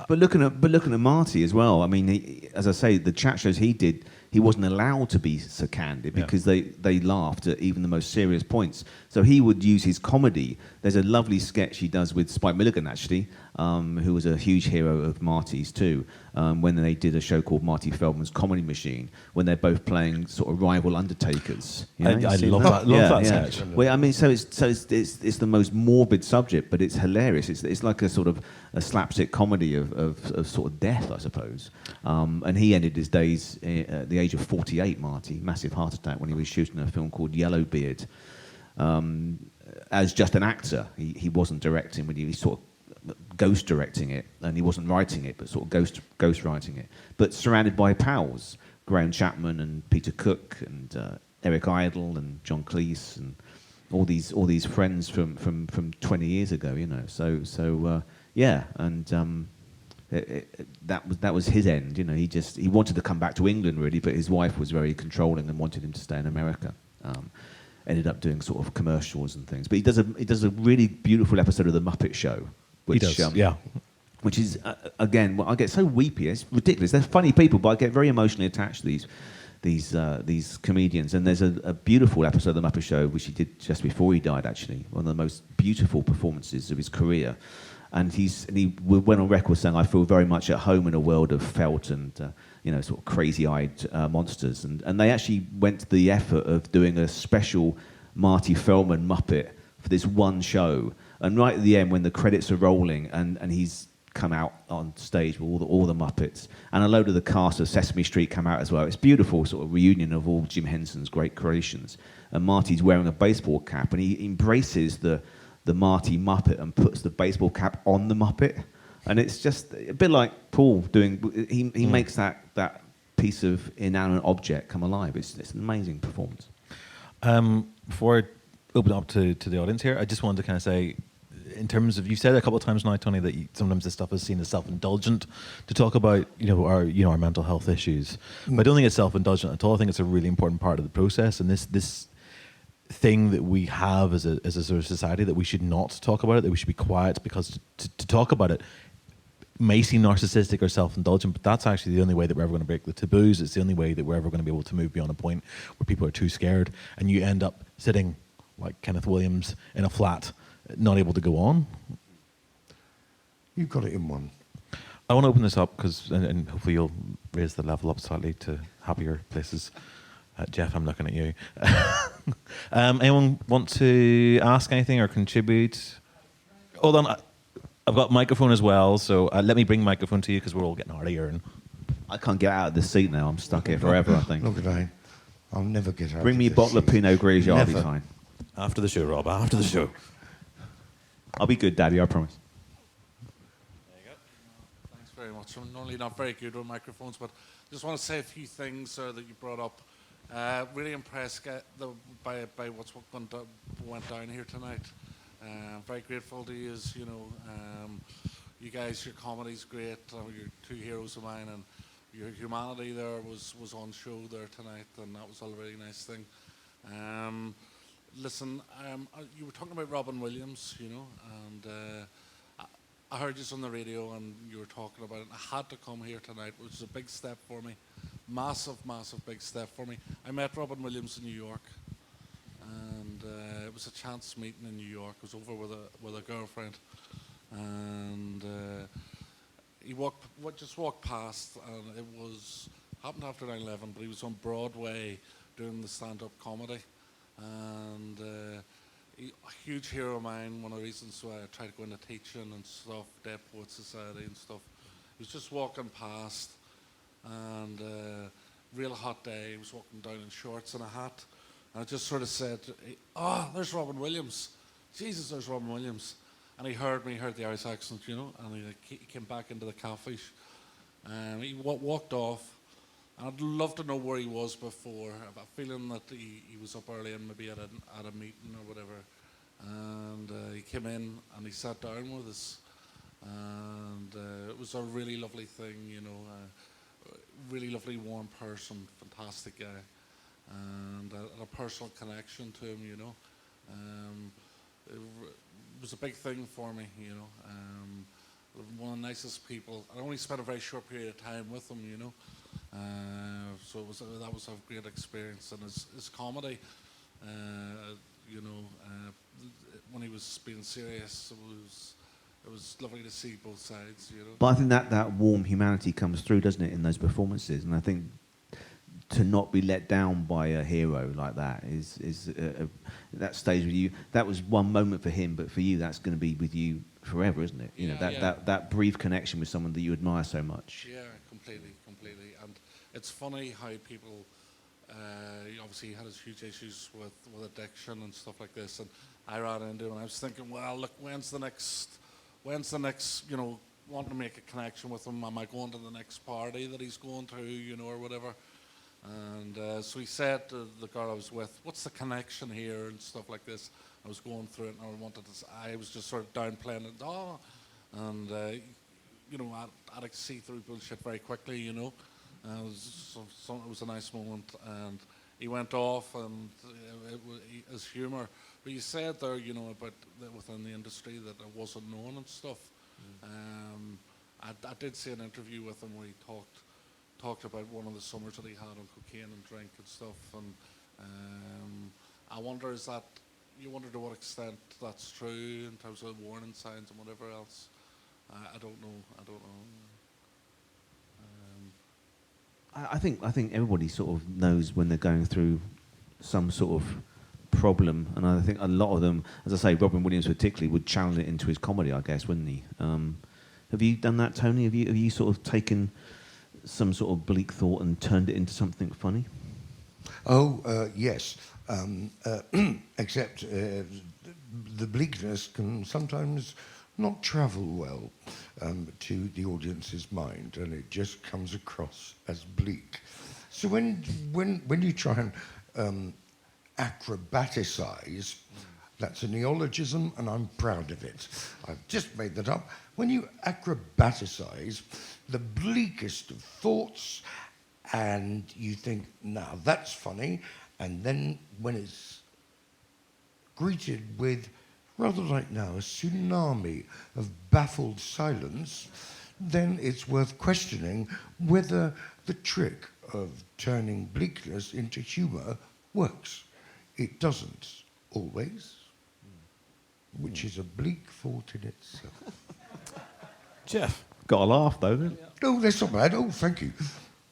But looking at Marty as well, I mean, as I say, the chat shows he did, he wasn't allowed to be so candid because they laughed at even the most serious points. So he would use his comedy. There's a lovely sketch he does with Spike Milligan, actually, who was a huge hero of Marty's too, when they did a show called Marty Feldman's Comedy Machine, when they're both playing sort of rival undertakers. I love that. Love that sketch. Well, I mean, so it's the most morbid subject, but it's hilarious. It's like a sort of a slapstick comedy of sort of death, I suppose. And he ended his days at the age of 48, Marty, massive heart attack when he was shooting a film called Yellowbeard. As just an actor, he wasn't directing, but he was sort of ghost directing it, and he wasn't writing it, but sort of ghost writing it. But surrounded by pals, Graham Chapman and Peter Cook and Eric Idle and John Cleese and all these friends from 20 years ago, So yeah, and that was his end. He wanted to come back to England really, but his wife was very controlling and wanted him to stay in America. Ended up doing sort of commercials and things, but he does a really beautiful episode of The Muppet Show, which he does, yeah. Which is again, I get so weepy. It's ridiculous. They're funny people, but I get very emotionally attached to these comedians. And there's a beautiful episode of The Muppet Show which he did just before he died. Actually, one of the most beautiful performances of his career. And he went on record saying, "I feel very much at home in a world of felt and sort of crazy-eyed monsters." And they actually went to the effort of doing a special Marty Feldman Muppet for this one show. And right at the end, when the credits are rolling and he's come out on stage with all the Muppets, and a load of the cast of Sesame Street come out as well. It's a beautiful sort of reunion of all Jim Henson's great creations. And Marty's wearing a baseball cap, and he embraces the Marty Muppet and puts the baseball cap on the Muppet. And it's just a bit like Paul doing. He makes that piece of inanimate object come alive. It's an amazing performance. Before I open up to the audience here, I just wanted to kind of say, in terms of, you said a couple of times now, Tony, that sometimes this stuff is seen as self-indulgent to talk about, our mental health issues. But I don't think it's self-indulgent at all. I think it's a really important part of the process, and this thing that we have as a sort of society, that we should not talk about it, that we should be quiet, because to talk about it may seem narcissistic or self-indulgent, but that's actually the only way that we're ever going to break the taboos. It's the only way that we're ever going to be able to move beyond a point where people are too scared, and you end up sitting like Kenneth Williams in a flat, not able to go on. You've got it in one. I want to open this up because, and hopefully you'll raise the level up slightly to happier places. Jeff, I'm looking at you. Anyone want to ask anything or contribute? Hold on, I've got microphone as well, so let me bring microphone to you because we're all getting hard of hearing. I can't get out of this seat now. I'm stuck here forever, I think. Look at that. I'll never get out. Bring me a bottle of Pinot Grigio, I'll be fine. After the show, Rob, after the show. I'll be good, Daddy, I promise. There you go. Thanks very much. I'm normally not very good with microphones, but I just want to say a few things that you brought up. Really impressed by what's went down here tonight. Very grateful to you. You guys, your comedy's great. You're two heroes of mine, and your humanity there was on show there tonight, and that was a really nice thing. Listen, you were talking about Robin Williams, and I heard you on the radio, and you were talking about it. I had to come here tonight, which is a big step for me. Massive, massive big step for me. I met Robin Williams in New York, and it was a chance meeting in New York. I was over with a girlfriend, and he just walked past, and it happened after 9/11, but he was on Broadway doing the stand-up comedy, and a huge hero of mine. One of the reasons why I tried to go into teaching and stuff, Deaf Poets Society and stuff. He was just walking past, and real hot day. He was walking down in shorts and a hat, and I just sort of said, "Oh, there's Robin Williams. Jesus, there's Robin Williams." And he heard me, heard the Irish accent, and he came back into the cafe. He walked off. And I'd love to know where he was before. I have a feeling that he was up early and maybe at a meeting or whatever. And he came in and he sat down with us. And it was a really lovely thing, really lovely, warm person, fantastic guy. And a personal connection to him, It was a big thing for me, one of the nicest people. I only spent a very short period of time with him, so that was a great experience. And his comedy, when he was being serious, it was lovely to see both sides. But I think that warm humanity comes through, doesn't it, in those performances? And I think to not be let down by a hero like that is that stays with you. That was one moment for him, but for you, that's going to be with you forever, isn't it? That brief connection with someone that you admire so much. Yeah, completely. And it's funny how people, obviously he had his huge issues with addiction and stuff like this, and I ran into him and I was thinking, well, look, when's the next, wanting to make a connection with him? Am I going to the next party that he's going to, or whatever? And so he said to the girl I was with, what's the connection here and stuff like this. I was going through it, and I was just sort of downplaying it. I'd see through bullshit very quickly, It was a nice moment, and he went off, and his humour. But you said there, about within the industry that it wasn't known and stuff. I did see an interview with him where he talked about one of the summers that he had on cocaine and drink and stuff, and I wonder, you wonder to what extent that's true in terms of warning signs and whatever else. I don't know. I think everybody sort of knows when they're going through some sort of problem, and I think a lot of them, as I say, Robin Williams particularly, would channel it into his comedy, I guess, wouldn't he? Have you done that, Tony? Have you sort of taken some sort of bleak thought and turned it into something funny? Oh, yes. Except the bleakness can sometimes not travel well to the audience's mind, and it just comes across as bleak. So when you try and acrobaticize, that's a neologism, and I'm proud of it. I've just made that up. When you acrobaticize the bleakest of thoughts, and you think, now that's funny, and then when it's greeted with, rather like now, a tsunami of baffled silence, then it's worth questioning whether the trick of turning bleakness into humour works. It doesn't always, which is a bleak thought in itself. Jeff. Got a laugh, though, didn't it? Oh, that's not bad. Oh, thank you.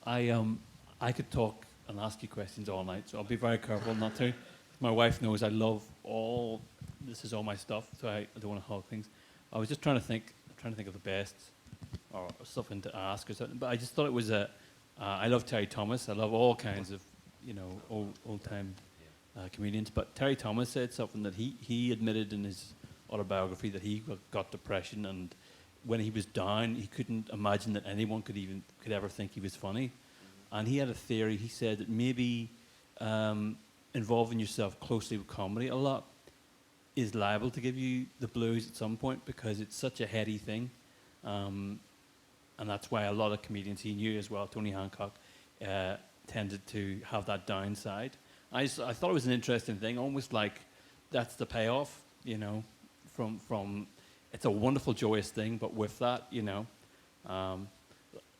I could talk and ask you questions all night, so I'll be very careful not to. My wife knows I love this is all my stuff, so I don't want to hog things. I was just trying to think of the best or something to ask or something, but I just thought it was I love Terry Thomas. I love all kinds of, old-time comedians, but Terry Thomas said something that he admitted in his autobiography that he got depression, and when he was down, he couldn't imagine that anyone could ever think he was funny. And he had a theory. He said that maybe involving yourself closely with comedy a lot is liable to give you the blues at some point, because it's such a heady thing. And that's why a lot of comedians he knew as well, Tony Hancock, tended to have that downside. I thought it was an interesting thing, almost like that's the payoff, from it's a wonderful, joyous thing, but with that,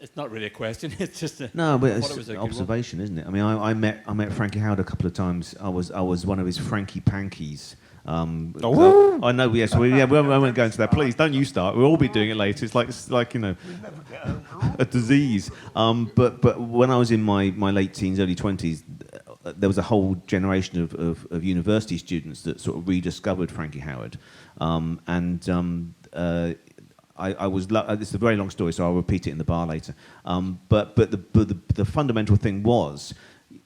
it's not really a question. It's just no, but it's an observation, isn't it? I mean, I met Frankie Howard a couple of times. I was one of his Frankie Pankies. I know. Yes, we won't go into that. Please don't you start. We'll all be doing it later. It's like a disease. But when I was in my late teens, early 20s, there was a whole generation of university students that sort of rediscovered Frankie Howard, I was. It's a very long story, so I'll repeat it in the bar later. But the fundamental thing was,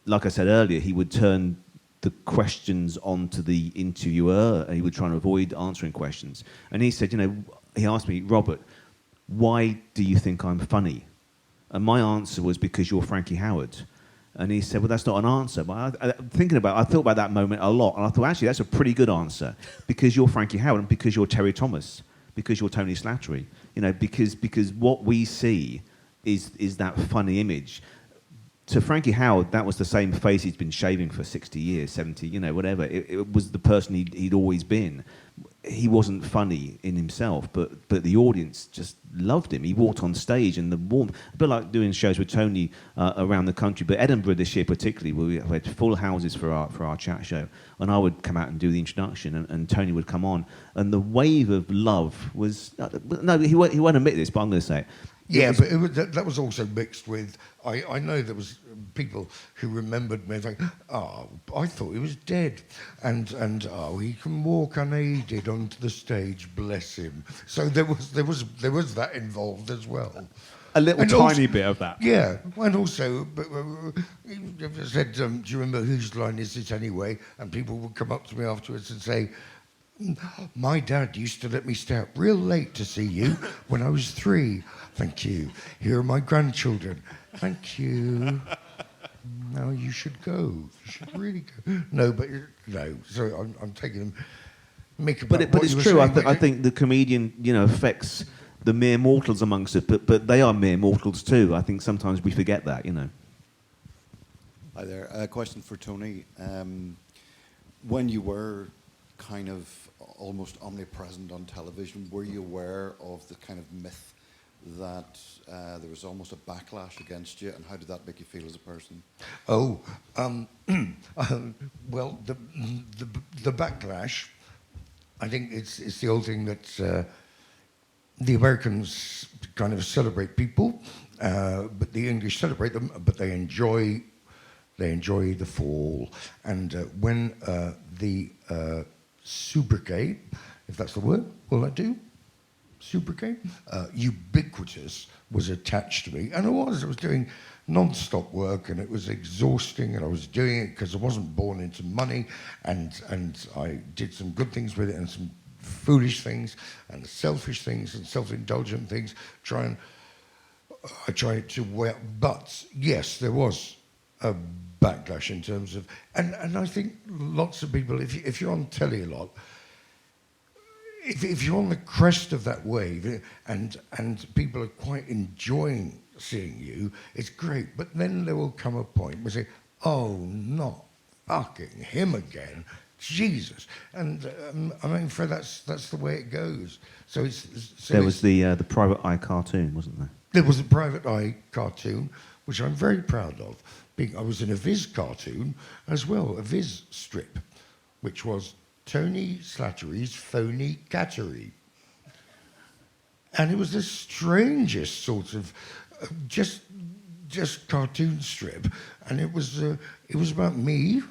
like I said earlier, he would turn the questions onto the interviewer, and he would try and avoid answering questions. And he said, he asked me, Robert, why do you think I'm funny? And my answer was, because you're Frankie Howard. And he said, well, that's not an answer. But I thought about that moment a lot, and I thought, actually, that's a pretty good answer, because you're Frankie Howard and because you're Terry Thomas, because you're Tony Slattery. Because what we see is that funny image. To Frankie Howard, that was the same face he'd been shaving for 60 years, 70, whatever. It was the person he'd always been. He wasn't funny in himself, but the audience just loved him. He walked on stage, and the warmth, a bit like doing shows with Tony around the country, but Edinburgh this year particularly, where we had full houses for our chat show, and I would come out and do the introduction, and Tony would come on, and the wave of love was, no, he won't admit this, but I'm going to say it. Yeah, but that was also mixed with, I know there was people who remembered me like, oh, I thought he was dead. And oh, he can walk unaided onto the stage, bless him. So there was that involved as well. A little tiny bit of that. Yeah, and also, he said, do you remember whose line is it anyway? And people would come up to me afterwards and say, my dad used to let me stay up real late to see you when I was 3. Thank you. Here are my grandchildren. Thank you. Now you should go. You should really go. No. So I'm taking them. But it's true. I think the comedian, affects the mere mortals amongst us. But they are mere mortals too. I think sometimes we forget that. Hi there. A question for Tony. When you were kind of almost omnipresent on television, were you aware of the kind of myth that there was almost a backlash against you, and how did that make you feel as a person? Oh, well, the backlash, I think it's the old thing that the Americans kind of celebrate people, but the English celebrate them, but they enjoy the fall. And when the sobriquet, if that's the word, will that do? sobriquet, ubiquitous, was attached to me. And I was doing non-stop work, and it was exhausting, and I was doing it because I wasn't born into money, and I did some good things with it and some foolish things and selfish things and self-indulgent things. I tried to wear, but yes, there was a backlash in terms of, and I think lots of people, if you're on telly a lot, if you're on the crest of that wave and people are quite enjoying seeing you, it's great. But then there will come a point where they say, oh, not fucking him again. Jesus. And I'm afraid that's the way it goes. So there was the Private Eye cartoon, wasn't there? There was a Private Eye cartoon, which I'm very proud of. I was in a Viz cartoon as well, a Viz strip, which was Tony Slattery's Phony Cattery. And it was the strangest sort of just cartoon strip, and it was about me.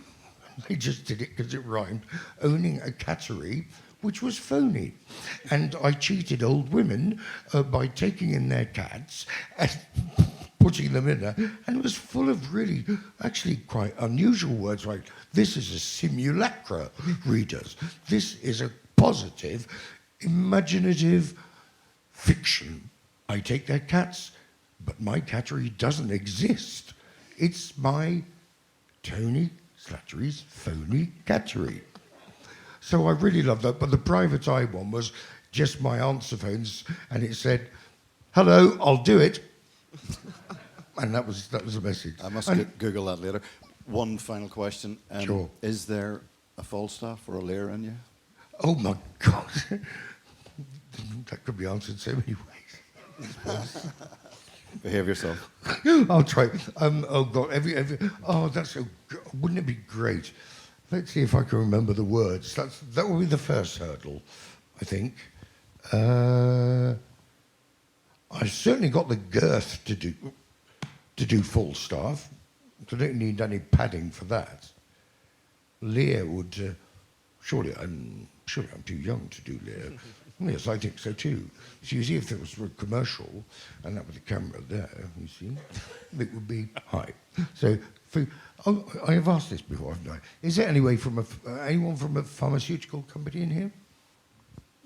They just did it because it rhymed, owning a cattery which was phony. And I cheated old women by taking in their cats and putting them in there. And it was full of really, actually quite unusual words like, this is a simulacra, readers. This is a positive, imaginative fiction. I take their cats, but my cattery doesn't exist. It's my Tony Slattery's Phony Cattery. So I really loved that, but the Private Eye one was just my answer phones, and it said, hello, I'll do it. And that was the message. I must Google that later. One final question. Sure. Is there a Falstaff or a Lear in you? Oh my God. That could be answered so many ways. Behave yourself. I'll try. Oh God, that's so. Wouldn't it be great? Let's see if I can remember the words. That will be the first hurdle, I think. I've certainly got the girth to do Falstaff. I don't need any padding for that. Lear would. Surely I'm too young to do Lear. Yes, I think so too. So you see, if there was a commercial and that was the camera there, you see, it would be high. So, I have asked this before, haven't I? Is there anyone from a pharmaceutical company in here?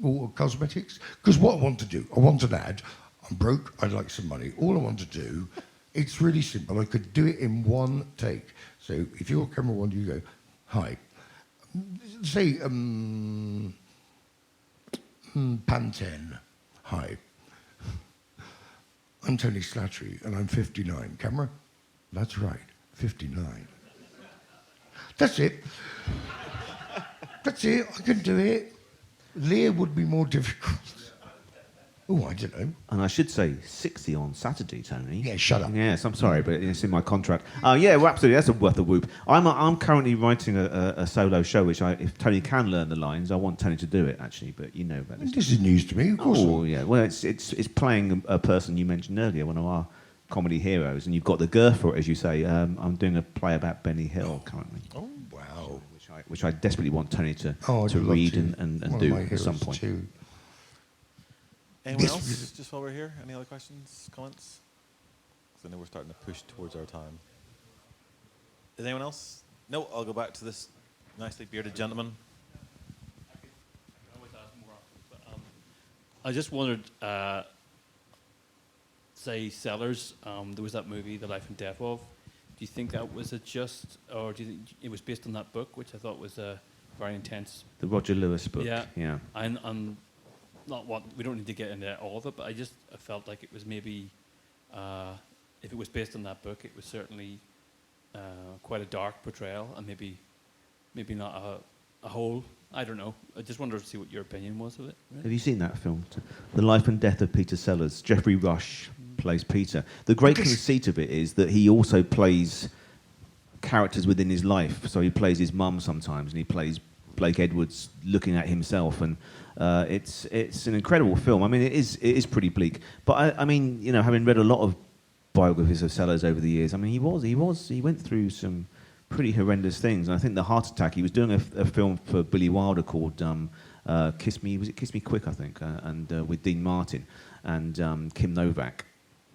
Or cosmetics? Because what I want to do, I want an ad. I'm broke, I'd like some money. All I want to do, it's really simple. I could do it in one take. So if you're camera one, you go, hi. Say, Pantene. Hi. I'm Tony Slattery, and I'm 59. Camera? That's right, 59. That's it. That's it. I can do it. Lear would be more difficult. Oh, I don't know. And I should say 60 on Saturday, Tony. Yeah, shut up. Yes, I'm sorry, but it's in my contract. Yeah, well, absolutely, that's worth a whoop. I'm currently writing a solo show, which if Tony can learn the lines, I want Tony to do it, actually, but you know about this. This is news to me, of course. Oh, yeah. Well, it's playing a person you mentioned earlier, one of our comedy heroes, and you've got the girth for it, as you say. I'm doing a play about Benny Hill currently. Oh, wow. Which I desperately want Tony to read and do at some point. Too. Anyone else, just while we're here? Any other questions, comments? Because I know we're starting to push towards our time. Is anyone else? No, I'll go back to this nicely bearded gentleman. I just wondered, say, Sellers, there was that movie, The Life and Death of. Do you think that was or do you think it was based on that book, which I thought was very intense? The Roger Lewis book. Yeah. And we don't need to get into all of it, but I felt like it was maybe, if it was based on that book, it was certainly quite a dark portrayal, and maybe not a whole. I don't know. I just wanted to see what your opinion was of it. Really. Have you seen that film? The Life and Death of Peter Sellers. Geoffrey Rush plays Peter. The great conceit of it is that he also plays characters within his life. So he plays his mum sometimes, and he plays Blake Edwards looking at himself, and it's an incredible film. I mean, it is pretty bleak, but I mean, you know, having read a lot of biographies of Sellers over the years, I mean, he went through some pretty horrendous things. And I think the heart attack. He was doing a film for Billy Wilder called Kiss Me Quick, I think, and with Dean Martin and Kim Novak.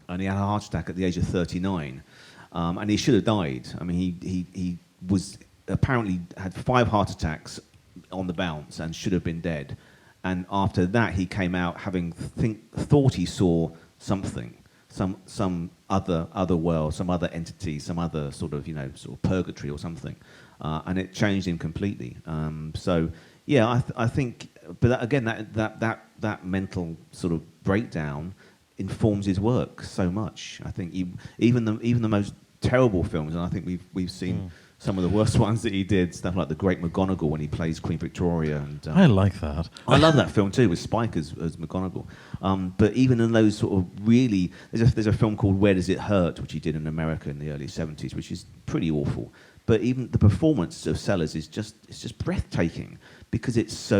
And he had a heart attack at the age of 39. And he should have died. I mean, he was apparently had 5 heart attacks on the bounce and should have been dead. And after that, he came out having thought he saw something, some other world, some other entity, some other sort of purgatory or something, and it changed him completely. So yeah, I think, but again, that mental sort of breakdown informs his work so much. I think even the most terrible films, and I think we've seen some of the worst ones that he did, stuff like The Great McGonagall when he plays Queen Victoria. And I like that. I love that film too, with Spike as McGonagall. But even in those sort of really, there's a film called Where Does It Hurt, which he did in America in the early 70s, which is pretty awful. But even the performance of Sellers is just breathtaking because it's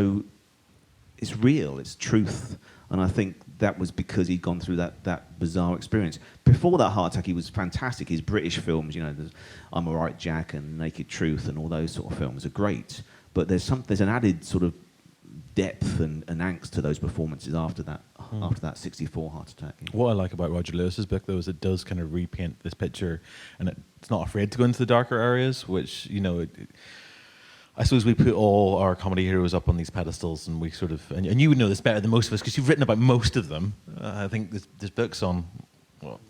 real, it's truth. And I think that was because he'd gone through that bizarre experience. Before that heart attack, he was fantastic. His British films, there's I'm Alright Jack and Naked Truth and all those sort of films are great. But there's an added sort of depth and angst to those performances after that 64 heart attack. What I like about Roger Lewis's book, though, is it does kind of repaint this picture, and it's not afraid to go into the darker areas, which, I suppose we put all our comedy heroes up on these pedestals, and we sort of, and you would know this better than most of us because you've written about most of them. I think this book's on. Well,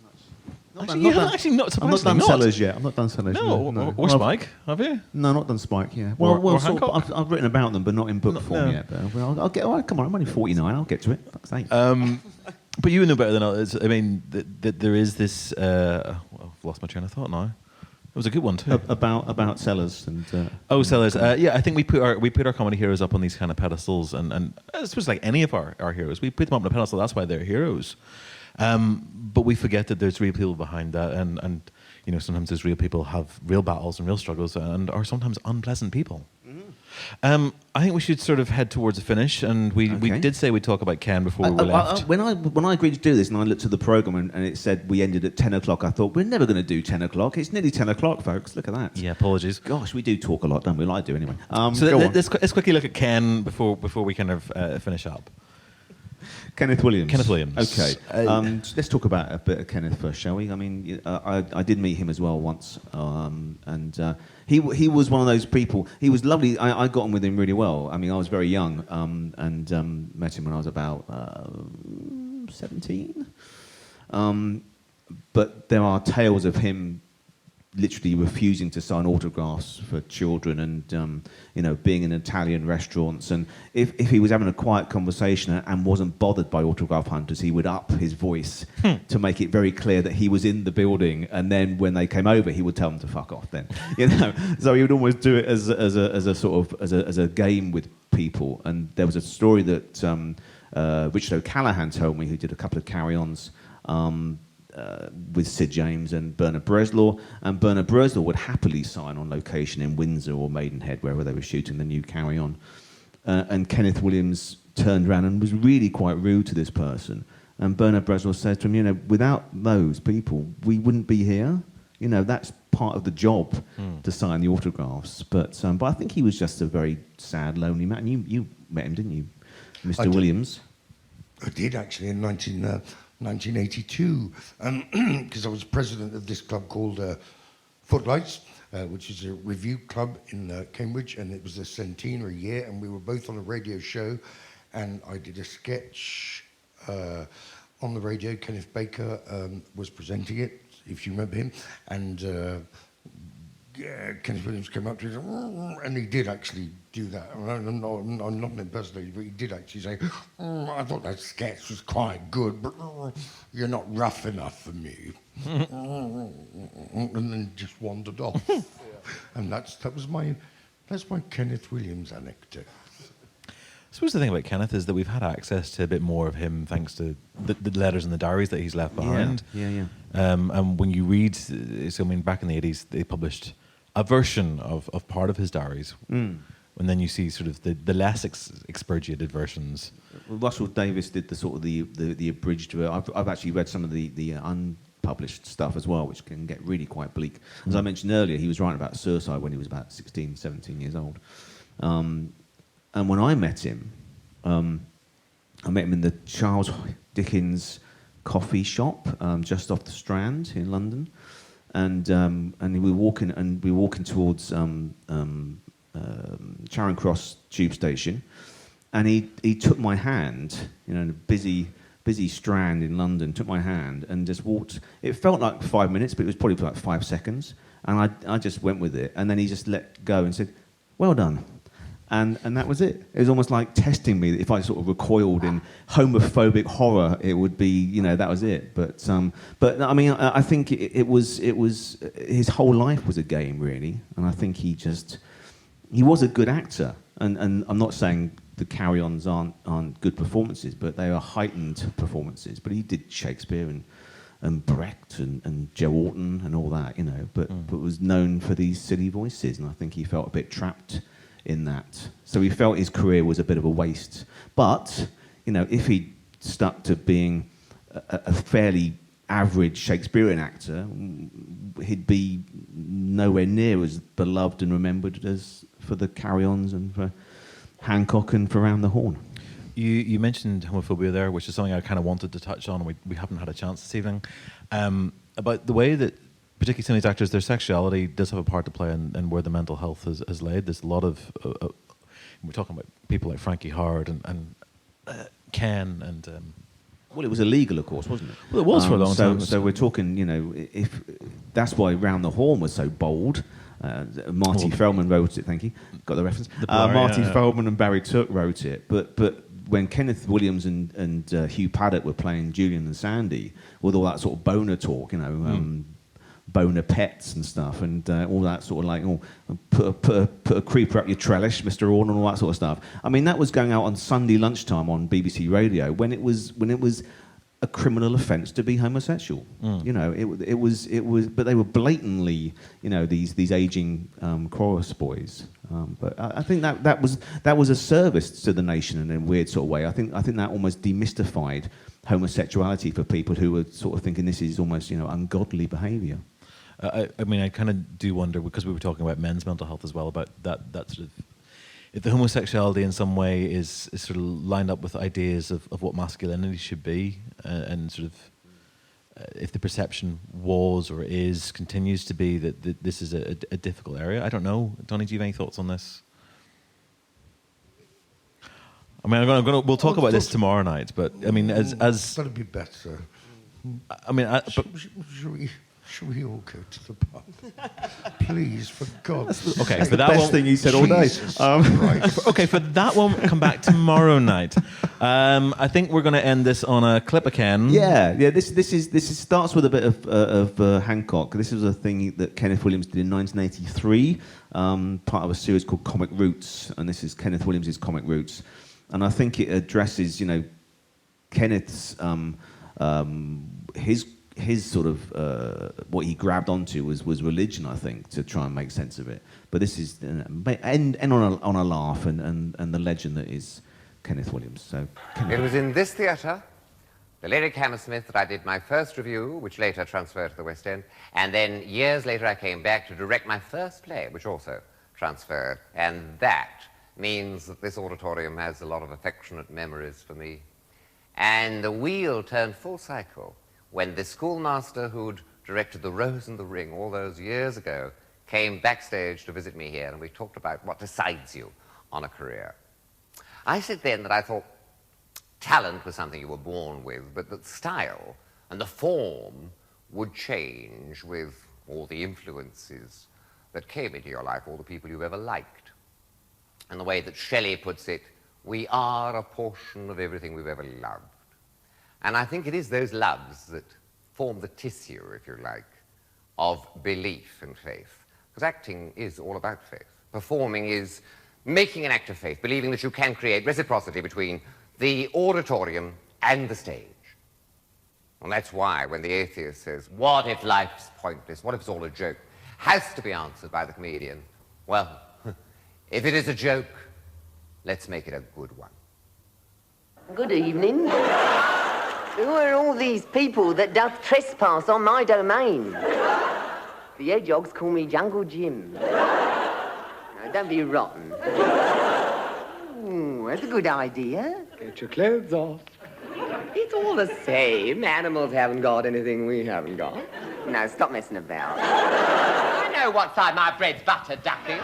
I'm not done Sellers yet. I'm not done Sellers. No, or Spike, have you? No, not done Spike. Yeah. Or sort Hancock? of, I've written about them, but not in book form yet. But I'll get. Oh, come on, I'm only 49. I'll get to it. Fuck's sake. But you would know better than others. I mean, that there is this. I've lost my train of thought now. It was a good one too. About Sellers and. Sellers. Yeah, I think we put our comedy heroes up on these kind of pedestals, and I suppose like any of our heroes, we put them up on a pedestal. That's why they're heroes. But we forget that there's real people behind that, and sometimes those real people have real battles and real struggles, and are sometimes unpleasant people. I think we should sort of head towards a finish, and we did say we'd talk about Ken before we left. When I agreed to do this, and I looked at the programme and it said we ended at 10 o'clock, I thought, we're never going to do 10 o'clock. It's nearly 10 o'clock, folks. Look at that. Yeah, apologies. Gosh, we do talk a lot, don't we? Well, I do anyway. So let's quickly look at Ken before we kind of finish up. Kenneth Williams. Okay. Let's talk about a bit of Kenneth first, shall we? I mean, I did meet him as well once, and he was one of those people. He was lovely. I got on with him really well. I mean, I was very young, and met him when I was about 17. But there are tales of him literally refusing to sign autographs for children, and being in Italian restaurants, and if he was having a quiet conversation and wasn't bothered by autograph hunters, he would up his voice to make it very clear that he was in the building, and then when they came over, he would tell them to fuck off. Then, so he would almost do it as a sort of as a game with people. And there was a story that Richard O'Callaghan told me, who did a couple of carry-ons. With Sid James and Bernard Bresslaw, and Bernard Bresslaw would happily sign on location in Windsor or Maidenhead, wherever they were shooting the new Carry On. And Kenneth Williams turned around and was really quite rude to this person. And Bernard Bresslaw said to him, without those people, we wouldn't be here. That's part of the job to sign the autographs. But I think he was just a very sad, lonely man. You met him, didn't you, Mr. Williams? I did, actually, in 1982, because I was president of this club called Footlights, which is a review club in Cambridge, and it was the centenary year, and we were both on a radio show, and I did a sketch on the radio. Kenneth Baker was presenting it, if you remember him, and Kenneth Williams came up to him, and he did actually do that. I'm not an impersonator, but he did actually say, I thought that sketch was quite good, but you're not rough enough for me. And then just wandered off. And that's my Kenneth Williams anecdote. I suppose the thing about Kenneth is that we've had access to a bit more of him thanks to the letters and the diaries that he's left behind. Yeah. And when you read, back in the 80s, they published a version of part of his diaries. And then you see sort of the less expurgated versions. Russell Davies did the sort of the abridged. I've actually read some of the unpublished stuff as well, which can get really quite bleak. As I mentioned earlier, he was writing about suicide when he was about 16, 17 years old. And when I met him, I met him in the Charles Dickens coffee shop just off the Strand in London, and we were walking towards Charing Cross tube station, and he took my hand, in a busy Strand in London, took my hand and just walked. It felt like 5 minutes, but it was probably like 5 seconds, and I just went with it, and then he just let go and said, "Well done." And that was it. It was almost like testing me. If I sort of recoiled in homophobic horror, it would be, that was it. But I mean, I think it was his whole life was a game, really. And I think he was a good actor. And I'm not saying the carry-ons aren't good performances, but they are heightened performances. But he did Shakespeare and Brecht and Joe Orton and all that, But was known for these silly voices, and I think he felt a bit trapped in that. So he felt his career was a bit of a waste. But, if he stuck to being a fairly average Shakespearean actor, he'd be nowhere near as beloved and remembered as for the Carry-Ons and for Hancock and for Round the Horn. You mentioned homophobia there, which is something I kind of wanted to touch on. We haven't had a chance this evening. About the way that particularly some of these actors, their sexuality does have a part to play in where the mental health is laid. There's a lot of... we're talking about people like Frankie Hard and Ken and... Well, it was illegal, of course, wasn't it? Well, it was for a long time. So we're talking, if that's why Round the Horn was so bold. Marty Feldman wrote it, thank you. Got the reference. Marty Feldman and Barry Took wrote it. But when Kenneth Williams and Hugh Paddock were playing Julian and Sandy, with all that sort of boner talk, boner pets and stuff, and all that sort of like, put a creeper up your trellis, Mr. Orton, and all that sort of stuff. I mean, that was going out on Sunday lunchtime on BBC Radio when it was a criminal offence to be homosexual. It was, but they were blatantly, these aging chorus boys. But I think that was a service to the nation in a weird sort of way. I think that almost demystified homosexuality for people who were sort of thinking this is almost ungodly behaviour. I mean, I kind of do wonder, because we were talking about men's mental health as well, about that sort of, if the homosexuality in some way is sort of lined up with ideas of what masculinity should be, and sort of if the perception was or continues to be that this is a difficult area. I don't know. Tony, do you have any thoughts on this? I mean, we'll talk about this tomorrow night, but I mean, as that'd be better. I mean, Should we all go to the pub? Please, for God's sake. Okay, for that best thing you said all day. Okay, for that one, come back tomorrow night. I think we're going to end this on a clip of Ken. Yeah. This starts with a bit of Hancock. This was a thing that Kenneth Williams did in 1983, part of a series called Comic Roots, and this is Kenneth Williams' Comic Roots, and I think it addresses, Kenneth's his sort of what he grabbed onto was religion, I think, to try and make sense of it. But this is and on a laugh and the legend that is Kenneth Williams. So it was in this theatre, the Lyric Hammersmith, that I did my first review, which later transferred to the West End, and then years later I came back to direct my first play, which also transferred, and that means that this auditorium has a lot of affectionate memories for me. And the wheel turned full cycle when the schoolmaster who'd directed The Rose and the Ring all those years ago came backstage to visit me here, and we talked about what decides you on a career. I said then that I thought talent was something you were born with, but that style and the form would change with all the influences that came into your life, all the people you've ever liked. And the way that Shelley puts it, we are a portion of everything we've ever loved. And I think it is those loves that form the tissue, if you like, of belief and faith. Because acting is all about faith. Performing is making an act of faith, believing that you can create reciprocity between the auditorium and the stage. And that's why when the atheist says, what if life's pointless, what if it's all a joke, has to be answered by the comedian, well, if it is a joke, let's make it a good one. Good evening. Who are all these people that doth trespass on my domain? The hedgehogs call me Jungle Jim. Now, don't be rotten. Ooh, that's a good idea. Get your clothes off. It's all the same. Animals haven't got anything we haven't got. Now, stop messing about. I know what side my bread's buttered, ducky.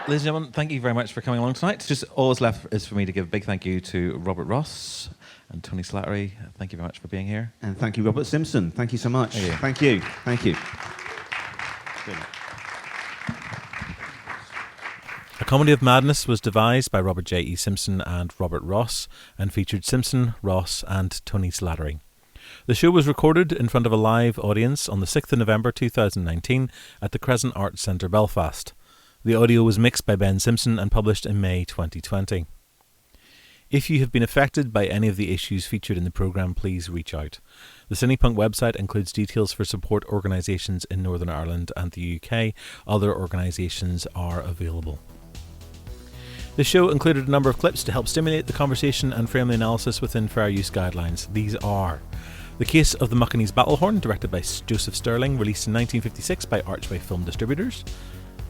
Ladies and gentlemen, thank you very much for coming along tonight. Just all that's left is for me to give a big thank you to Robert Ross and Tony Slattery. Thank you very much for being here. And thank you, Robert Simpson. Thank you so much. Thank you. Thank you. A Comedy of Madness was devised by Robert JE Simpson and Robert Ross and featured Simpson, Ross and Tony Slattery. The show was recorded in front of a live audience on the 6th of November 2019 at the Crescent Arts Centre, Belfast. The audio was mixed by Ben Simpson and published in May 2020. If you have been affected by any of the issues featured in the programme, please reach out. The CinePunked website includes details for support organisations in Northern Ireland and the UK. Other organisations are available. The show included a number of clips to help stimulate the conversation and frame the analysis within fair use guidelines. These are: The Case of the Muckanees Battlehorn, directed by Joseph Sterling, released in 1956 by Archway Film Distributors.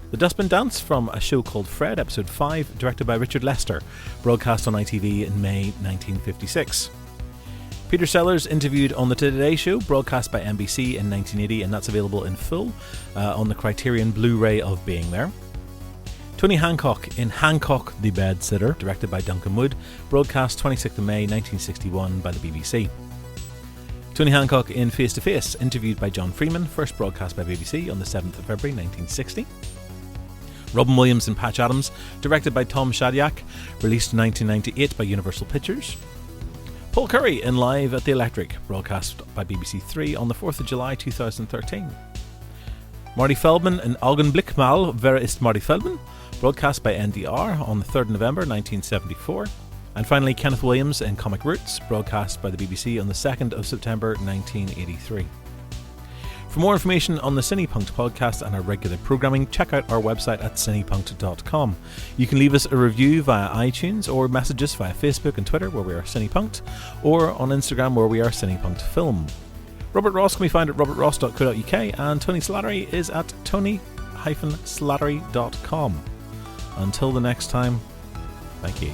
The Dustbin Dance from A Show Called Fred, episode 5, directed by Richard Lester, broadcast on ITV in May 1956. Peter Sellers interviewed on The Today Show, broadcast by NBC in 1980, and that's available in full on the Criterion Blu-ray of Being There. Tony Hancock in Hancock the Bedsitter, directed by Duncan Wood, broadcast 26th of May 1961 by the BBC. Tony Hancock in Face to Face, interviewed by John Freeman, first broadcast by BBC on the 7th of February 1960. Robin Williams and Patch Adams, directed by Tom Shadyac, released in 1998 by Universal Pictures. Paul Curry in Live at the Electric, broadcast by BBC 3 on the 4th of July 2013. Marty Feldman in Augenblick mal, wer ist Marty Feldman, broadcast by NDR on the 3rd of November 1974. And finally, Kenneth Williams in Comic Roots, broadcast by the BBC on the 2nd of September 1983. For more information on the CinePunked podcast and our regular programming, check out our website at cinepunked.com. You can leave us a review via iTunes or message us via Facebook and Twitter, where we are CinePunked, or on Instagram, where we are CinePunked Film. Robert Ross can be found at robertross.co.uk, and Tony Slattery is at tony-slattery.com. Until the next time, thank you.